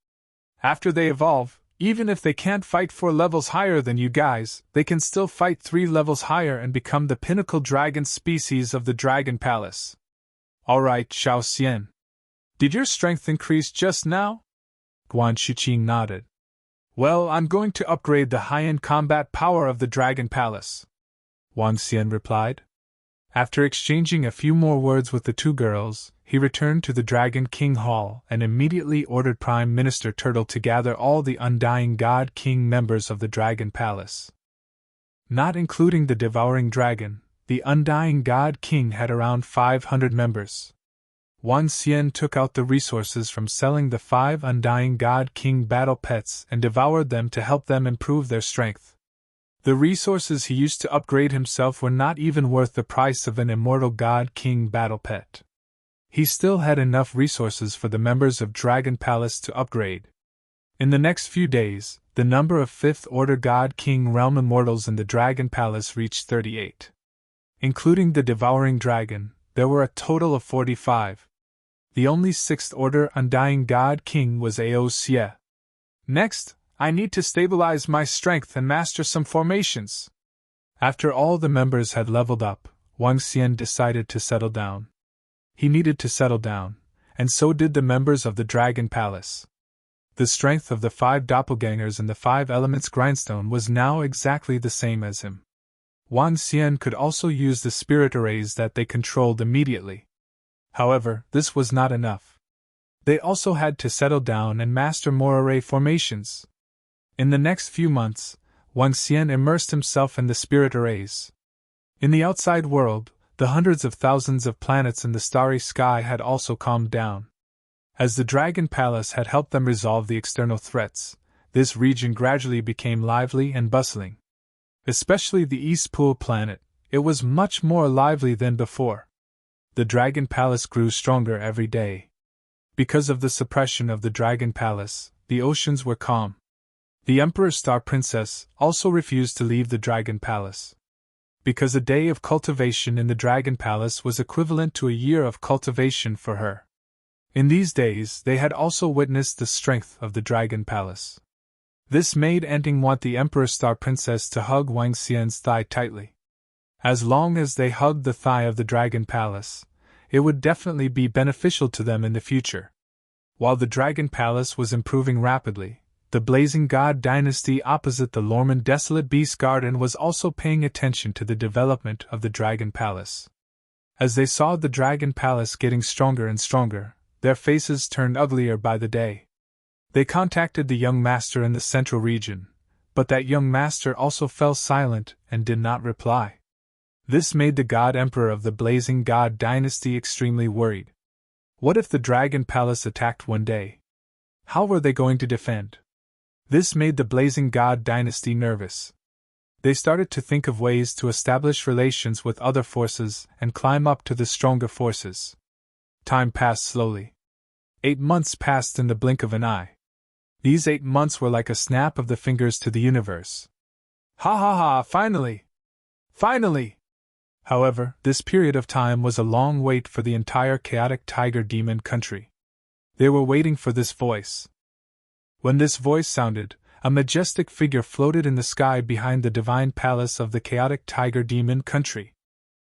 After they evolve, even if they can't fight 4 levels higher than you guys, they can still fight 3 levels higher and become the pinnacle dragon species of the Dragon Palace. Alright, Xiao Xian. Did your strength increase just now? Guan Shuqing nodded. Well, I'm going to upgrade the high-end combat power of the Dragon Palace, Wang Xian replied. After exchanging a few more words with the 2 girls, he returned to the Dragon King Hall and immediately ordered Prime Minister Turtle to gather all the Undying God King members of the Dragon Palace. Not including the Devouring Dragon, the Undying God King had around 500 members. Wang Xian took out the resources from selling the 5 Undying God King battle pets and devoured them to help them improve their strength. The resources he used to upgrade himself were not even worth the price of an Immortal God King battle pet. He still had enough resources for the members of Dragon Palace to upgrade. In the next few days, the number of 5th Order God King realm immortals in the Dragon Palace reached 38. Including the Devouring Dragon, there were a total of 45. The only 6th Order Undying God King was Ao Xie. Next, I need to stabilize my strength and master some formations. After all the members had leveled up, Wang Xian decided to settle down. He needed to settle down, and so did the members of the Dragon Palace. The strength of the 5 doppelgangers and the 5 elements grindstone was now exactly the same as him. Wang Xian could also use the spirit arrays that they controlled immediately. However, this was not enough. They also had to settle down and master more array formations. In the next few months, Wang Xian immersed himself in the spirit arrays. In the outside world, the hundreds of thousands of planets in the starry sky had also calmed down. As the Dragon Palace had helped them resolve the external threats, this region gradually became lively and bustling. Especially the East Pool planet, it was much more lively than before. The Dragon Palace grew stronger every day. Because of the suppression of the Dragon Palace, the oceans were calm. The Emperor Star Princess also refused to leave the Dragon Palace. Because a day of cultivation in the Dragon Palace was equivalent to a year of cultivation for her. In these days, they had also witnessed the strength of the Dragon Palace. This made Enting want the Emperor Star Princess to hug Wang Xian's thigh tightly. As long as they hugged the thigh of the Dragon Palace, it would definitely be beneficial to them in the future. While the Dragon Palace was improving rapidly, the Blazing God dynasty opposite the Lorman Desolate Beast Garden was also paying attention to the development of the Dragon Palace. As they saw the Dragon Palace getting stronger and stronger, their faces turned uglier by the day. They contacted the young master in the central region, but that young master also fell silent and did not reply. This made the God Emperor of the Blazing God dynasty extremely worried. What if the Dragon Palace attacked one day? How were they going to defend? This made the Blazing God dynasty nervous. They started to think of ways to establish relations with other forces and climb up to the stronger forces. Time passed slowly. 8 months passed in the blink of an eye. These 8 months were like a snap of the fingers to the universe. Ha ha ha, finally! Finally! However, this period of time was a long wait for the entire chaotic tiger demon country. They were waiting for this voice. When this voice sounded, a majestic figure floated in the sky behind the divine palace of the chaotic tiger demon country.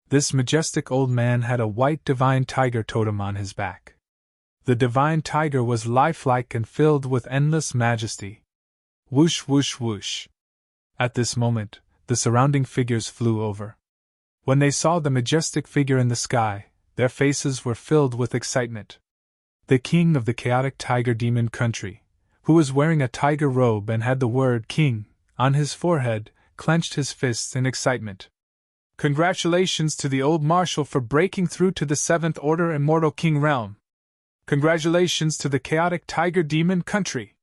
This majestic old man had a white divine tiger totem on his back. The divine tiger was lifelike and filled with endless majesty. Whoosh whoosh whoosh. At this moment, the surrounding figures flew over. When they saw the majestic figure in the sky, their faces were filled with excitement. The king of the chaotic tiger demon country, who was wearing a tiger robe and had the word king on his forehead, clenched his fists in excitement. Congratulations to the old marshal for breaking through to the 7th Order Immortal King realm. Congratulations to the chaotic tiger demon country.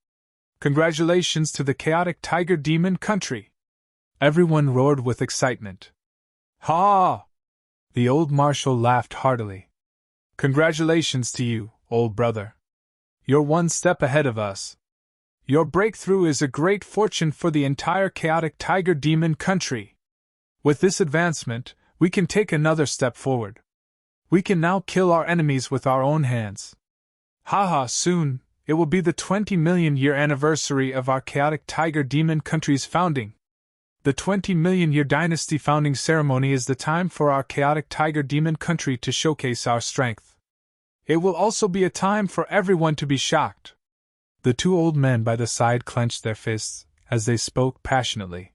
Congratulations to the chaotic tiger demon country. Everyone roared with excitement. Ha! The old marshal laughed heartily. Congratulations to you, old brother. You're one step ahead of us. Your breakthrough is a great fortune for the entire chaotic tiger demon country. With this advancement, we can take another step forward. We can now kill our enemies with our own hands. Haha, soon, it will be the 20-million-year anniversary of our chaotic tiger demon country's founding. The 20-million-year dynasty founding ceremony is the time for our chaotic tiger demon country to showcase our strength. It will also be a time for everyone to be shocked. The two old men by the side clenched their fists as they spoke passionately.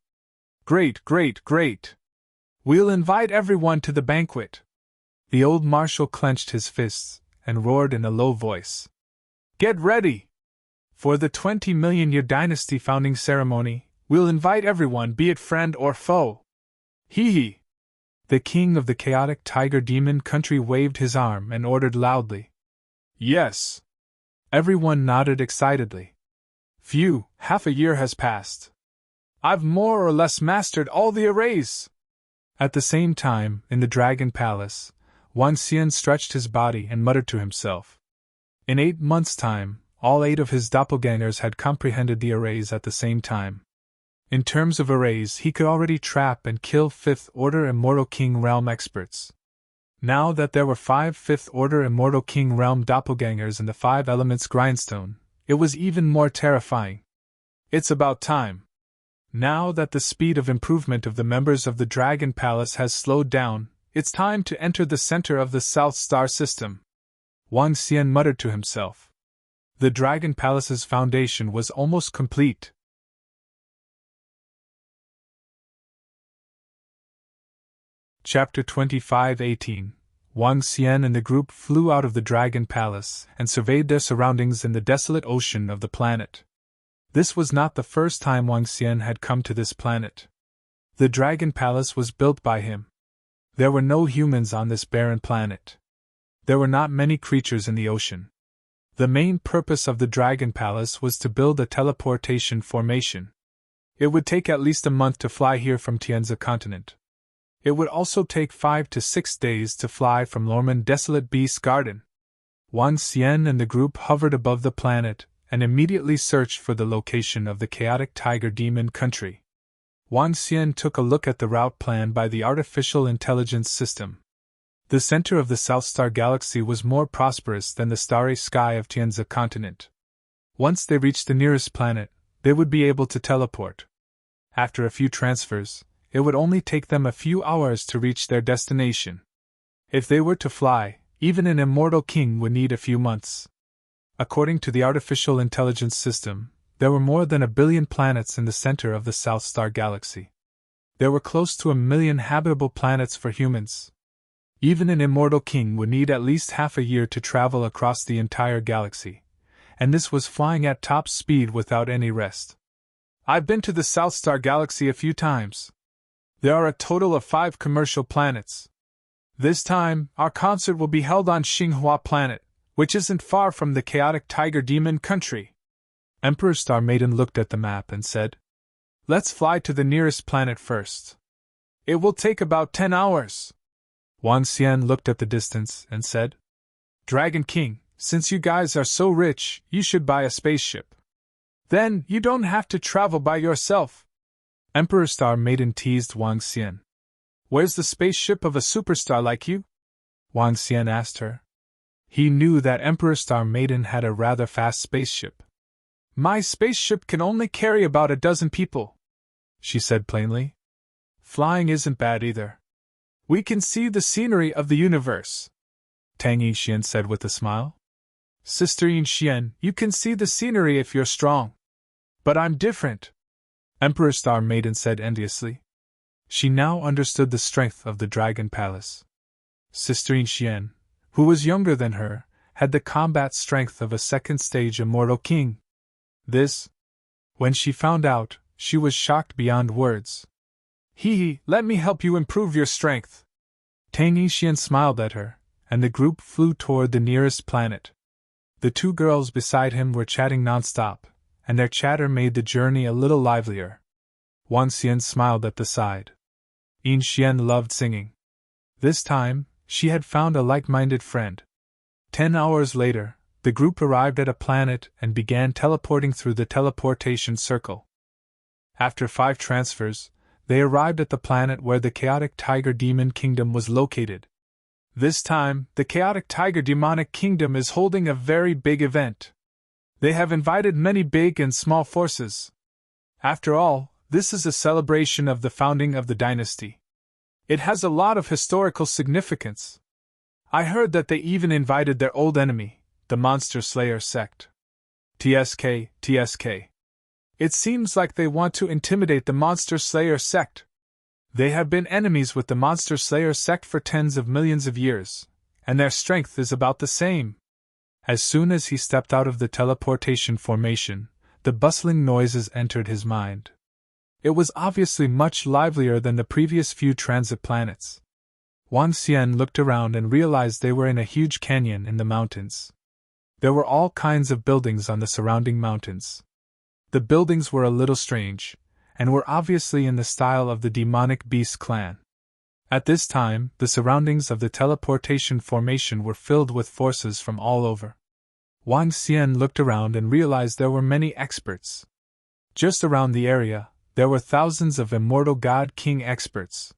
Great, great, great! We'll invite everyone to the banquet. The old marshal clenched his fists and roared in a low voice. Get ready! For the 20-million-year dynasty founding ceremony, we'll invite everyone, be it friend or foe. Hee hee! The king of the chaotic tiger demon country waved his arm and ordered loudly. Yes! Everyone nodded excitedly. Phew, half a year has passed. I've more or less mastered all the arrays. At the same time, in the Dragon Palace, Wang Xian stretched his body and muttered to himself. In 8 months' time, all 8 of his doppelgangers had comprehended the arrays at the same time. In terms of arrays, he could already trap and kill 5th Order Immortal King Realm experts. Now that there were 5 5th Order Immortal King Realm doppelgangers in the 5 Elements Grindstone, it was even more terrifying. It's about time. Now that the speed of improvement of the members of the Dragon Palace has slowed down, it's time to enter the center of the South Star System. Wang Xian muttered to himself. The Dragon Palace's foundation was almost complete. Chapter 25:18. Wang Xian and the group flew out of the Dragon Palace and surveyed their surroundings in the desolate ocean of the planet. This was not the first time Wang Xian had come to this planet. The Dragon Palace was built by him. There were no humans on this barren planet. There were not many creatures in the ocean. The main purpose of the Dragon Palace was to build a teleportation formation. It would take at least a month to fly here from Tianzi continent. It would also take 5 to 6 days to fly from Lorman Desolate Beast Garden. Wang Xian and the group hovered above the planet and immediately searched for the location of the chaotic tiger demon country. Wang Xian took a look at the route planned by the artificial intelligence system. The center of the South Star Galaxy was more prosperous than the starry sky of Tianzi continent. Once they reached the nearest planet, they would be able to teleport. After a few transfers, it would only take them a few hours to reach their destination. If they were to fly, even an immortal king would need a few months. According to the artificial intelligence system, there were more than 1 billion planets in the center of the South Star Galaxy. There were close to 1 million habitable planets for humans. Even an immortal king would need at least half a year to travel across the entire galaxy, and this was flying at top speed without any rest. I've been to the South Star Galaxy a few times. There are a total of 5 commercial planets. This time, our concert will be held on Xinghua Planet, which isn't far from the chaotic tiger demon country. Emperor Star Maiden looked at the map and said, Let's fly to the nearest planet first. It will take about 10 hours. Wang Xian looked at the distance and said, Dragon King, since you guys are so rich, you should buy a spaceship. Then you don't have to travel by yourself. Emperor Star Maiden teased Wang Xian. Where's the spaceship of a superstar like you? Wang Xian asked her. He knew that Emperor Star Maiden had a rather fast spaceship. My spaceship can only carry about 12 people, she said plainly. Flying isn't bad either. We can see the scenery of the universe, Tang Yixian said with a smile. Sister Yixian, you can see the scenery if you're strong. But I'm different. Emperor Star Maiden said enviously. She now understood the strength of the Dragon Palace. Sister Xian, who was younger than her, had the combat strength of a second-stage immortal king. This, when she found out, she was shocked beyond words. Hee, let me help you improve your strength. Tang Xian smiled at her, and the group flew toward the nearest planet. The two girls beside him were chatting nonstop, and their chatter made the journey a little livelier. Wang Xian smiled at the side. Yin Xian loved singing. This time, she had found a like-minded friend. 10 hours later, the group arrived at a planet and began teleporting through the teleportation circle. After 5 transfers, they arrived at the planet where the Chaotic Tiger Demon Kingdom was located. This time, the Chaotic Tiger Demonic Kingdom is holding a very big event. They have invited many big and small forces. After all, this is a celebration of the founding of the dynasty. It has a lot of historical significance. I heard that they even invited their old enemy, the Monster Slayer sect. TSK. It seems like they want to intimidate the Monster Slayer sect. They have been enemies with the Monster Slayer sect for tens of millions of years, and their strength is about the same. As soon as he stepped out of the teleportation formation, the bustling noises entered his mind. It was obviously much livelier than the previous few transit planets. Wang Xian looked around and realized they were in a huge canyon in the mountains. There were all kinds of buildings on the surrounding mountains. The buildings were a little strange, and were obviously in the style of the demonic beast clan. At this time, the surroundings of the teleportation formation were filled with forces from all over. Wang Xian looked around and realized there were many experts. Just around the area, there were thousands of immortal God King experts.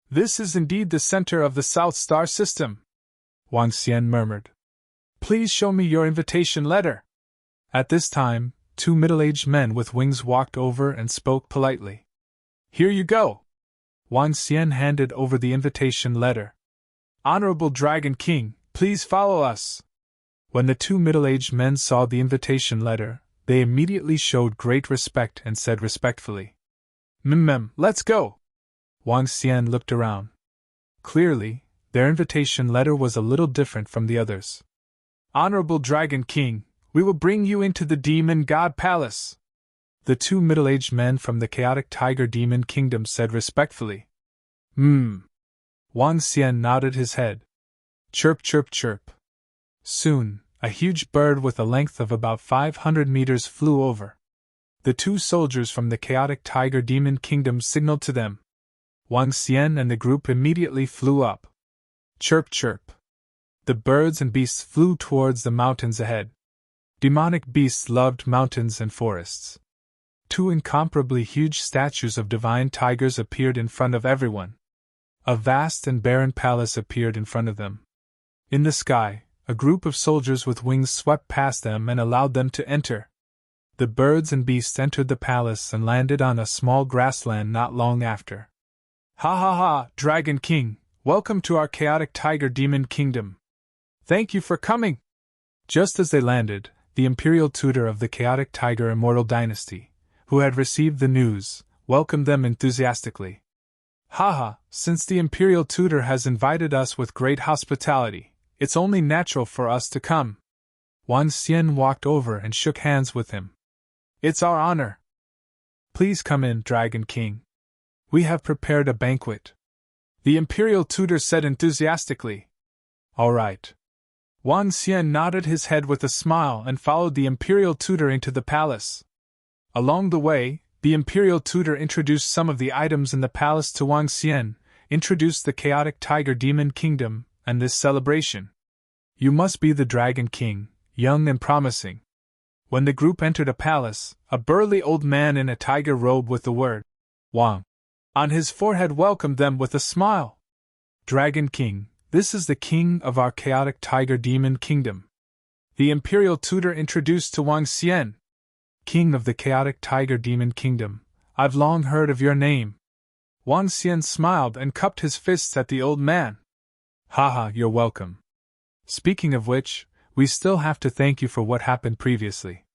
This is indeed the center of the South Star system, Wang Xian murmured. Please show me your invitation letter. At this time, 2 middle-aged men with wings walked over and spoke politely. Here you go. Wang Xian handed over the invitation letter. Honorable Dragon King, please follow us. When the 2 middle-aged men saw the invitation letter, they immediately showed great respect and said respectfully, let's go. Wang Xian looked around. Clearly, their invitation letter was a little different from the others. Honorable Dragon King, we will bring you into the Demon God Palace. The 2 middle-aged men from the Chaotic Tiger Demon Kingdom said respectfully. Wang Xian nodded his head. Chirp, chirp, chirp. Soon, a huge bird with a length of about 500 meters flew over. The 2 soldiers from the Chaotic Tiger Demon Kingdom signaled to them. Wang Xian and the group immediately flew up. Chirp, chirp. The birds and beasts flew towards the mountains ahead. Demonic beasts loved mountains and forests. 2 incomparably huge statues of divine tigers appeared in front of everyone. A vast and barren palace appeared in front of them. In the sky, a group of soldiers with wings swept past them and allowed them to enter. The birds and beasts entered the palace and landed on a small grassland not long after. Ha ha ha, Dragon King, welcome to our Chaotic Tiger Demon Kingdom. Thank you for coming. Just as they landed, the Imperial Tutor of the Chaotic Tiger Immortal Dynasty, who had received the news, welcomed them enthusiastically. Haha, since the Imperial Tutor has invited us with great hospitality, it's only natural for us to come. Wang Xian walked over and shook hands with him. It's our honor. Please come in, Dragon King. We have prepared a banquet. The Imperial Tutor said enthusiastically. All right. Wang Xian nodded his head with a smile and followed the Imperial Tutor into the palace. Along the way, the Imperial Tutor introduced some of the items in the palace to Wang Xian, introduced the Chaotic Tiger Demon Kingdom, and this celebration. You must be the Dragon King, young and promising. When the group entered a palace, a burly old man in a tiger robe with the word Wang on his forehead welcomed them with a smile. Dragon King, this is the king of our Chaotic Tiger Demon Kingdom. The Imperial Tutor introduced to Wang Xian. King of the Chaotic Tiger Demon Kingdom, I've long heard of your name. Wang Xian smiled and cupped his fists at the old man. Haha, you're welcome. Speaking of which, we still have to thank you for what happened previously.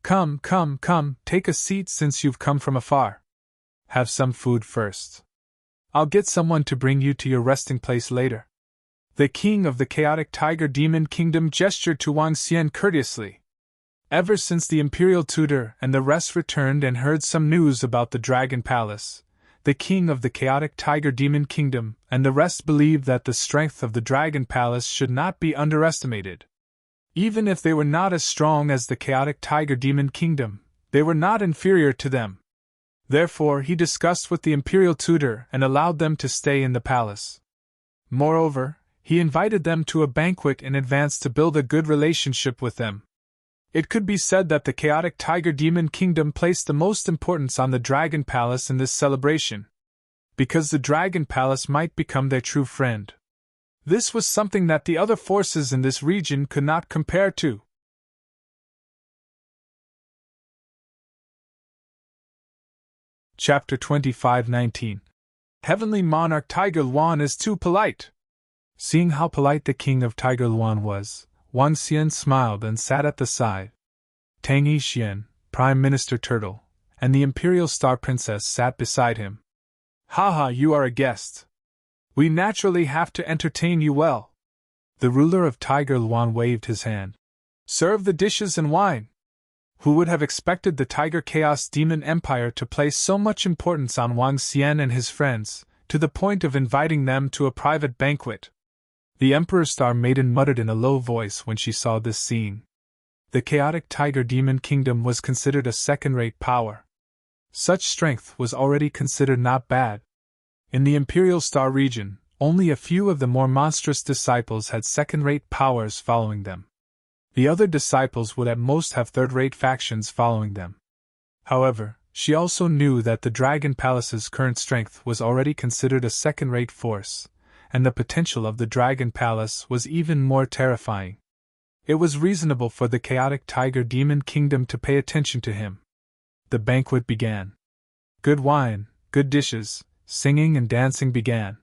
Come, come, come, take a seat since you've come from afar. Have some food first. I'll get someone to bring you to your resting place later. The king of the chaotic tiger demon kingdom gestured to Wang Xian courteously. Ever since the imperial tutor and the rest returned and heard some news about the dragon palace, the king of the chaotic tiger demon kingdom and the rest believed that the strength of the dragon palace should not be underestimated. Even if they were not as strong as the chaotic tiger demon kingdom, they were not inferior to them. Therefore, he discussed with the imperial tutor and allowed them to stay in the palace. Moreover, he invited them to a banquet in advance to build a good relationship with them. It could be said that the chaotic tiger demon kingdom placed the most importance on the dragon palace in this celebration, because the dragon palace might become their true friend. This was something that the other forces in this region could not compare to. Chapter 25:19. Heavenly Monarch Tiger Luan is too polite. Seeing how polite the king of Tiger Luan was, Wang Xian smiled and sat at the side. Tang Yixian, Prime Minister Turtle, and the Imperial Star Princess sat beside him. Haha, you are a guest. We naturally have to entertain you well. The ruler of Tiger Luan waved his hand. Serve the dishes and wine. Who would have expected the Tiger Chaos Demon Empire to place so much importance on Wang Xian and his friends, to the point of inviting them to a private banquet? The Emperor Star Maiden muttered in a low voice when she saw this scene. The chaotic tiger demon kingdom was considered a second-rate power. Such strength was already considered not bad. In the Imperial Star region, only a few of the more monstrous disciples had second-rate powers following them. The other disciples would at most have third-rate factions following them. However, she also knew that the Dragon Palace's current strength was already considered a second-rate force, and the potential of the Dragon Palace was even more terrifying. It was reasonable for the chaotic tiger demon kingdom to pay attention to him. The banquet began. Good wine, good dishes, singing and dancing began.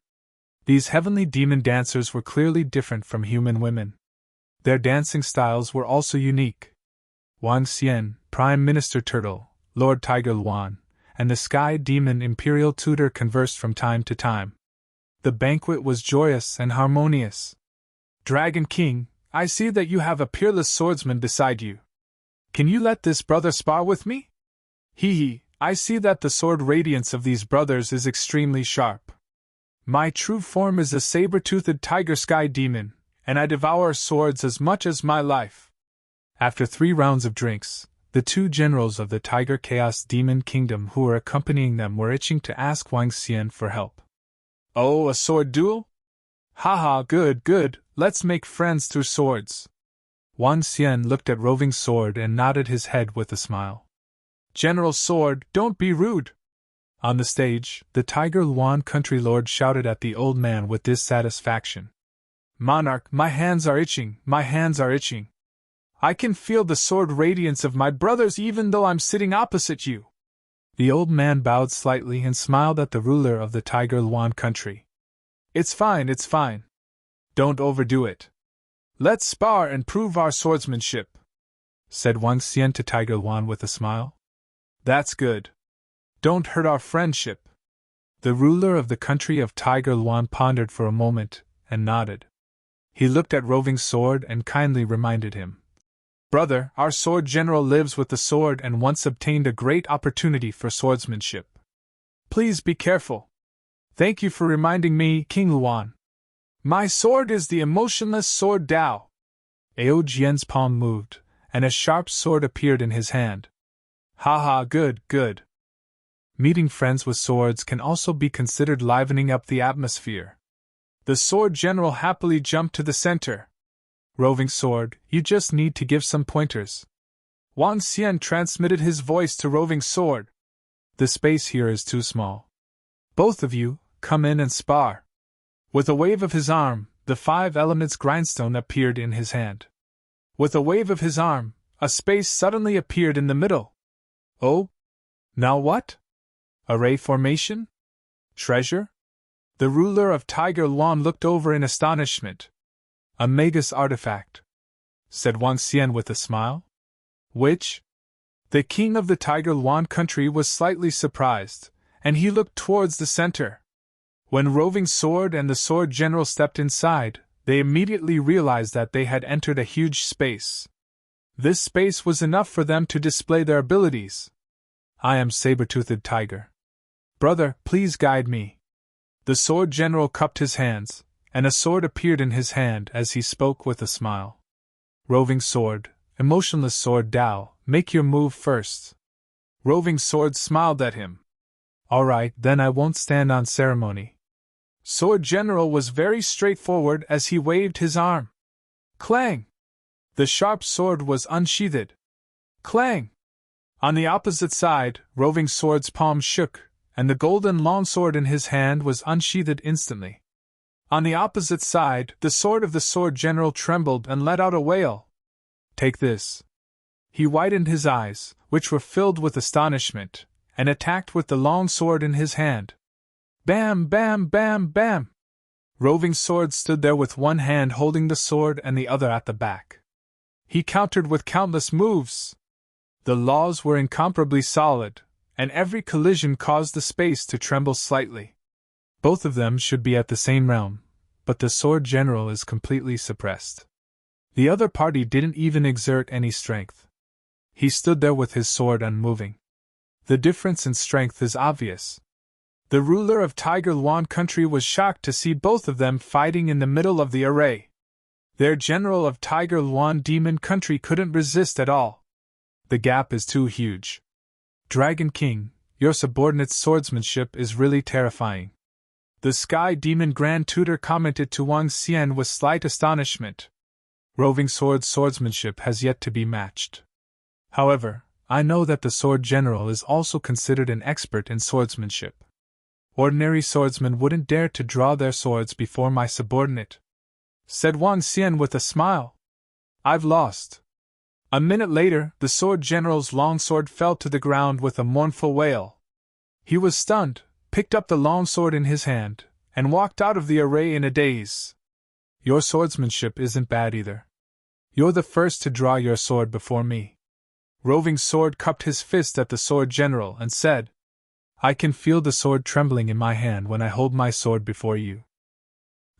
These heavenly demon dancers were clearly different from human women. Their dancing styles were also unique. Wang Xian, Prime Minister Turtle, Lord Tiger Luan, and the Sky Demon Imperial Tutor conversed from time to time. The banquet was joyous and harmonious. Dragon King, I see that you have a peerless swordsman beside you. Can you let this brother spar with me? Hee, I see that the sword radiance of these brothers is extremely sharp. My true form is a saber-toothed tiger sky demon, and I devour swords as much as my life. After 3 rounds of drinks, the 2 generals of the Tiger Chaos Demon Kingdom who were accompanying them were itching to ask Wang Xian for help. Oh, a sword duel? Haha, good, good, let's make friends through swords. Wang Xian looked at Roving Sword and nodded his head with a smile. General Sword, don't be rude. On the stage, the Tiger Luan country lord shouted at the old man with dissatisfaction. Monarch, my hands are itching, my hands are itching. I can feel the sword radiance of my brothers even though I'm sitting opposite you. The old man bowed slightly and smiled at the ruler of the Tiger Luan country. It's fine, it's fine. Don't overdo it. Let's spar and prove our swordsmanship, said Wang Xian to Tiger Luan with a smile. That's good. Don't hurt our friendship. The ruler of the country of Tiger Luan pondered for a moment and nodded. He looked at Roving Sword and kindly reminded him. Brother, our sword general lives with the sword and once obtained a great opportunity for swordsmanship. Please be careful. Thank you for reminding me, King Luan. My sword is the emotionless sword Dao. Ao Jian's palm moved, and a sharp sword appeared in his hand. Haha, good, good. Meeting friends with swords can also be considered livening up the atmosphere. The sword general happily jumped to the center. Roving Sword, you just need to give some pointers. Wang Xian transmitted his voice to Roving Sword. The space here is too small. Both of you, come in and spar. With a wave of his arm, the 5 elements grindstone appeared in his hand. With a wave of his arm, a space suddenly appeared in the middle. Oh? Now what? Array formation? Treasure? The ruler of Tiger Luan looked over in astonishment. A Magus artifact, said Wang Xian with a smile. Which? The king of the Tiger Yuan country was slightly surprised, and he looked towards the center. When Roving Sword and the Sword General stepped inside, they immediately realized that they had entered a huge space. This space was enough for them to display their abilities. I am Saber-Toothed Tiger. Brother, please guide me. The Sword General cupped his hands, and a sword appeared in his hand as he spoke with a smile. Roving Sword, Emotionless Sword Dao, make your move first. Roving Sword smiled at him. All right, then I won't stand on ceremony. Sword General was very straightforward as he waved his arm. Clang! The sharp sword was unsheathed. Clang! On the opposite side, Roving Sword's palm shook, and the golden longsword in his hand was unsheathed instantly. On the opposite side, the sword of the Sword General trembled and let out a wail. Take this. He widened his eyes, which were filled with astonishment, and attacked with the long sword in his hand. Bam, bam, bam, bam! Roving Sword stood there with one hand holding the sword and the other at the back. He countered with countless moves. The laws were incomparably solid, and every collision caused the space to tremble slightly. Both of them should be at the same realm, but the Sword General is completely suppressed. The other party didn't even exert any strength. He stood there with his sword unmoving. The difference in strength is obvious. The ruler of Tiger Yuan country was shocked to see both of them fighting in the middle of the array. Their general of Tiger Yuan demon country couldn't resist at all. The gap is too huge. Dragon King, your subordinate's swordsmanship is really terrifying. The Sky Demon Grand Tutor commented to Wang Xian with slight astonishment. Roving Sword's swordsmanship has yet to be matched. However, I know that the Sword General is also considered an expert in swordsmanship. Ordinary swordsmen wouldn't dare to draw their swords before my subordinate, said Wang Xian with a smile. I've lost. A minute later, the Sword General's long sword fell to the ground with a mournful wail. He was stunned, picked up the long sword in his hand, and walked out of the array in a daze. Your swordsmanship isn't bad either. You're the first to draw your sword before me. Roving Sword cupped his fist at the Sword General and said, I can feel the sword trembling in my hand when I hold my sword before you.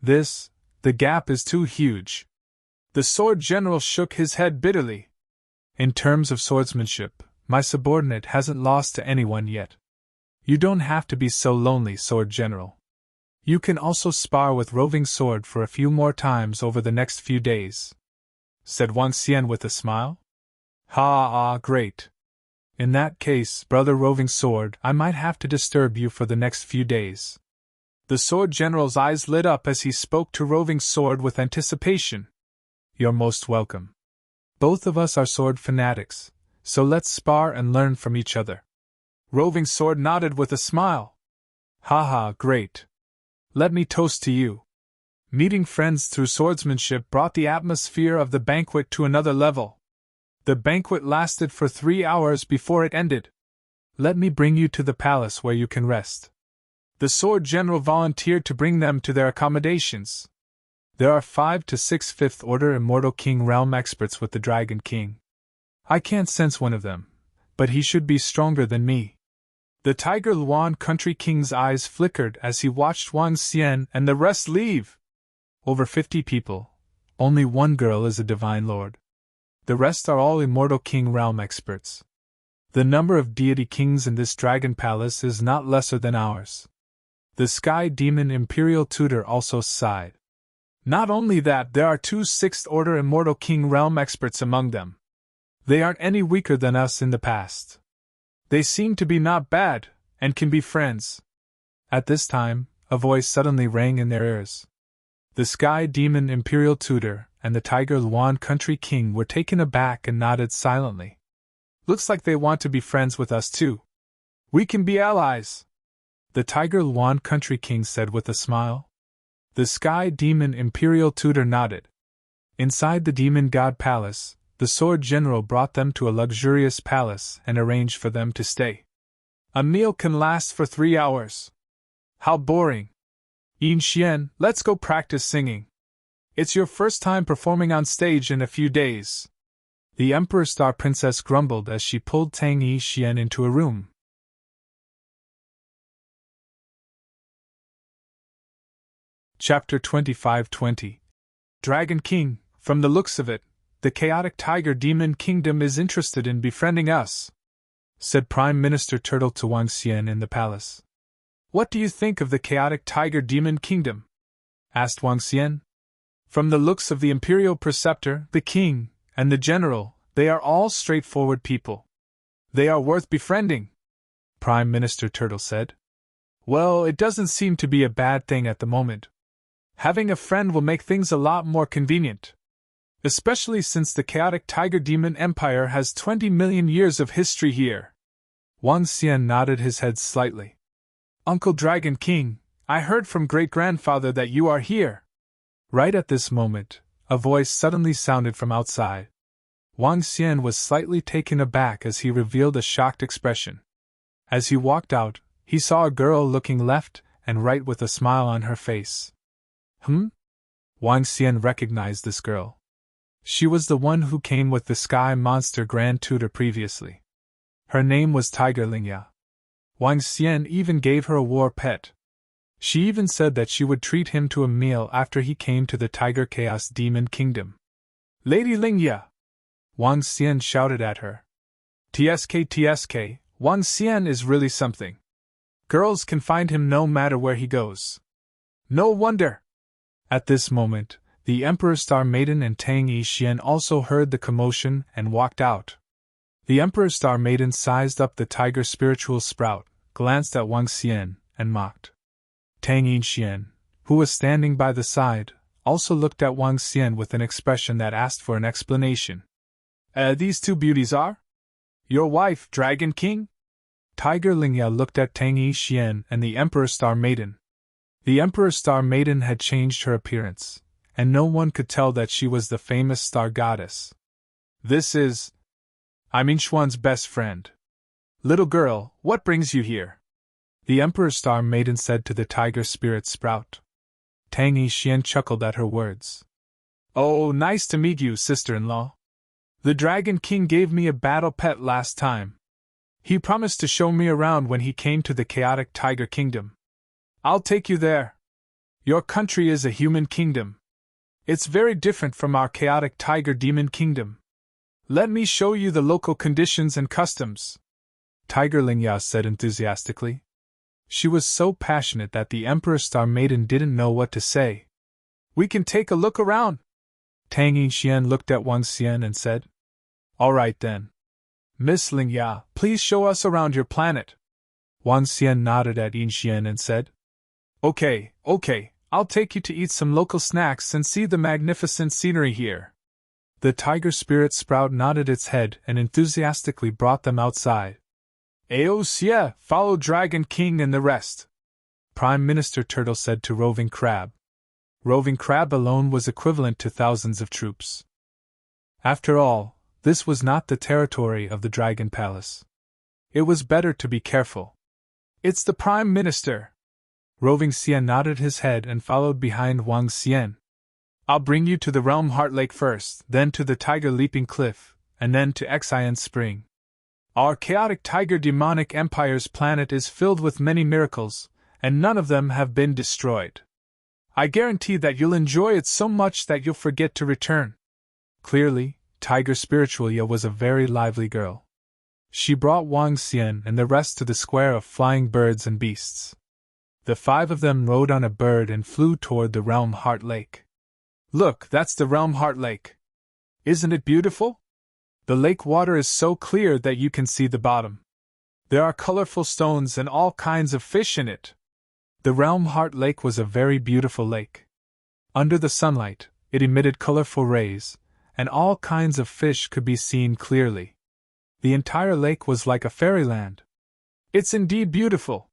The gap is too huge. The Sword General shook his head bitterly. In terms of swordsmanship, my subordinate hasn't lost to anyone yet. You don't have to be so lonely, Sword General. You can also spar with Roving Sword for a few more times over the next few days, said Wang Xian with a smile. Great. In that case, Brother Roving Sword, I might have to disturb you for the next few days. The Sword General's eyes lit up as he spoke to Roving Sword with anticipation. You're most welcome. Both of us are sword fanatics, so let's spar and learn from each other. Roving Sword nodded with a smile. Great. Let me toast to you. Meeting friends through swordsmanship brought the atmosphere of the banquet to another level. The banquet lasted for 3 hours before it ended. Let me bring you to the palace where you can rest. The Sword General volunteered to bring them to their accommodations. There are 5 to 6 Fifth Order Immortal King realm experts with the Dragon King. I can't sense one of them, but he should be stronger than me. The Tiger Yuan country king's eyes flickered as he watched Wang Xian and the rest leave. Over 50 people. Only one girl is a divine lord. The rest are all Immortal King realm experts. The number of deity kings in this dragon palace is not lesser than ours. The Sky Demon Imperial Tutor also sighed. Not only that, there are 2 Sixth Order Immortal King realm experts among them. They aren't any weaker than us in the past. They seem to be not bad, and can be friends. At this time, a voice suddenly rang in their ears. The Sky Demon Imperial Tutor and the Tiger Yuan Country King were taken aback and nodded silently. Looks like they want to be friends with us too. We can be allies, the Tiger Yuan Country King said with a smile. The Sky Demon Imperial Tutor nodded. Inside the Demon God Palace, the Sword General brought them to a luxurious palace and arranged for them to stay. A meal can last for 3 hours. How boring. Yin Xian, let's go practice singing. It's your first time performing on stage in a few days. The Emperor Star Princess grumbled as she pulled Tang Yi-Xian into a room. Chapter 25-20. Dragon King, from the looks of it, the chaotic tiger demon kingdom is interested in befriending us, said Prime Minister Turtle to Wang Xian in the palace. What do you think of the chaotic tiger demon kingdom? Asked Wang Xian. From the looks of the imperial preceptor, the king, and the general, they are all straightforward people. They are worth befriending, Prime Minister Turtle said. Well, it doesn't seem to be a bad thing at the moment. Having a friend will make things a lot more convenient. Especially since the chaotic tiger demon empire has 20 million years of history here. Wang Xian nodded his head slightly. Uncle Dragon King, I heard from great-grandfather that you are here. Right at this moment, a voice suddenly sounded from outside. Wang Xian was slightly taken aback as he revealed a shocked expression. As he walked out, he saw a girl looking left and right with a smile on her face. Wang Xian recognized this girl. She was the one who came with the Sky Monster Grand Tutor previously. Her name was Tiger Lingya. Wang Xian even gave her a war pet. She even said that she would treat him to a meal after he came to the Tiger Chaos Demon Kingdom. Lady Lingya! Wang Xian shouted at her. TSK, Wang Xian is really something. Girls can find him no matter where he goes. No wonder! At this moment, the Emperor Star Maiden and Tang Yi-Xian also heard the commotion and walked out. The Emperor Star Maiden sized up the tiger spiritual sprout, glanced at Wang Xian, and mocked. Tang Yi-Xian, who was standing by the side, also looked at Wang Xian with an expression that asked for an explanation. These two beauties are? Your wife, Dragon King? Tiger Lingya looked at Tang Yi-Xian and the Emperor Star Maiden. The Emperor Star Maiden had changed her appearance, and no one could tell that she was the famous star goddess. I'm Inchuan's best friend. Little girl, what brings you here? The Emperor Star Maiden said to the tiger spirit sprout. Tang Yi-Xian chuckled at her words. Oh, nice to meet you, sister-in-law. The Dragon King gave me a battle pet last time. He promised to show me around when he came to the chaotic tiger kingdom. I'll take you there. Your country is a human kingdom. It's very different from our chaotic tiger demon kingdom. Let me show you the local conditions and customs, Tiger Lingya said enthusiastically. She was so passionate that the Emperor Star Maiden didn't know what to say. We can take a look around. Tang Yi-Xian looked at Wang Xian and said. All right then. Miss Lingya, please show us around your planet. Wang Xian nodded at Yi-Xian and said. Okay, I'll take you to eat some local snacks and see the magnificent scenery here. The tiger spirit sprout nodded its head and enthusiastically brought them outside. Aosia, follow Dragon King and the rest, Prime Minister Turtle said to Roving Crab. Roving Crab alone was equivalent to thousands of troops. After all, this was not the territory of the Dragon Palace. It was better to be careful. It's the Prime Minister. Roving Xian nodded his head and followed behind Wang Xian. I'll bring you to the Realm Heart Lake first, then to the Tiger Leaping Cliff, and then to Xian Spring. Our chaotic tiger demonic empire's planet is filled with many miracles, and none of them have been destroyed. I guarantee that you'll enjoy it so much that you'll forget to return. Clearly, Tiger Spiritualia was a very lively girl. She brought Wang Xian and the rest to the square of flying birds and beasts. The five of them rode on a bird and flew toward the Realm Heart Lake. Look, that's the Realm Heart Lake. Isn't it beautiful? The lake water is so clear that you can see the bottom. There are colorful stones and all kinds of fish in it. The Realm Heart Lake was a very beautiful lake. Under the sunlight, it emitted colorful rays, and all kinds of fish could be seen clearly. The entire lake was like a fairyland. It's indeed beautiful.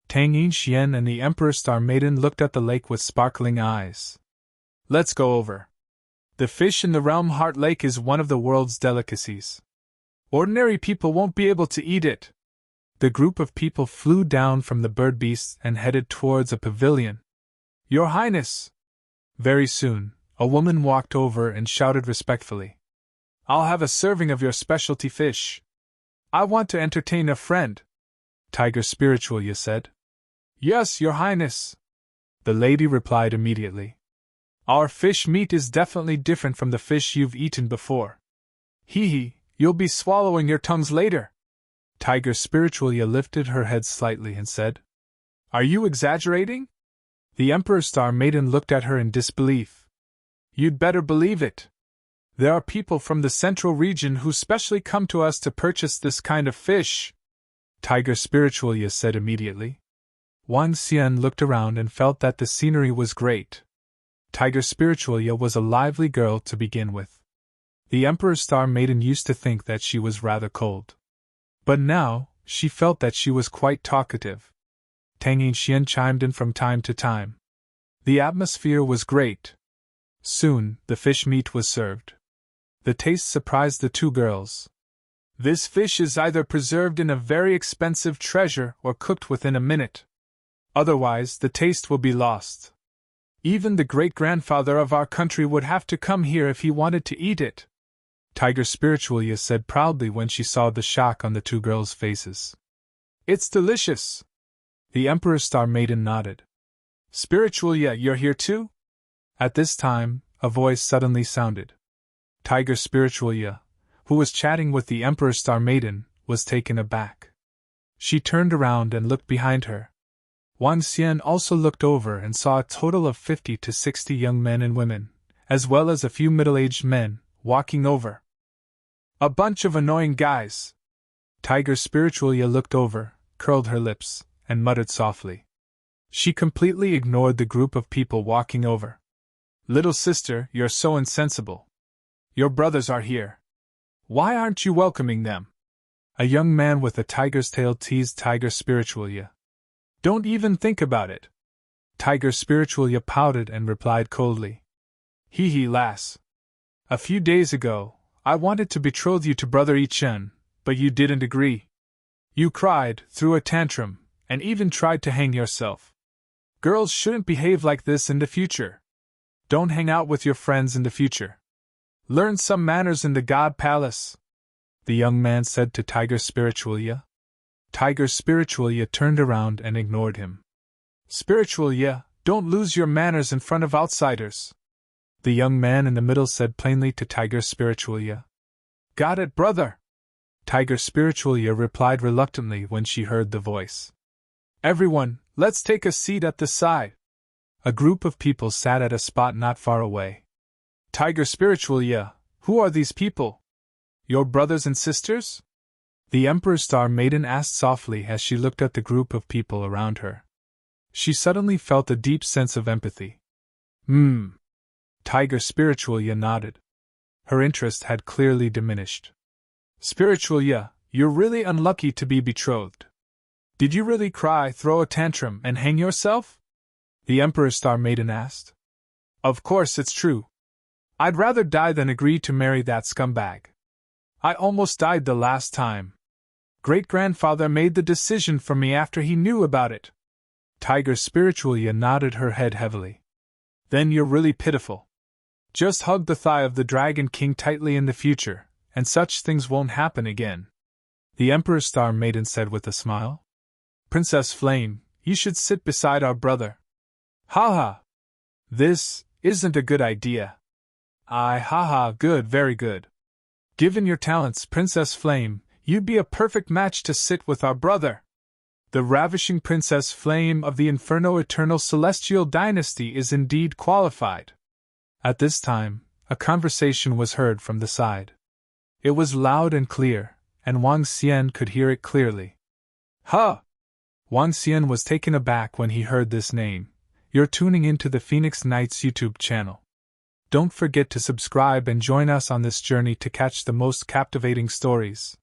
Tang Yi-Xian and the Emperor Star Maiden looked at the lake with sparkling eyes. Let's go over. The fish in the Realm Heart Lake is one of the world's delicacies. Ordinary people won't be able to eat it. The group of people flew down from the bird beasts and headed towards a pavilion. Your Highness! Very soon, a woman walked over and shouted respectfully. I'll have a serving of your specialty fish. I want to entertain a friend, Tiger Spiritualia said. Yes, Your Highness, the lady replied immediately. Our fish meat is definitely different from the fish you've eaten before. Hee hee, you'll be swallowing your tongues later. Tiger Spiritualia lifted her head slightly and said, Are you exaggerating? The Emperor Star Maiden looked at her in disbelief. You'd better believe it. There are people from the central region who specially come to us to purchase this kind of fish, Tiger Spiritualia said immediately. Wang Xian looked around and felt that the scenery was great. Tiger Spiritualia was a lively girl to begin with. The Emperor Star Maiden used to think that she was rather cold. But now, she felt that she was quite talkative. Tang Xian chimed in from time to time. The atmosphere was great. Soon, the fish meat was served. The taste surprised the two girls. This fish is either preserved in a very expensive treasure or cooked within a minute. Otherwise, the taste will be lost. Even the great-grandfather of our country would have to come here if he wanted to eat it, Tiger Spiritualia said proudly when she saw the shock on the two girls' faces. It's delicious. The Emperor Star Maiden nodded. Spiritualia, you're here too? At this time, a voice suddenly sounded. Tiger Spiritualia, who was chatting with the Emperor Star Maiden, was taken aback. She turned around and looked behind her. Wang Xian also looked over and saw a total of 50 to 60 young men and women, as well as a few middle-aged men, walking over. A bunch of annoying guys. Tiger Spiritualia looked over, curled her lips, and muttered softly. She completely ignored the group of people walking over. Little sister, you're so insensible. Your brothers are here. Why aren't you welcoming them? A young man with a tiger's tail teased Tiger Spiritualia. Don't even think about it. Tiger Spiritualia pouted and replied coldly. Hee hee, lass. A few days ago, I wanted to betroth you to Brother Yi Chen, but you didn't agree. You cried, threw a tantrum, and even tried to hang yourself. Girls shouldn't behave like this in the future. Don't hang out with your friends in the future. Learn some manners in the God Palace, the young man said to Tiger Spiritualia. Tiger Spiritualia turned around and ignored him. Spiritualia, don't lose your manners in front of outsiders, the young man in the middle said plainly to Tiger Spiritualia. Got it, brother, Tiger Spiritualia replied reluctantly when she heard the voice. Everyone, let's take a seat at the side. A group of people sat at a spot not far away. Tiger Spiritualia, who are these people? Your brothers and sisters? The Emperor Star Maiden asked softly as she looked at the group of people around her. She suddenly felt a deep sense of empathy. Tiger Spiritualia nodded. Her interest had clearly diminished. Spiritualia, you're really unlucky to be betrothed. Did you really cry, throw a tantrum, and hang yourself? The Emperor Star Maiden asked. Of course it's true. I'd rather die than agree to marry that scumbag. I almost died the last time. Great-grandfather made the decision for me after he knew about it. Tiger Spiritualia nodded her head heavily. Then you're really pitiful. Just hug the thigh of the Dragon King tightly in the future, and such things won't happen again, the Emperor Star Maiden said with a smile. Princess Flame, you should sit beside our brother. Ha ha! This isn't a good idea. Good, very good. Given your talents, Princess Flame, you'd be a perfect match to sit with our brother. The ravishing Princess Flame of the Inferno Eternal Celestial Dynasty is indeed qualified. At this time, a conversation was heard from the side. It was loud and clear, and Wang Xian could hear it clearly. Huh! Wang Xian was taken aback when he heard this name. You're tuning into the Phoenix Knights YouTube channel. Don't forget to subscribe and join us on this journey to catch the most captivating stories.